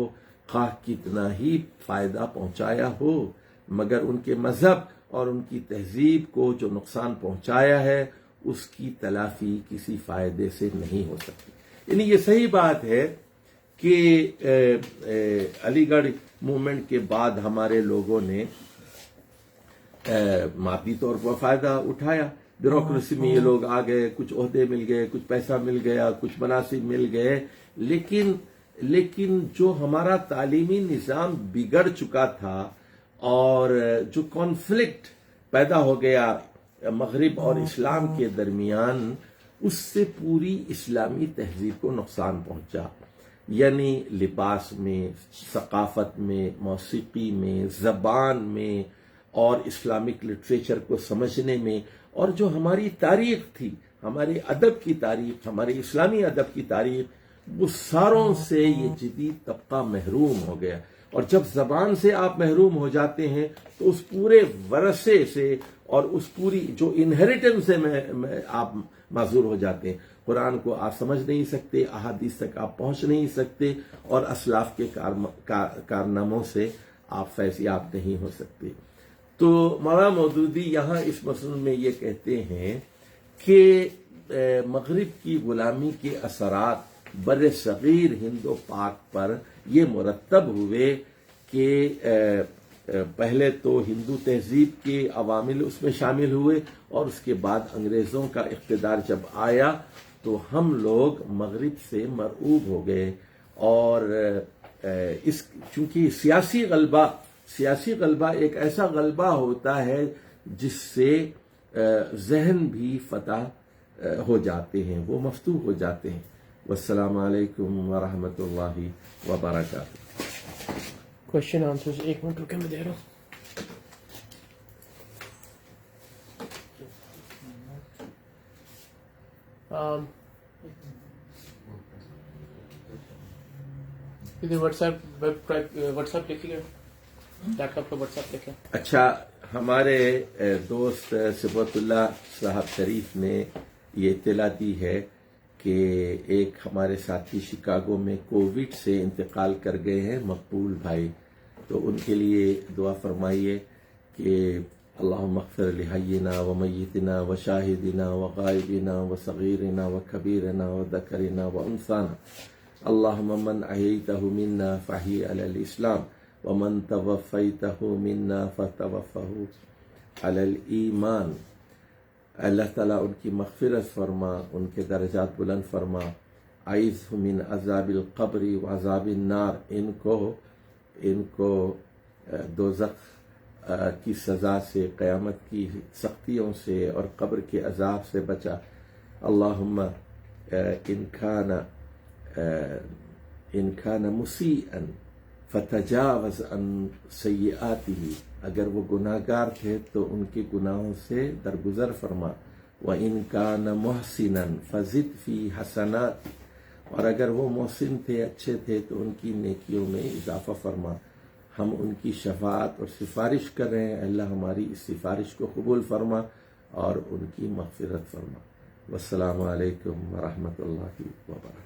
خواہ کتنا ہی فائدہ پہنچایا ہو، مگر ان کے مذہب اور ان کی تہذیب کو جو نقصان پہنچایا ہے اس کی تلافی کسی فائدے سے نہیں ہو سکتی. یعنی یہ صحیح بات ہے کہ علی گڑھ موومنٹ کے بعد ہمارے لوگوں نے مادی طور پر فائدہ اٹھایا. بیوروکریسی میں یہ لوگ آ گئے، کچھ عہدے مل گئے، کچھ پیسہ مل گیا، کچھ مناصب مل گئے، لیکن جو ہمارا تعلیمی نظام بگڑ چکا تھا اور جو کانفلکٹ پیدا ہو گیا مغرب اور اسلام کے درمیان، اس سے پوری اسلامی تہذیب کو نقصان پہنچا. یعنی لباس میں، ثقافت میں، موسیقی میں، زبان میں اور اسلامک لٹریچر کو سمجھنے میں، اور جو ہماری تاریخ تھی، ہمارے ادب کی تاریخ، ہمارے اسلامی ادب کی تاریخ، وہ ساروں سے یہ جدید طبقہ محروم ہو گیا. اور جب زبان سے آپ محروم ہو جاتے ہیں تو اس پورے ورثے سے اور اس پوری جو انہیریٹنس سے آپ معذور ہو جاتے ہیں. قرآن کو آپ سمجھ نہیں سکتے، احادیث تک آپ پہنچ نہیں سکتے، اور اسلاف کے کارناموں سے آپ فیضیاب نہیں ہو سکتے. تو مولانا مودودی یہاں اس مسئلے میں یہ کہتے ہیں کہ مغرب کی غلامی کے اثرات بر صغیر ہند و پاک پر یہ مرتب ہوئے کہ پہلے تو ہندو تہذیب کے عوامل اس میں شامل ہوئے، اور اس کے بعد انگریزوں کا اقتدار جب آیا تو ہم لوگ مغرب سے مرعوب ہو گئے. اور چونکہ سیاسی غلبہ ایک ایسا غلبہ ہوتا ہے جس سے ذہن بھی فتح ہو جاتے ہیں، وہ مفتوح ہو جاتے ہیں. والسلام علیکم ورحمۃ اللہ وبرکاتہ. کوشچن آنسرز 1 منٹ رکے میں دے رہا ہوں. واٹس ایپ لکھیے، لیپ ٹاپ پہ واٹس ایپ لکھیں. اچھا، ہمارے دوست صبغت اللہ صاحب شریف نے یہ اطلاع دی ہے کہ ایک ہمارے ساتھی شکاگو میں کووڈ سے انتقال کر گئے ہیں، مقبول بھائی. تو ان کے لیے دعا فرمائیے کہ اللہم اغفر لحینا و میتنا و شاہدنا و غائبنا و صغیرنا و کبیرنا و ذکرنا و انثانا. اللہم من احییتہ منا فاحی علی الاسلام ومن توفیتہ منا فتوفہ علی الایمان. اللہ تعالیٰ ان کی مغفرت فرما، ان کے درجات بلند فرما. اعیذہ من عذاب القبر و عذاب النار. ان کو دوزخ کی سزا سے، قیامت کی سختیوں سے اور قبر کے عذاب سے بچا. اللہم ان کان مسیئا فتجاوز عن سیئاتہ، اگر وہ گناہگار تھے تو ان کے گناہوں سے درگزر فرما، وَإِن كَانَ مُحْسِنًا فَزِدْ فِي حَسَنَاتِ، اور اگر وہ محسن تھے، اچھے تھے، تو ان کی نیکیوں میں اضافہ فرما۔ ہم ان کی شفاعت اور سفارش کر رہے ہیں، اللہ ہماری اس سفارش کو قبول فرما اور ان کی مغفرت فرما۔ والسلام علیکم ورحمۃ اللہ وبرکاتہ۔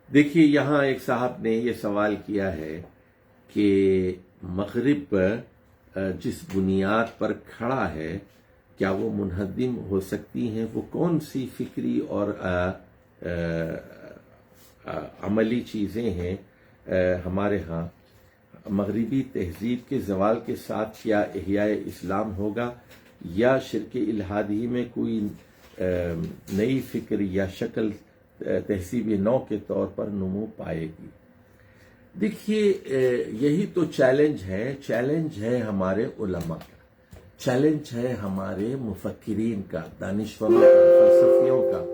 دیکھیے، یہاں ایک صاحب نے یہ سوال کیا ہے کہ مغرب جس بنیاد پر کھڑا ہے کیا وہ منہدم ہو سکتی ہیں؟ وہ کون سی فکری اور عملی چیزیں ہیں ہمارے ہاں؟ مغربی تہذیب کے زوال کے ساتھ کیا احیاء اسلام ہوگا، یا شرک الہادی میں کوئی نئی فکر یا شکل تہذیب نو کے طور پر نمو پائے گی؟ دیکھیے، یہی تو چیلنج ہے ہمارے علماء کا، چیلنج ہے ہمارے مفکرین کا، دانشوروں کا، فلسفیوں کا،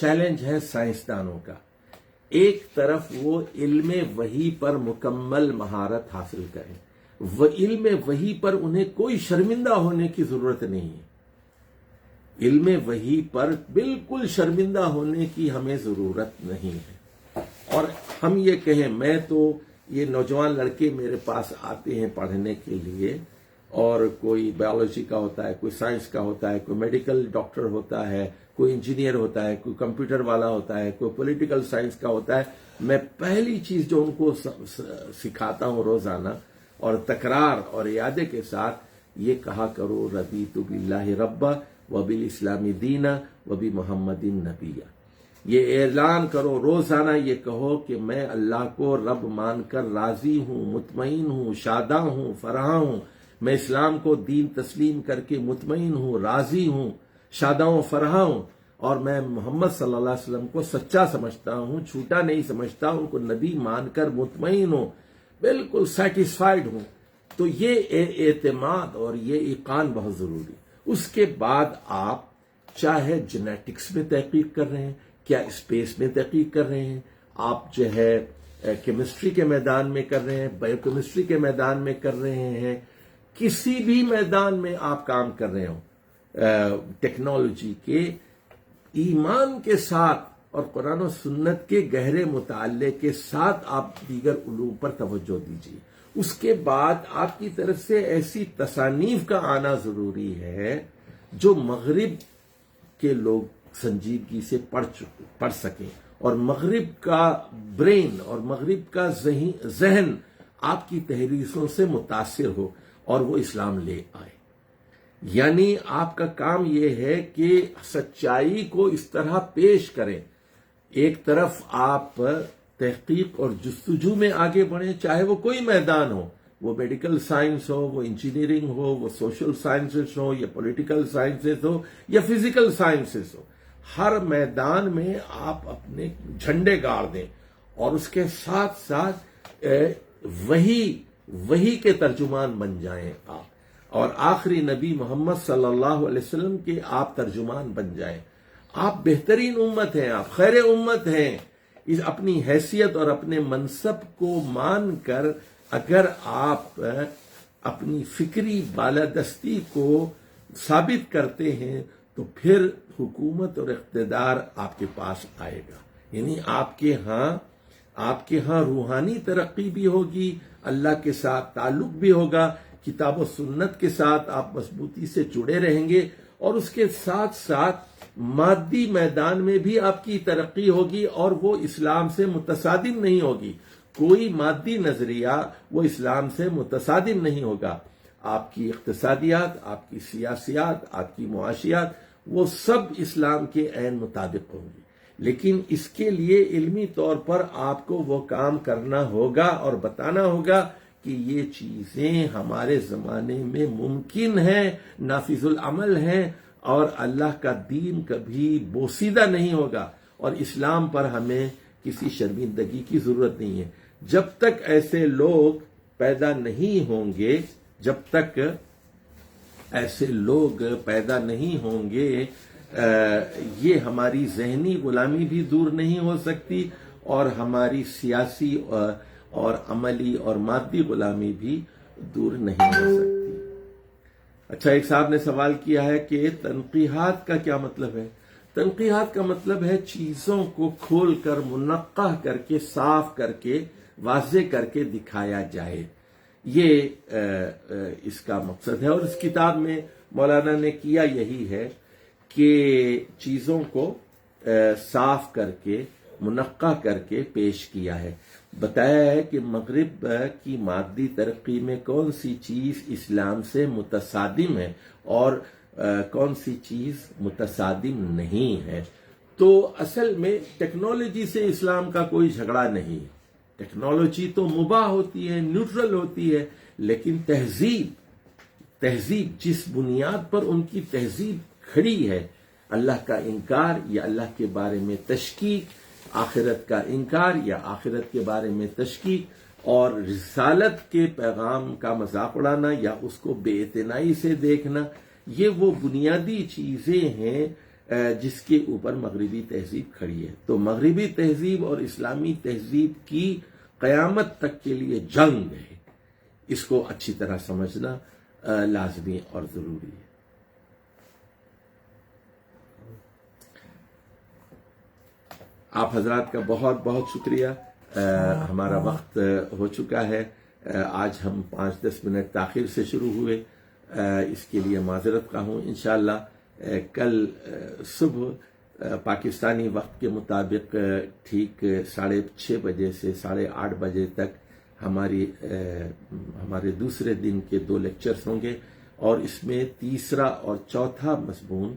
چیلنج ہے سائنسدانوں کا۔ ایک طرف وہ علم وحی پر مکمل مہارت حاصل کریں، وہ علم وحی پر انہیں کوئی شرمندہ ہونے کی ضرورت نہیں ہے، علم وحی پر بالکل شرمندہ ہونے کی ہمیں ضرورت نہیں ہے۔ اور ہم یہ کہیں، میں تو یہ نوجوان لڑکے میرے پاس آتے ہیں پڑھنے کے لیے، اور کوئی بایولوجی کا ہوتا ہے، کوئی سائنس کا ہوتا ہے، کوئی میڈیکل ڈاکٹر ہوتا ہے، کوئی انجینئر ہوتا ہے، کوئی کمپیوٹر والا ہوتا ہے، کوئی پولیٹیکل سائنس کا ہوتا ہے۔ میں پہلی چیز جو ان کو سکھاتا ہوں روزانہ اور تکرار اور اعادے کے ساتھ، یہ کہا کرو رضیت باللہ ربا وبالاسلام دینا وبمحمد نبیہ۔ یہ اعلان کرو روزانہ، یہ کہو کہ میں اللہ کو رب مان کر راضی ہوں، مطمئن ہوں، شاداں ہوں، فرحاں ہوں۔ میں اسلام کو دین تسلیم کر کے مطمئن ہوں، راضی ہوں، شاداں و فرحاں ہوں، اور میں محمد صلی اللہ علیہ وسلم کو سچا سمجھتا ہوں، جھوٹا نہیں سمجھتا، ان کو نبی مان کر مطمئن ہوں، بالکل سیٹسفائیڈ ہوں۔ تو یہ اعتماد اور یہ ایقان بہت ضروری۔ اس کے بعد آپ چاہے جینیٹکس میں تحقیق کر رہے ہیں، کیا اسپیس میں تحقیق کر رہے ہیں، آپ جو ہے کیمسٹری کے میدان میں کر رہے ہیں، بایو کیمسٹری کے میدان میں کر رہے ہیں، کسی بھی میدان میں آپ کام کر رہے ہوں، ٹیکنالوجی کے، ایمان کے ساتھ اور قرآن و سنت کے گہرے مطالعے کے ساتھ آپ دیگر علوم پر توجہ دیجیے۔ اس کے بعد آپ کی طرف سے ایسی تصانیف کا آنا ضروری ہے جو مغرب کے لوگ سنجیدگی سے پڑھ سکیں، اور مغرب کا برین اور مغرب کا ذہن آپ کی تحریروں سے متاثر ہو اور وہ اسلام لے آئے۔ یعنی آپ کا کام یہ ہے کہ سچائی کو اس طرح پیش کریں، ایک طرف آپ تحقیق اور جستجو میں آگے بڑھیں، چاہے وہ کوئی میدان ہو، وہ میڈیکل سائنس ہو، وہ انجینئرنگ ہو، وہ سوشل سائنسز ہو، یا پولیٹیکل سائنسز ہو، یا فزیکل سائنسز ہو، ہر میدان میں آپ اپنے جھنڈے گاڑ دیں، اور اس کے ساتھ ساتھ وحی کے ترجمان بن جائیں آپ، اور آخری نبی محمد صلی اللہ علیہ وسلم کے آپ ترجمان بن جائیں۔ آپ بہترین امت ہیں، آپ خیر امت ہیں۔ اس اپنی حیثیت اور اپنے منصب کو مان کر اگر آپ اپنی فکری بالادستی کو ثابت کرتے ہیں تو پھر حکومت اور اقتدار آپ کے پاس آئے گا، یعنی آپ کے ہاں روحانی ترقی بھی ہوگی، اللہ کے ساتھ تعلق بھی ہوگا، کتاب و سنت کے ساتھ آپ مضبوطی سے جڑے رہیں گے، اور اس کے ساتھ ساتھ مادی میدان میں بھی آپ کی ترقی ہوگی، اور وہ اسلام سے متصادم نہیں ہوگی۔ کوئی مادی نظریہ وہ اسلام سے متصادم نہیں ہوگا۔ آپ کی اقتصادیات، آپ کی سیاسیات، آپ کی معاشیات، وہ سب اسلام کے عین مطابق ہوں گی۔ لیکن اس کے لیے علمی طور پر آپ کو وہ کام کرنا ہوگا اور بتانا ہوگا کہ یہ چیزیں ہمارے زمانے میں ممکن ہیں، نافذ العمل ہیں، اور اللہ کا دین کبھی بوسیدہ نہیں ہوگا، اور اسلام پر ہمیں کسی شرمندگی کی ضرورت نہیں ہے. جب تک ایسے لوگ پیدا نہیں ہوں گے، جب تک ایسے لوگ پیدا نہیں ہوں گے، یہ ہماری ذہنی غلامی بھی دور نہیں ہو سکتی اور ہماری سیاسی اور عملی اور مادی غلامی بھی دور نہیں ہو سکتی. اچھا، ایک صاحب نے سوال کیا ہے کہ تنقیحات کا کیا مطلب ہے؟ تنقیحات کا مطلب ہے چیزوں کو کھول کر منقح کر کے صاف کر کے واضح کر کے دکھایا جائے، یہ اس کا مقصد ہے. اور اس کتاب میں مولانا نے کیا یہی ہے کہ چیزوں کو صاف کر کے منقح کر کے پیش کیا ہے. بتایا ہے کہ مغرب کی مادی ترقی میں کون سی چیز اسلام سے متصادم ہے اور کون سی چیز متصادم نہیں ہے. تو اصل میں ٹیکنالوجی سے اسلام کا کوئی جھگڑا نہیں. ٹیکنالوجی تو مباح ہوتی ہے، نیوٹرل ہوتی ہے، لیکن تہذیب جس بنیاد پر ان کی تہذیب کھڑی ہے، اللہ کا انکار یا اللہ کے بارے میں تشکیک، آخرت کا انکار یا آخرت کے بارے میں تشکیک، اور رسالت کے پیغام کا مذاق اڑانا یا اس کو بے اعتنائی سے دیکھنا، یہ وہ بنیادی چیزیں ہیں جس کے اوپر مغربی تہذیب کھڑی ہے. تو مغربی تہذیب اور اسلامی تہذیب کی قیامت تک کے لیے جنگ ہے. اس کو اچھی طرح سمجھنا لازمی اور ضروری ہے. آپ حضرات کا بہت بہت شکریہ. ہمارا وقت ہو چکا ہے. آج ہم 5-10 منٹ تاخیر سے شروع ہوئے، اس کے لیے معذرت خواہ ہوں. انشاءاللہ کل صبح پاکستانی وقت کے مطابق ٹھیک 6:30 بجے سے 8:30 بجے تک ہمارے دوسرے دن کے 2 لیکچرز ہوں گے، اور اس میں تیسرا اور چوتھا مضمون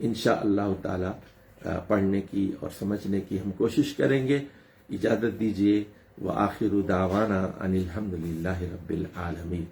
انشاءاللہ تعالی پڑھنے کی اور سمجھنے کی ہم کوشش کریں گے. اجازت دیجیے. وآخر دعوانا ان الحمدللہ رب العالمین.